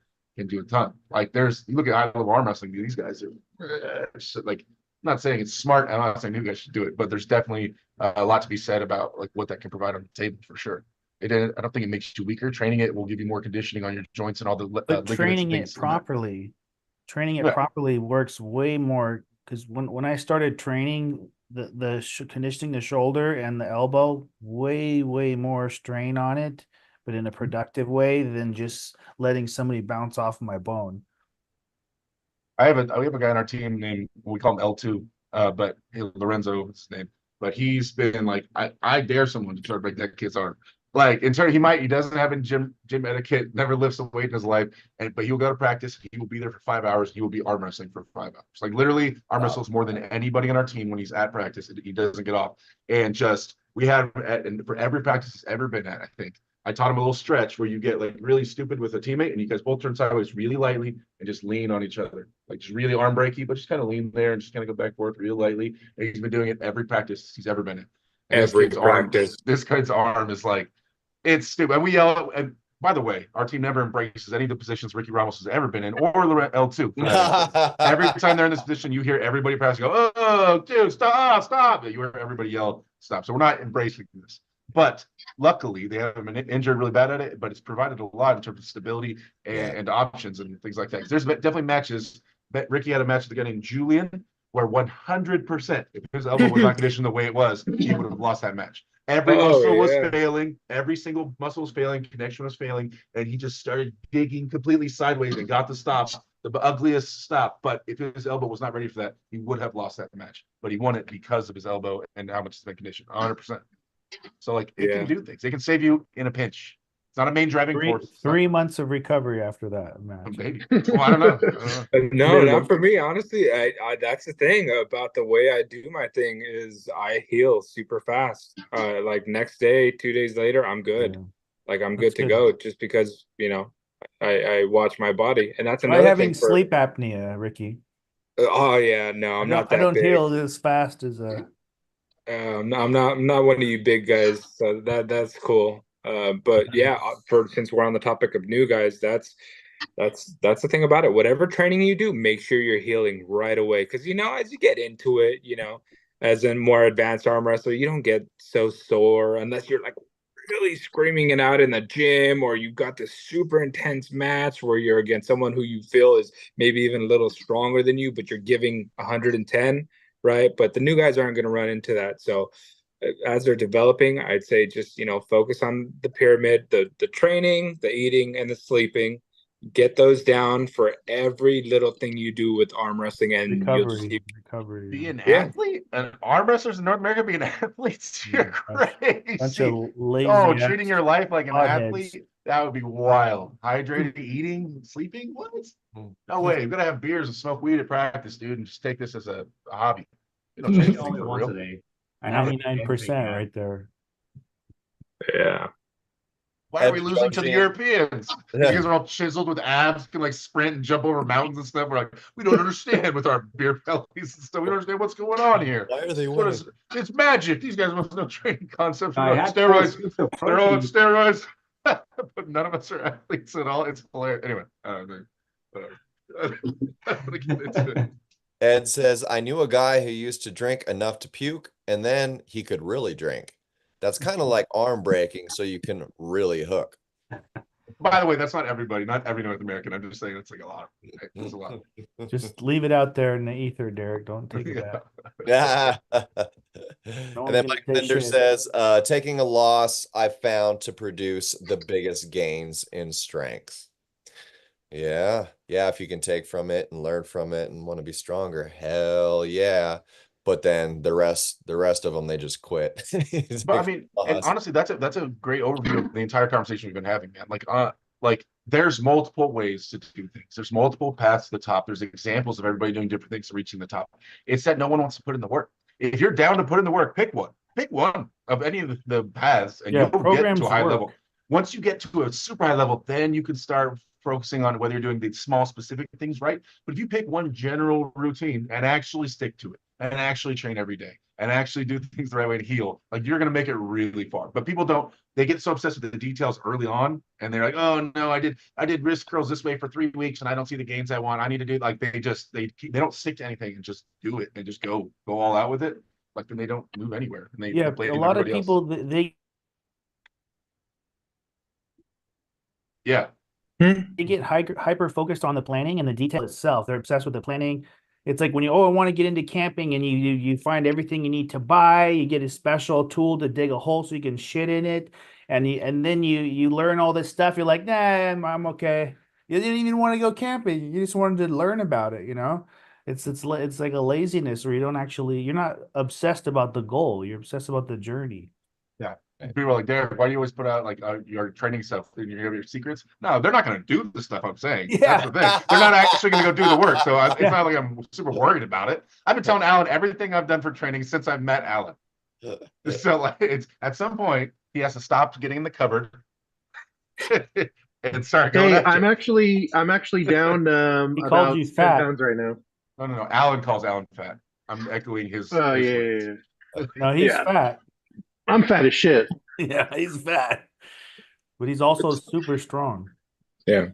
do a ton. Like you look at I Love Arm Wrestling, these guys are like, I'm not saying it's smart. I'm not saying you guys should do it, but there's definitely a lot to be said about like what that can provide on the table for sure. I don't think it makes you weaker. Training it will give you more conditioning on your joints and all the But training it properly works way more, because when I started training the conditioning the shoulder and the elbow, way more strain on it, but in a productive way than just letting somebody bounce off my bone. We have a guy on our team named, we call him L2, but Lorenzo is his name. But he's been like, I dare someone to try to break that kid's arm. Like in turn, he doesn't have a gym etiquette, never lifts a weight in his life, but he'll go to practice. He will be there for 5 hours. He will be arm wrestling for 5 hours. Like literally, arm wrestles more than anybody on our team when he's at practice. He doesn't get off. And just we had and for every practice he's ever been at, I think I taught him a little stretch where you get like really stupid with a teammate and you guys both turn sideways really lightly and just lean on each other, like just really arm breaky, but just kind of lean there and just kind of go back and forth real lightly. And he's been doing it every practice he's ever been in. And Every practice. This kid's arm is like. It's stupid. And we yell. And by the way, our team never embraces any of the positions Ricky Ramos has ever been in, or L2. Every time they're in this position, you hear everybody practice go, "Oh, dude, stop, stop!" You hear everybody yell, "Stop!" So we're not embracing this. But luckily, they haven't been injured really bad at it. But it's provided a lot in terms of stability and options and things like that. There's definitely matches. Ricky had a match with a guy named Julian, where 100%, if his elbow was not conditioned the way it was, he would have lost that match. Every muscle was failing. Every single muscle was failing. Connection was failing. And he just started digging completely sideways and got the stop, the ugliest stop. But if his elbow was not ready for that, he would have lost that match. But he won it because of his elbow and how much it's been conditioned. 100%. So, like, it can do things. It can save you in a pinch. It's not a main driving force. 3 months of recovery after that match. Maybe. Well, I don't know. No, not for me. Honestly, I that's the thing about the way I do my thing is I heal super fast. Like next day, 2 days later, I'm good. Yeah. Like I'm good to go just because, you know, I watch my body. And that's another thing. Having sleep apnea, Ricky. Oh yeah, no, I'm not that big. I don't heal as fast as I'm not one of you big guys, so that's cool. But yeah, since we're on the topic of new guys, that's the thing about it. Whatever training you do, make sure you're healing right away. Because, you know, as you get into it, you know, as a more advanced arm wrestler, you don't get so sore unless you're like really screaming it out in the gym, or you got this super intense match where you're against someone who you feel is maybe even a little stronger than you, but you're giving 110, right? But the new guys aren't going to run into that. So as they're developing, I'd say just, you know, focus on the pyramid, the training, the eating, and the sleeping. Get those down for every little thing you do with arm wrestling, and recovery. Be an athlete, and arm wrestlers in North America being athletes. You're crazy. Bunch of lazy treating your life like an athlete. That would be wild. Hydrated, eating, sleeping. What? No way. You're gonna have beers and smoke weed at practice, dude, and just take this as a hobby. You know, only once a day. 99% right there. Yeah. Why are we losing to the Europeans? You guys are all chiseled with abs, can like sprint and jump over mountains and stuff. We're like, we don't understand with our beer bellies and stuff. We don't understand what's going on here. Why are they winning? It's magic. These guys must know training concepts. Steroids. They're all on steroids. But none of us are athletes at all. It's hilarious. Anyway, whatever. Ed says, I knew a guy who used to drink enough to puke, and then he could really drink. That's kind of like arm breaking, so you can really hook. By the way, that's not everybody, not every North American. I'm just saying it's like a lot. There's a lot. Just leave it out there in the ether, Derek. Don't take it back. Yeah. And then Mike Bender says, taking a loss I found to produce the biggest gains in strength. Yeah. Yeah. If you can take from it and learn from it and want to be stronger, hell yeah. But then the rest of them, they just quit. But I mean, and honestly, that's a great overview of the entire conversation we've been having, man. Like there's multiple ways to do things. There's multiple paths to the top. There's examples of everybody doing different things to reaching the top. It's that no one wants to put in the work. If you're down to put in the work, pick one. Pick one of any of the paths, and you'll get to a high level. Once you get to a super high level, then you can start focusing on whether you're doing the small specific things right. But if you pick one general routine and actually stick to it, and actually train every day, and actually do things the right way to heal, like you're going to make it really far. But people don't, they get so obsessed with the details early on, and they're like, oh no, I did wrist curls this way for 3 weeks and I don't see the gains I want. I need to do, like, they don't stick to anything and just do it and just go all out with it. Like, then they don't move anywhere. And they a lot of people they get hyper focused on the planning and the detail itself. They're obsessed with the planning. It's like when I want to get into camping, and you find everything you need to buy. You get a special tool to dig a hole so you can shit in it, and then you learn all this stuff. You're like, nah, I'm okay. You didn't even want to go camping. You just wanted to learn about it. You know, it's like a laziness where you're not obsessed about the goal. You're obsessed about the journey. Yeah, People are like, Derek, why do you always put out like your training stuff and your secrets? No, they're not going to do the stuff I'm saying. Yeah. That's the thing. They're not actually going to go do the work. So it's not like I'm super worried about it. I've been telling Alan everything I've done for training since I've met Alan. So like, it's at some point he has to stop getting in the cupboard and start going Hey, after. I'm actually down He called about you 10 fat. pounds right now. No. Alan calls Alan fat. I'm echoing his. Oh his yeah, words. yeah. No, he's Yeah. fat. I'm fat as shit. Yeah, he's fat. But he's also super strong. Yeah.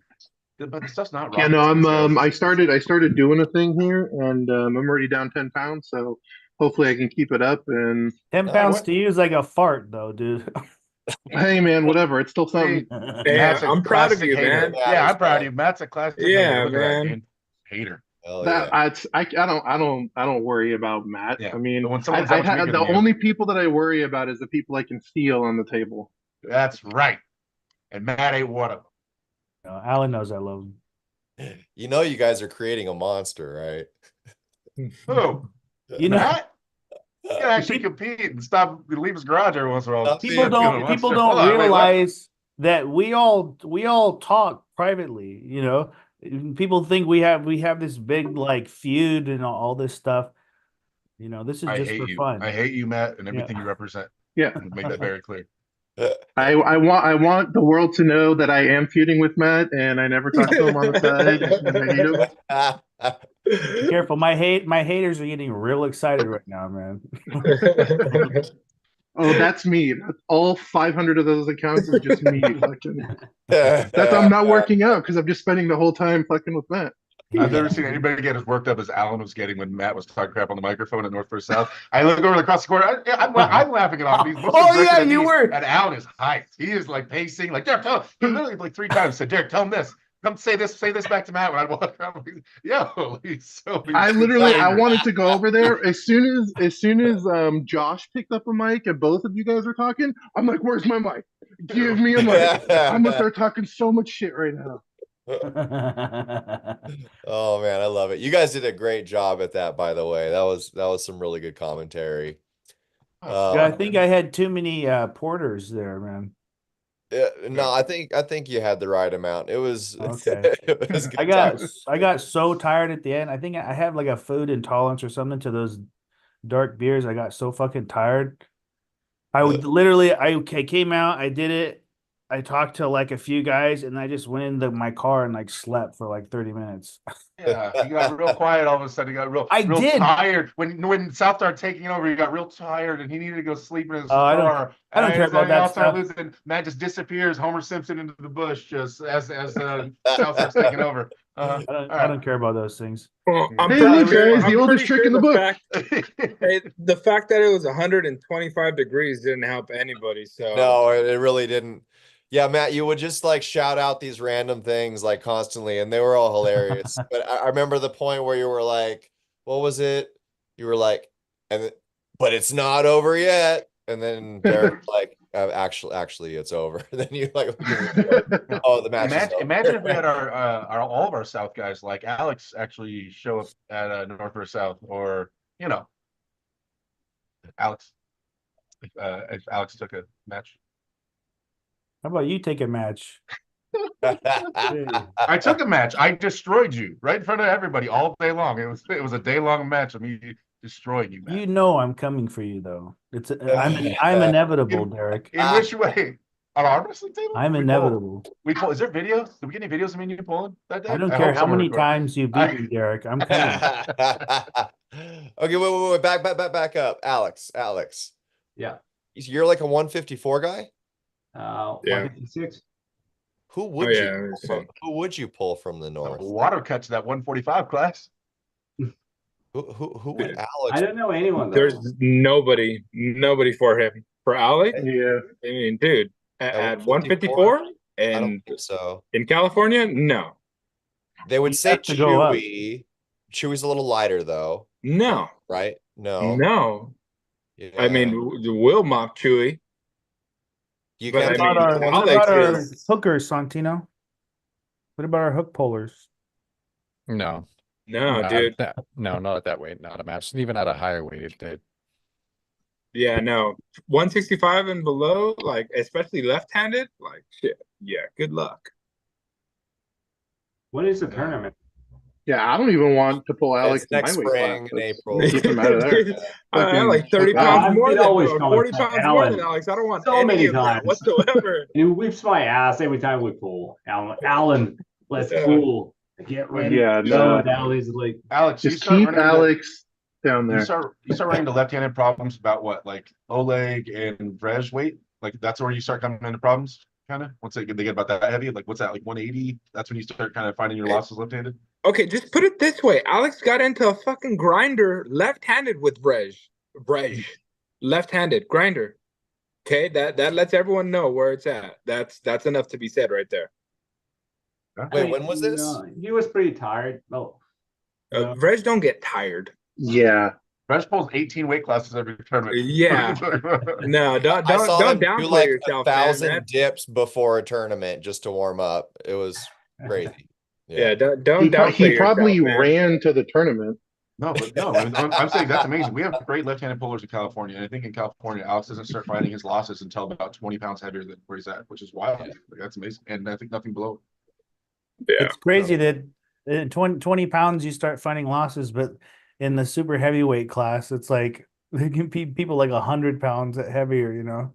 But the stuff's not Yeah, rocket no, I'm science. I started doing a thing here, and I'm already down 10 pounds, so hopefully I can keep it up. And 10 pounds to you is like a fart, though, dude. hey, man, whatever, it's still something. Hey, Matt's a I'm proud of classic you, hater. man. Yeah, I'm proud of you. Matt's a classic Yeah, hater. Look at that, man. dude. Hater. Hell That yeah. I don't worry about Matt. Yeah, I mean, but when someone's that much weaker the than you- only people that I worry about is the people I can steal on the table. That's right. And Matt ain't one of No, Alan knows I love him. You know, you guys are creating a monster, them. Who? You know, Matt? You can actually compete and stop leave his garage every once in a while. See people if you know don't what's- people Hold don't on, wait, what? realize that we all talk privately, you know. People think we have this big like feud and all this stuff. You know, this is I just hate for you. fun. I hate you, Matt, and everything Yeah. you represent. Yeah, Make that very clear. I want the world to know that I am feuding with Matt, and I never talk to him on the side, and I hate him. Be careful, my haters are getting real excited right now, man. Oh, that's me. That's all 500 of those accounts is just me fucking. That's I'm not working out because I'm just spending the whole time fucking with Matt. I've never seen anybody get as worked up as Alan was getting when Matt was talking crap on the microphone at North vs. South. I look over across the corner. I'm laughing at all. He's mostly Oh, directed yeah, at you me, were. And Alan is hyped. He is like pacing, like Derek, tell him. He literally like 3 times said, Derek, tell him this. Come say this back to Matt when I walk around. Like, yo, he's I literally I angry. wanted to go over there as soon as Josh picked up a mic and both of you guys were talking. I'm like, where's my mic? Give me a mic. I'm gonna start talking so much shit right now. Oh man, I love it. You guys did a great job at that, by the way. That was some really good commentary. Yeah, I think I had too many porters there, man. No, I think you had the right amount. It was Okay. it was good I got so tired at the end. I think I have like a food intolerance or something to those dark beers. I got so fucking tired. I would literally I came out, I did it. I talked to like a few guys and I just went into my car and like slept for like 30 minutes. Yeah, he got real quiet all of a sudden. He got real did. tired. When South started taking over, he got real tired and he needed to go sleep in his I car. don't care about that stuff. Losing. Matt just disappears, Homer Simpson into the bush just as South starts taking over. I don't care about those things. Well, I'm Hey, proud look, of you. guys, the I'm oldest pretty trick sure in the book. The fact that it was 125 degrees didn't help anybody. So No, it really didn't. Yeah, Matt, you would just like shout out these random things like constantly, and they were all hilarious. But I remember the point where you were like, what was it? You were like, but it's not over yet. And then Derek like, actually, it's over. Then you like, oh, the match is over. Imagine if we had our all of our South guys like Alex actually show up at North vs. South, or Alex. If Alex took a match. How about you take a match? I took a match. I destroyed you right in front of everybody all day long. It was a day long match of me destroying you, Matt. You know I'm coming for you though. I'm inevitable, Derek. In which way? On our wrestling table? I'm inevitable. We pull. Is there videos? Did we get any videos of me and you pulling that day? I don't care hope how someone many recorded. times you beat me, Derek. I'm coming. Okay, wait, back up, Alex. Yeah. You're like a 154 guy. Yeah. 156. Who would yeah, who would you pull from the The north? water cuts that 145 class. Who would I Alex? don't know anyone though. there's nobody for him. For Ali, Yeah. I mean, dude, at 154? 154 I don't and think so. in California, no, They would You say have to go up. Chewy. Chewy's a little lighter though, no, right? No. no. Yeah. I mean, will mop Chewy. you but can't. I mean, What Alex about our is- hookers, Santino? What about our hook pullers? No, No, not dude. no, not at that weight, not a match. Even at a higher weight, Yeah, no. 165 and below, like especially left-handed, like shit. Yeah, good luck. What is the tournament? Yeah, I don't even want to pull Alex It's in my next weight class. spring in Let's April. keep him out of there. Dude, Fucking like 30 wow. pounds I've more been than always or coming 40 for pounds more than Alan Alex. I don't want so any many of that times. whatsoever. And he whips my ass every time we pull. Alan, let's Yeah. pull. Get ready. Yeah, to no. go. And Alan's like, Alex, you Just start keep running Alex down you there. start running into left-handed problems about what, like Oleg and Vrej weight? Like that's where you start coming into problems, kind of. Once they get about that heavy, like what's that, like 180? That's when you start kind of finding your losses left-handed. Okay, just put it this way. Alex got into a fucking grinder left-handed with Brej. Left-handed grinder. Okay, that lets everyone know where it's at. That's enough to be said right there. Wait, when was this? He was pretty tired. Oh, yeah. Vrej don't get tired. Yeah. Vrej pulls 18 weight classes every tournament. Yeah. No, don't I saw don't him do downplay like yourself, 1,000 man. dips before a tournament just to warm up. It was crazy. Yeah, don't He downplay probably yourself, man. ran to the tournament. No, but no, I'm saying that's amazing. We have great left-handed pullers in California, and I think in California, Alex doesn't start finding his losses until about 20 pounds heavier than where he's at, which is wild. Like, that's amazing, and I think nothing below. Yeah. It's crazy that 20 pounds you start finding losses, but in the super heavyweight class, it's like they can be people like 100 pounds heavier, you know.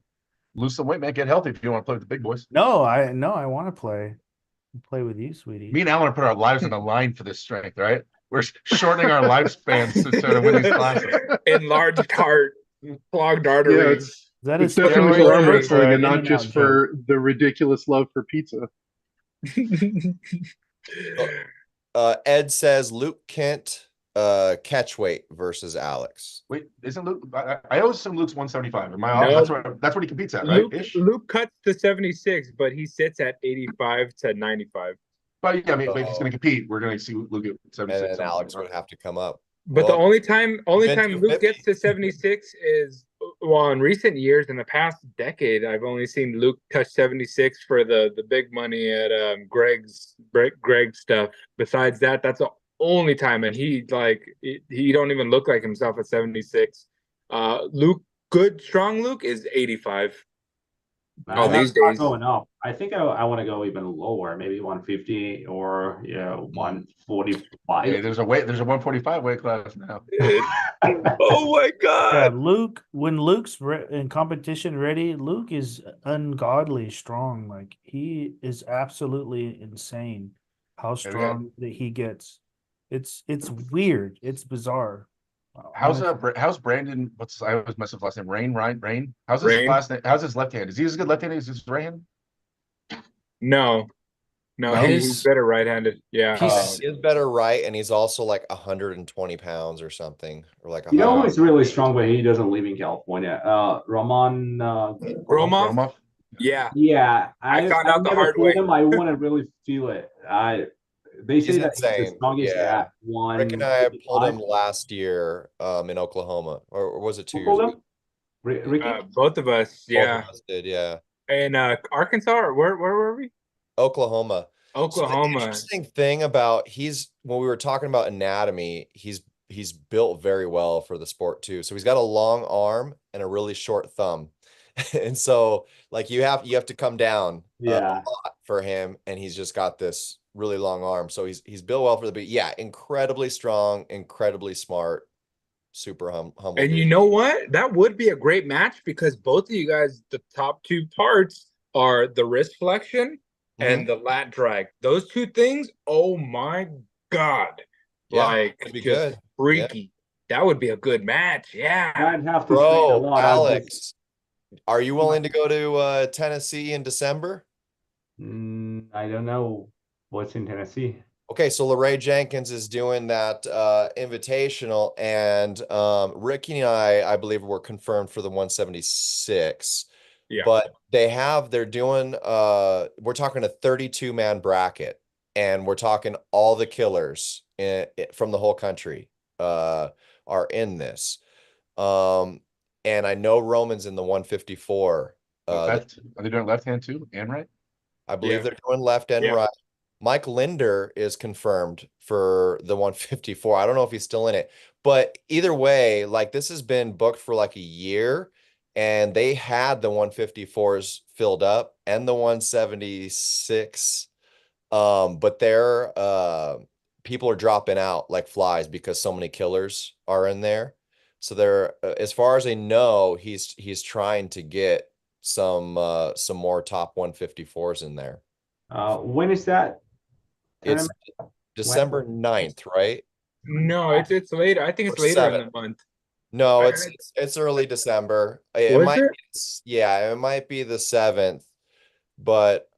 Lose some weight, man. Get healthy if you want to play with the big boys. No, I want to play with you, sweetie. Me and Alan put our lives on the line for this strength, right? We're shortening our lifespans to sort of win these classes. Enlarged heart, clogged Yeah, arteries. it's definitely for arm wrestling and not In-N-Out just for the ridiculous love for pizza. Ed says Luke Kent catch weight versus Alex. Wait, isn't Luke? I always assume Luke's 175. Am I off? No. That's what he competes at, right? Luke cuts to 76, but he sits at 85 to 95. But yeah, I mean, but if he's going to compete, we're going to see Luke at 76. And then Alex would have to come up. But Well, the only time Luke 250. gets to 76 is, well, in recent years, in the past decade, I've only seen Luke touch 76 for the big money at Greg's stuff. Besides that, that's the only time, and he don't even look like himself at 76. Luke, good strong Luke is 85. These days going up. I think I want to go even lower, maybe 150 or 145. Hey, there's a 145 weight class now. Oh my god. Yeah, Luke, when Luke's in competition ready, Luke is ungodly strong. Like he is absolutely insane how strong that he gets. It's weird. It's bizarre. How's Brandon? I always mess up last name. Rain. How's his Rain? last name? How's his left hand? Is he as good left handed as his right hand? No, he's better right-handed. Yeah. He is better right, and he's also like 120 pounds or something, or like You know who's really strong, but he doesn't live in California. Roman Gromov? Yeah. Yeah, I found out the hard way. him. I want to really feel it. They say He's that he's the insane. strongest Yeah. at one. Rick and I pulled him last year in Oklahoma, or was it 2 Who years pulled ago? him? Ricky? Both of us, yeah. Both of us did, yeah. And Arkansas, or where were we? Oklahoma. So the Oklahoma. interesting thing about when we were talking about anatomy, he's built very well for the sport too. So he's got a long arm and a really short thumb. And so like you have to come down a lot for him, and he's just got this really long arm. So he's built well for but yeah, incredibly strong, incredibly smart, super humble. And dude. you know what? That would be a great match because both of you guys, the top two parts are the wrist flexion and the lat drag. Those two things, oh my God. Yeah, like that'd be just good. freaky. That would be a good match. Yeah. I'd have to train a Bro, lot. Alex, are you willing to go to Tennessee in December? I don't know what's in Tennessee. Okay, so Larae Jenkins is doing that invitational, and Ricky and I believe, were confirmed for the 176. Yeah. But they're doing we're talking a 32-man bracket, and we're talking all the killers from the whole country are in this. And I know Roman's in the 154. Are they doing left hand too and right? I believe they're doing left and right. Mike Linder is confirmed for the 154. I don't know if he's still in it, but either way, like this has been booked for like a year, and they had the 154s filled up and the 176. But they're people are dropping out like flies because so many killers are in there. So they're as far as I know, he's trying to get some more top 154s in there. When is that It's tournament? December 9th, right? No, it's later. I think it's Or later in 7th. the month. No, I it's early December. It Was might it? yeah, it might be the 7th, but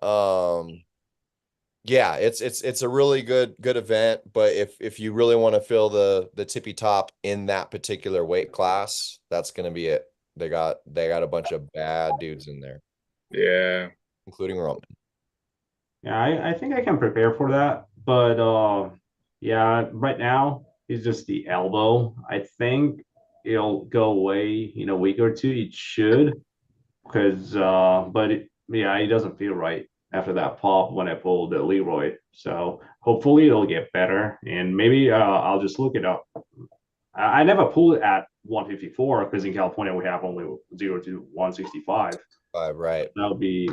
yeah, it's a really good event, but if you really want to fill the tippy top in that particular weight class, that's gonna be it. They got a bunch of bad dudes in there, Yeah. including Roman. Yeah, I think I can prepare for that, but yeah, right now it's just the elbow. I think it'll go away in a week or two. It should, because yeah, it doesn't feel right after that pop when I pulled the Leroy. So hopefully it'll get better, and maybe I'll just look it up. I never pulled it at 154 because in California we have only 0 to 165. Right. That would be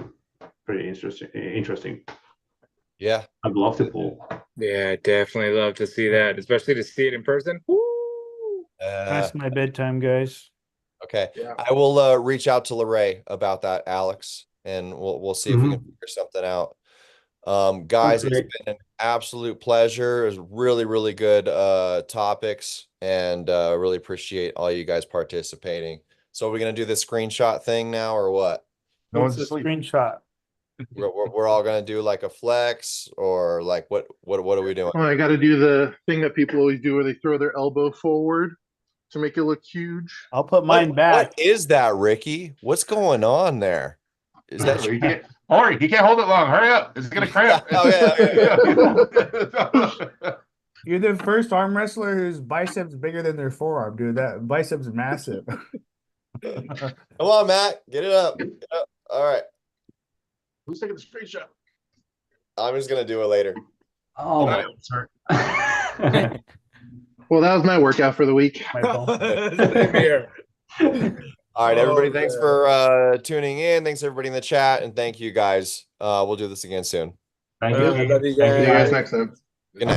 pretty interesting. Yeah. I'd love to pull. Yeah, definitely love to see that, especially to see it in person. Woo! Past my bedtime, guys. Okay. Yeah. I will reach out to Lorray about that, Alex, and we'll see if we can figure something out. Guys, it's been an absolute pleasure. It was really, really good topics, and really appreciate all you guys participating. So we're gonna do this screenshot thing now, or what? No What's one's the asleep. screenshot? We're all gonna do like a flex, or like what are we doing? Oh, I got to do the thing that people always do where they throw their elbow forward to make it look huge. I'll put mine back. What is that, Ricky? What's going on there? Is that You can't, Ori, he can't hold it long. Hurry up. It's gonna cramp. You're the first arm wrestler whose biceps bigger than their forearm, dude. That biceps is massive. Come on, Matt, get it up. Get it up. All right, Who's taking the screenshot? I'm just gonna do it later. Oh, All right. sorry. Well, that was my workout for the week. My fault. Same here. All right, everybody, thanks man. for tuning in. Thanks everybody in the chat, and thank you guys. We'll do this again soon. Thank you. Love you See you guys guys. next time.